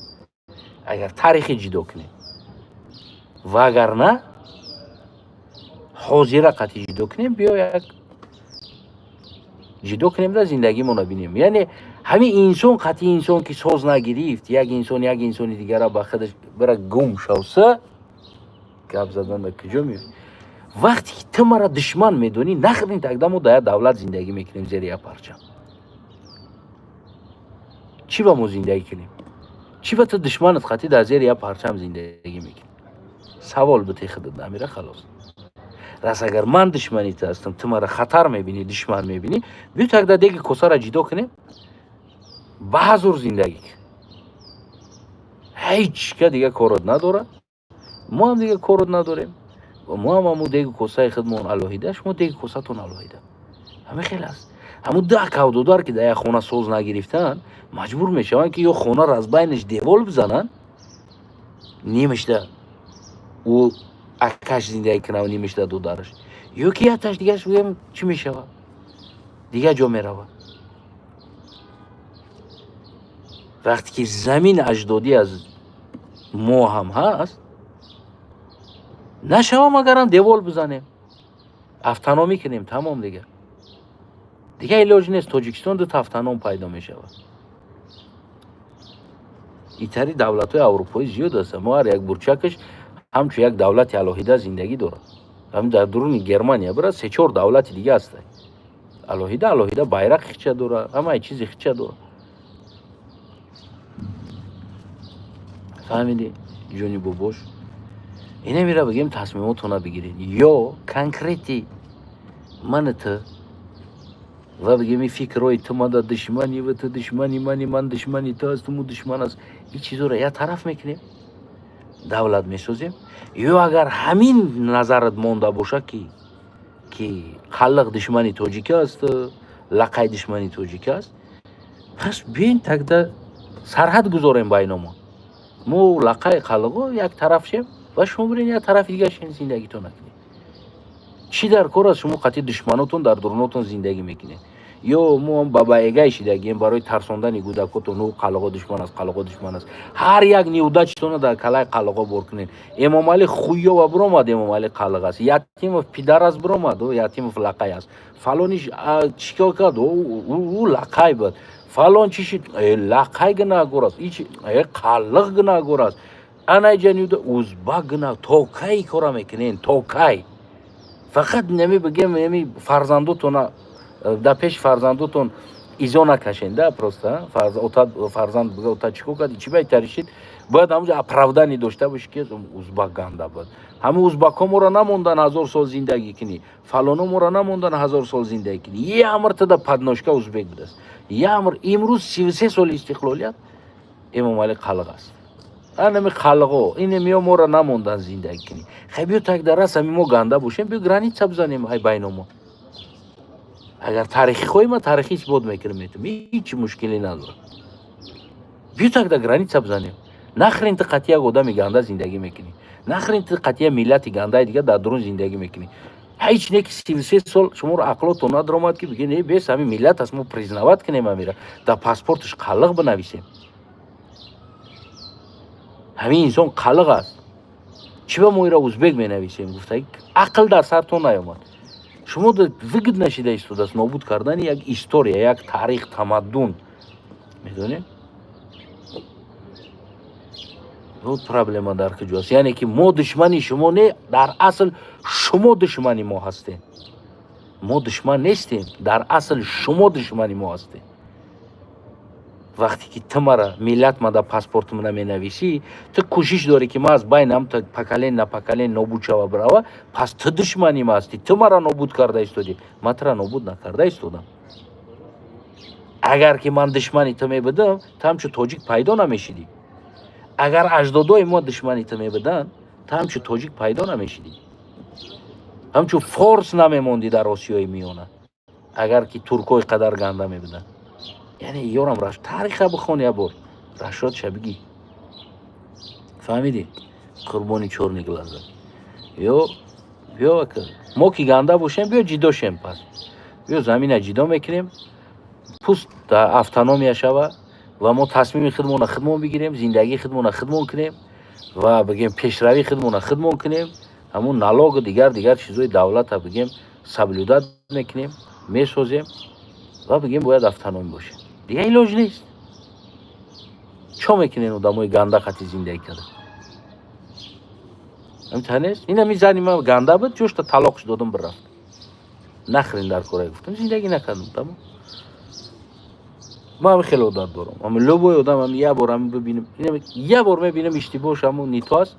[SPEAKER 2] агар таърихи ҷудо кунем ва агар на ҳозира қатъи ҷудо кунем, биё як ҷудо кунем да зиндагимона бинем. яъне ҳамин инсон қатъи инсон ки соз нагирифт, як инсони дигара ба худаш бира гум шавса, гап задан ба куҷо меояд. وقتی که تو مرا دشمن میدونی نخرین تقدم و در دولت زندگی میکنیم زیر یه پرچم. چی با ما زندگی کنیم؟ چی با تو دشمنت خطی در زیر یه پرچم زندگی میکنیم؟ سوال به تی خودت نمیره خلاص. راست اگر من دشمنی تو هستم تو مرا خطر میبینی دشمن میبینی بیو تقدر دیگه کسا را جدا کنیم به حضور زندگی کن. هیچ که دیگه کارت نداره ما هم دیگه کارت نداریم و ما هم دیگه کسای خودمون الوهیده شما دیگه کساتون الوهیده. همه خیلی است. همون ده کودودار که در خونه سوز نگرفتن مجبور میشن که یا خونه را از بینش دیوال بزنن نیمشته او اکش زندگی کنه و نیمشته دودارش یا که اتش دیگه بگیم چی میشه دیگه جا میره. وقتی که زمین اجدادی از ما هم هست نشوه مگر هم دیوال بزنیم افتنامی کنیم تمام دیگه علاج نیست. تاجیکستان دو افتنام پیدا میشه. ایتری دولت های اروپایی زیاد است. ما هر یک برچکش همچون یک دولت الهیده زندگی داره. همین در درون گرمانیا برای 3-4 دولت دیگه است الهیده bayrak خیچه داره همه چیزی خیچه داره. فهمیدی جونی بابوش اینه میره بگیم تصمیماتونو بگیرین یا کنکریتی من تو و بگیم این فکرهای تو ما دشمنی و تو دشمنی من دشمنی تو هست تو دشمن است این چیزا رو یه طرف میکنیم دولت میسازیم. یا اگر همین نظرت مونده باشه که خلق دشمنی تاجیک است لقای دشمنی تاجیک است پس بین تکده سرحد گذاریم بین ما لقای خلقو یک طرف شیم و شما برین یک طرف دیگه شین زندگیتون نکنید. چی در کار است شما قطعی دشمناتون در دروناتون زندگی میکنید یا ما هم بابایگای شدگیم برای ترساندن کودکاتون و خلقا دشمن است هر یک نیودچتون در کلای خلقا برکنین. امام علی خویا و برآمد امام علی خلق است یتیم پدر از برآمد و یتیم لقای است فلانیش چیکار کرد او لقای بود فلان چیشی لقای گناهگار است این خلق گناهگار است انا جنود ازبک گناه توکای کارا میکنین توکای فقط نمی بگیم نمی فرزندوتون در پیش فرزندوتون ایزا نکشین ده پروستا فرزند بگه اوتا چیکو کردی چی بهتری شد باید همونجا اپراودنی داشته باشی که ازبک گنده بود. همه ازبک ها مرا نموندن 1000 سال زندگی کنی فلانو مرا نموندن 1000 سال زندگی کنی یه امر تا در پدناشکا ازبک بود است یه امر امروز 33 سال استقلالیت امام علی خلق است انمی خلقو این میو مرا نموندن زندگی کنی خیلی تک درست همی ما گنده باشیم بیو گرانیت بزنیم های بین ما اگر تاریخی خوی ما تاریخیش بود میکنیم هیچ مشکلی نداره بیو تک در گرانیت بزنیم نخرین تا قطعی آدمی گنده زندگی میکنی نخرین تا قطعی ملت گنده دیگه در درون زندگی میکنی هیچ نیک 33 سال شما رو عقلتون ندارد که بگی نه بیس همین ملت است ما پریزنوات کنیم امیره در پاسپورتش خلق بنویسیم همین انسان خلق است چی با ما ایرا ازبک می نویسیم گفته عقل در سرتون نیامد شما در وجود نشیده ایستاد است نابود کردن یک هیستوریا یک تاریخ تمدن میدونید بود پرابلم در کجاست یعنی که ما دشمنی شما نه در اصل شما دشمنی ما هستیم ما دشمن نیستیم در اصل شما دشمنی ما هستیم. وقتی که تو مرا ملت ما در پاسپورت من می نویسی تو کوشش داری که ما از بین هم تا پکلین نابود شوه براوه پس تو دشمنی ما هستی تو مرا نابود کرده استودی ما تو را نابود نکرده استودم. اگر که من دشمنی تو می بدم تو همچون تاجیک پیدا نمیشیدی اگر اجدادای ما دشمنی تو می بدن تو همچون تاجیک پیدا نمیشیدی همچون فارس نمیموندی در آسیای میانه اگر که ترکای قدر گنده می بدن. یعنی یارم تاریخ بخون یا بار رشاد شبگی فهمیدی قربانی چور نگلازه بیا ما که گنده باشیم بیا جدا شیم پس بیا زمین جدا میکنیم پوست در افتنامی شوه و ما تصمیم خودمون بگیریم زندگی خودمون کنیم و بگیم پیشروی خودمون کنیم همون نلاگ دیگر چیزای دولت ها بگیم سبلودت میکنیم میسازیم و بگیم باید افتنامی باشه دیگه علاج نیست. چه میکنین آدمای گنده خطی زندگی کرده می‌تونید اینا میزنیم ما گنده بود جوش تا طلاقش دادم برفت نخرین در کارای گفتم زندگی نکردم تمام ما هم خیلی عادت دارم اما لوبوی آدم هم یه بارم ببینم یه بار میبینم اشتباهش همون نیتاست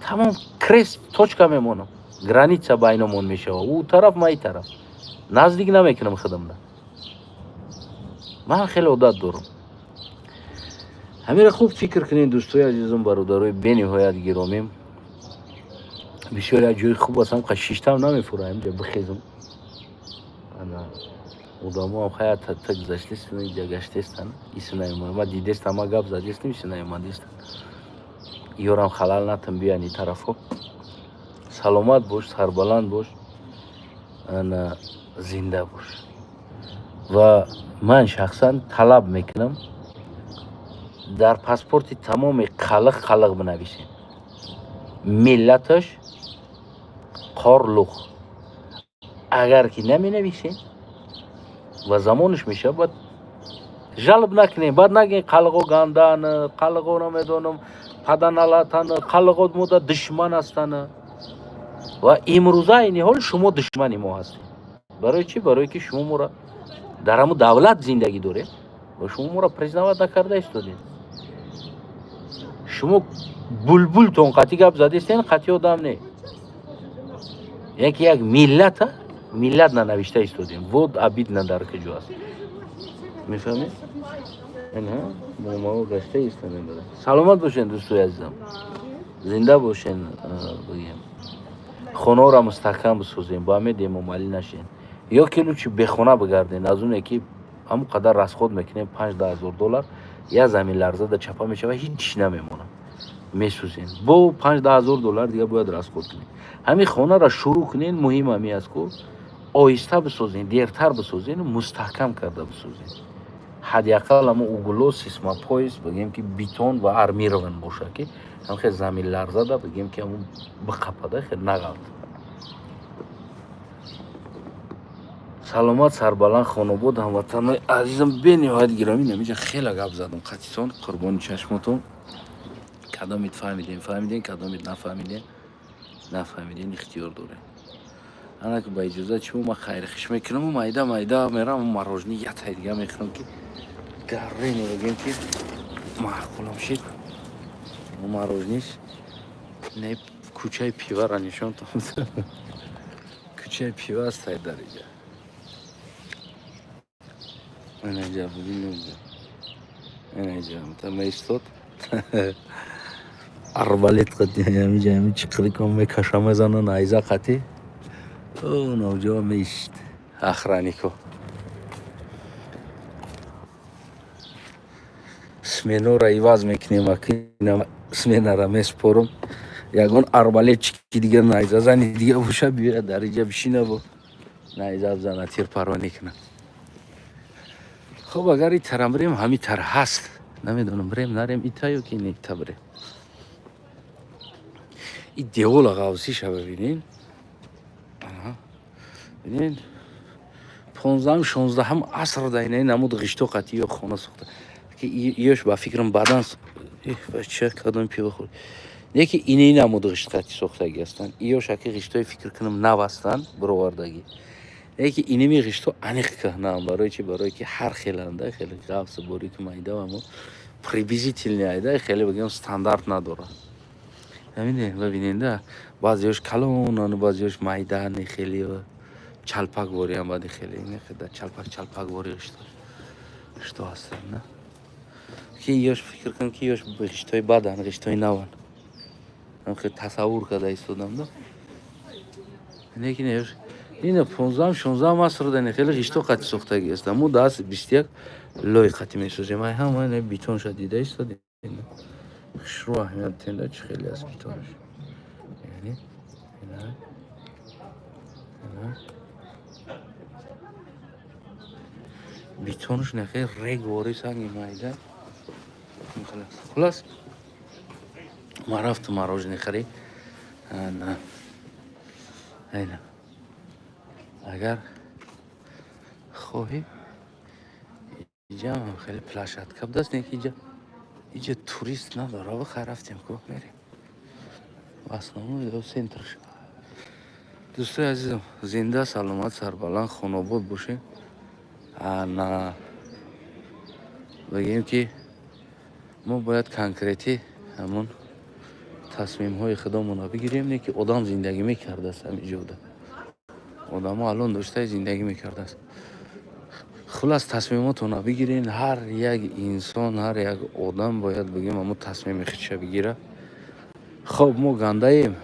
[SPEAKER 2] تمام کریس точка میمونم گرانیچه بینمون میشه او طرف ما این طرف نزدیک نمیکنم خودم من خیلی عادت دارم همین خوب فکر کنین دوستای عزیزم برادرای بنهایت گرامیم بسیار جای خوب هستم که شیشتم نمیفورایم جا بخیزم انا ودامو هم خیلی تا گذشتیست و اینجا گشتیستن ایسی نایمان ما دیدیست ما گب زدیستیم ایسی نایمان دیستن یورم خلال نتم بیان این طرفو سلامت باش سربلند باش انا زنده باش و من شخصا طلب میکنم در پاسپورت تمام خلق بنویسین ملتش قارلوخ اگر که نمی نویسین و زمانش میشه باید جلب نکنین بعد نگین خلقو گندن خلقو نمیدونم پدنالاتن خلقو مودا دشمن هستن و امروزه این حال شما دشمنی ما هستین برای چی؟ برای که شما مرا در همون دولت زندگی داره و شما مرا پرزنوات نکرده استودین شما بلبل تون قطی گپ زدیستین قطی آدم نه یک ملت ننوشته استودین ود عبید ندار که جو هست میفهمی؟ اینها ما گشته ایستانه داره سلامت باشین دوستوی عزیزم زنده باشین بگیم خونه را مستحکم بسازین با همه دیمومالی نشین یا کلو چی به خونه بگردین از اون که همون قدر رس خود میکنین 5,000 دلار یا زمین لرزه در چپا میشه و هیچ نمیمونه میسوزین با 5,000 دلار دیگه باید رس خود کنین همین خونه را شروع کنین مهم همی است که آهسته بسازین دیرتر بسازین مستحکم کرده بسازین حداقل هم اوگلو سیسما پویس بگیم که بیتون و ارمیرون باشه که هم خیلی زمین لرزه ده بگیم که همون بقپده خیلی نگلد سلامت سربلند خانواده هموطنان عزیزم بنهایت گرامی نمیشه خیلی گپ زدم قطعیتون قربان چشمتون کدامید فهمیدین کدامید نفهمیدین اختیار داره انا که با اجازه چون ما خیر خش میکنم و مایده میرم و مراجنی یه تای دیگه میکنم که گره بگیم که معقولم شید و مراجنیش نه کوچه پیوه را نشان تام کوچه پیوه است تای در اینجا اینجا بودین اینجا تا میستاد اربالت قدی همینجا چیکاری کنم میکشم میزنن ایزا قطی او نوجا میشت اخرانیکو سمینو را ایواز میکنیم اکنیم سمینا را میسپورم یکون اربالت چیکی دیگر نایزا زنی دیگه بوشه بیره در اینجا بشینه با نایزا بزنه تیر پروانی کنه خب اگر این ترم بریم همین تر هست نمیدونم بریم نریم ایتایو که نیتا بریم این دیول غوزیش رو ببینین ببینین 15-16 هم عصر داینه نمود غشتو قطعی و خونه سخته که ایش با فکرم بعدن بچه کدام پی بخور یکی اینه نمود غشت قطعی سختگی هستن ایش اگه غشتای فکر کنم نوستن برواردگی یکی اینه می غشتو انیق که نام برای چی برای که هر خیلنده خیلی قابس باری که مایده و اما پریبیزیتیل نیایده خیلی بگیم استاندارد نداره همینه ببینید بعضیش کلون بعضیش مایده خیلی و چالپاک باری هم بعدی خیلی اینه خدا چالپاک باری اشتو هستن نه که یهش فکر کنم که یهش بخشتای بدن غشتای نوان من خیلی تصور کرده ایستادم نه اینه که نیهش اینه 15-16 مصر دنی خیلی غشتو قطع سختگی است مو دست 21 لوی قطع میسوزه من همه بیتون شد دیده ایستادیم شروع اهمیت تنده چه خیلی از بیتونش یعنی اینه بیتونش نخیر ریگ واری سنگی مایده خلاص ما رفت مراجع خری نه اینه اگر خواهی اینجا هم خیلی پلاشت کب دست نه که اینجا توریست نداره و خیر رفتیم که میریم
[SPEAKER 1] в основном до центрш. Дӯстои азизам, зинда, саломат, сарбаланд, хонобод бошед. Ана бигем ки мо бояд конкрети ҳамон тасмимҳои худомонро бигирем, не ки одам зиндагӣ мекардааст ҳамин ҷода. Одамо алон доштаи зиндагӣ мекардааст. хулас тасмимотонро бигирен. ҳар як инсон, ҳар як одам бояд бигем ҳамон тасмими худша бигира. хоб мо гандаем,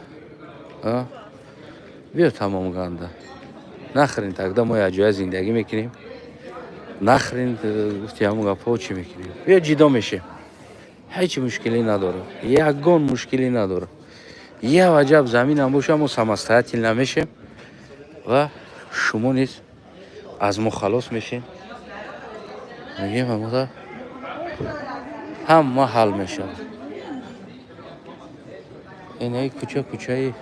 [SPEAKER 1] биё тамом ганда. Нахрин тогда мо якҷоя зиндагӣ мекунем. Нахрин гуфти ҳамон гапҳо чӣ мекунем. биё ҷидо мешем. ҳеҷ мушкилӣ надорад. ягон мушкилӣ надорад. як аҷаб заминам боша мо самостоятельно мешем ва шумо низ аз мо халос мешем. мегем ҳамода ҳама ҳал мешавад. инаи кӯча кӯчаи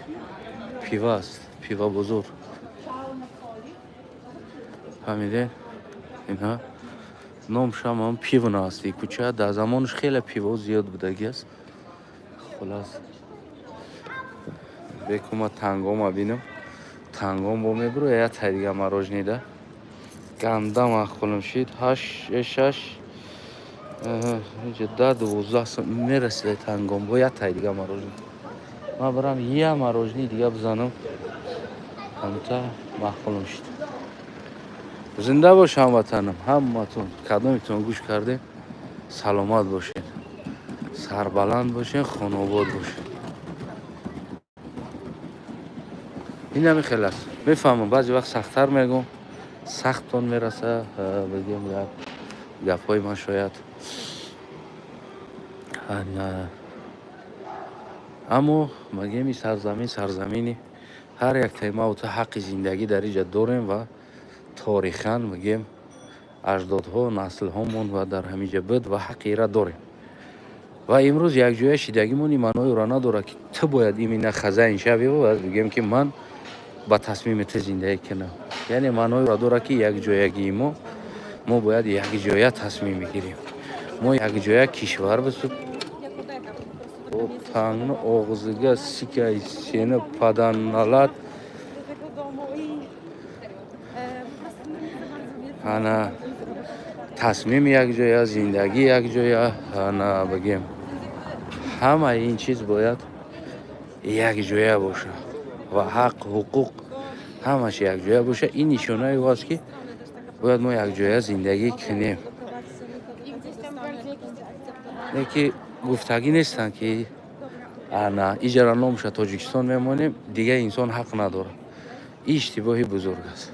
[SPEAKER 1] пива аст. пива бозор. фаҳмидем? инҳа номшам ҳам пивна аст. ин кӯча дар замонаш хеле пиво зиёд будагӣ аст. хулас бекума тангома бинам. тангом бо мебуро ятай дига морожнида. ганда махкулам шид 8-6 10-12 мерасида тангом бо ятай дига морожни. ма барам я морожни дига бизанам. ҳамта махкулам шид. зинда бош ҳамватанам. ҳаматон кадомитон гӯш кардем саломат бошед. сарбаланд бошед, хонобод бошед. инами хел аст. мефаҳмам баъзе вақт сахттар мегӯм. сахттон мераса бигем як гапҳои ман шояд. аммо бигем сарзамини ҳар як тайма ҳаққи зиндагӣ дар инҷа дорем ва торихан бигем аҷдодҳо, наслҳомон ва дар ҳаминҷа буд ва ҳаққи ира дорем. ва имрӯз якҷоя шидагимон ин маъноиро надорад ки ту бояд имина хазаин шавӣ ва бигем ки ман ба тасмими ту зиндагӣ кунам. яъне маъноиро дорад ки якҷоягии мо бояд якҷоя тасмим бигирем. мо якҷоя кишвар бисуд тангна оғзига сикай сена паданалат ана тасмим якҷоя, зиндагӣ якҷоя, ана бигем ҳамаи ин чиз бояд якҷоя боша ва ҳақ, ҳуқуқ ҳамаш якҷоя боша. ин нишонаи ӯ аст ки бояд мо якҷоя зиндагӣ кунем. ки гуфтагӣ нестанд ки ана иҷара номуша Тоҷикистон мемонем, дига инсон ҳақ надорад. ин иштибоҳи бузург аст.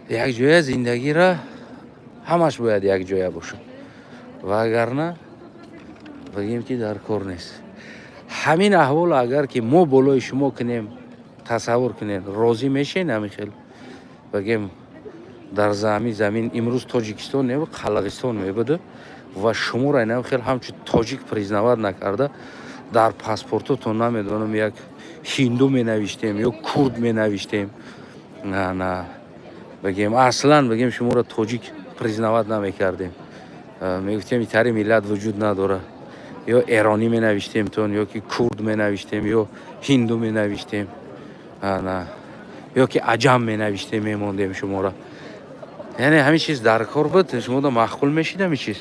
[SPEAKER 1] якҷоя зиндагиро ҳамаш бояд якҷоя бошад. ва агар на бигем ки дар кор нест. ҳамин аҳволо агар ки мо болои шумо кунем, тасаввур кунем, розӣ мешед ҳамин хел бигем дар замин имрӯз Тоҷикистон небуд, Қалағистон мебуд ва шуморо ин хел ҳамчун тоҷик признават накарда дар паспортотон намедонам як ҳинду менавиштем ё курд менавиштем. на бигем аслан бигем шуморо тоҷик признават намекардем. мегуфтем итари миллат вуҷуд надорад. ё эронӣ менавиштем тон, ё ки курд менавиштем, ё ҳинду менавиштем, ё ки аҷам менавиштем мемондем шуморо. яъне ҳамин чиз дар кор буд, шуморо махкул мешид ҳамин чиз.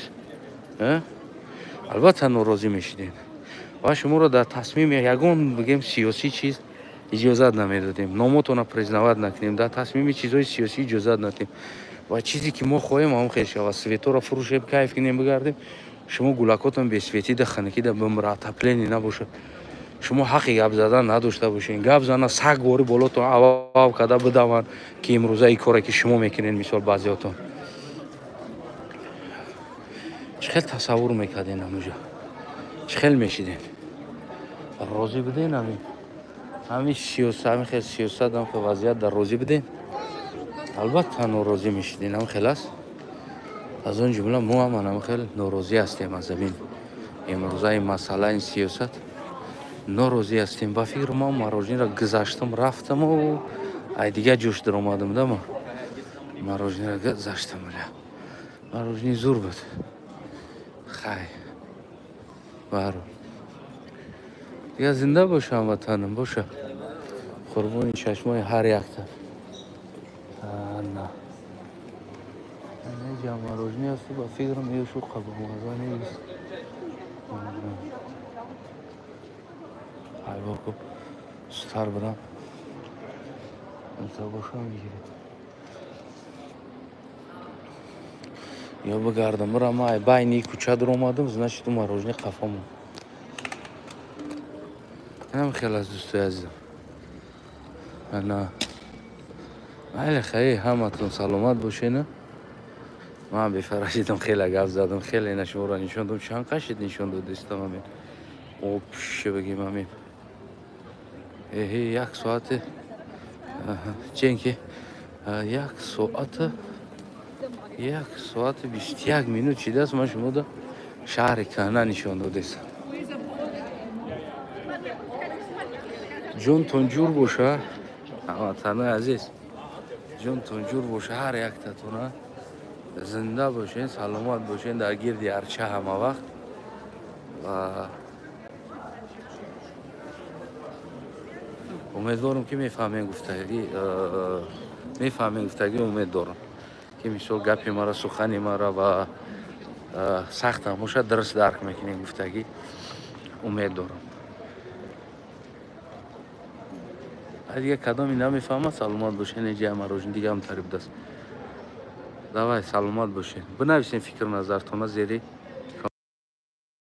[SPEAKER 1] албатта норозӣ мешидем ва шуморо дар тасмими ягон бигем сиёсӣ чиз иҷозат намедодем. номотонро признават накунем, дар тасмими чизҳои сиёсӣ иҷозат надодем. ва чизе ки мо хоҳем ҳамон хел шавад. светоро фурӯшем, кайф кунем, бигардем. шумо гулакотон бесветӣ да ханакида бимратаплени набошад. шумо ҳаққи гап задан надошта бошед. гап зана саг бори болотон авав када бидаванд ки имрӯза ин коре ки шумо мекунед. мисол баъзеотон чӣ хел тасаввур мекардем ҳамунҷо? чӣ хел мешидем? розӣ будем ҳамин сиёсат, ҳамин хел сиёсат, ҳамин хел вазъият дар розӣ будем? албатта норозӣ мешидем. ҳамин хел аст. аз он ҷумла мо ҳамин хел норозӣ ҳастем аз ин имрӯзаи масъалаи сиёсат. норозӣ ҳастем. ба фикр ман морожниро гузаштам, рафтаму ай дига ҷош даромадам да мо. морожниро гузаштам. морожни зур буд. хай баро دیگه زنده باشم وطنم باشه. قربون چشمای هر یکتن. نه نه جمع روزنی هست با فکرم یه شو قبل موازه نیست. ای بابا ستار برم انتا باشم میگیره یا بگردم برم ای بینی کوچه در اومدم значит اون روزنی قفامون اینم خیلی از دوستای عزیزم. نه خیلی خیلی همتون سلامت باشین. من بفرشیدم خیلی گفت زدم خیلی نشون را نشوندم چند قشید نشون دادستم همین او پیشه بگیم همین یک ساعت چنکه یک ساعت 21 minut چیده است من شما دا شهر کنه نشون دادستم. جونتون جور باشه هموطنای عزیز، جونتون جور باشه هر یک تاتون زنده باشین سلامت باشین در گردی ارچه همه وقت و امیدوارم که میفهمین گفتگی امید دارم که مثل گپی مرا سخنی مرا و سخت هم باشه درست درک میکنین گفتگی امید دارم. دیگه کدامی نمیفهمه سلامت باشین اینجا همه روشن دیگه هم طریب دست. давай سلامت باشین. بنویسین فکر نظرتون زیری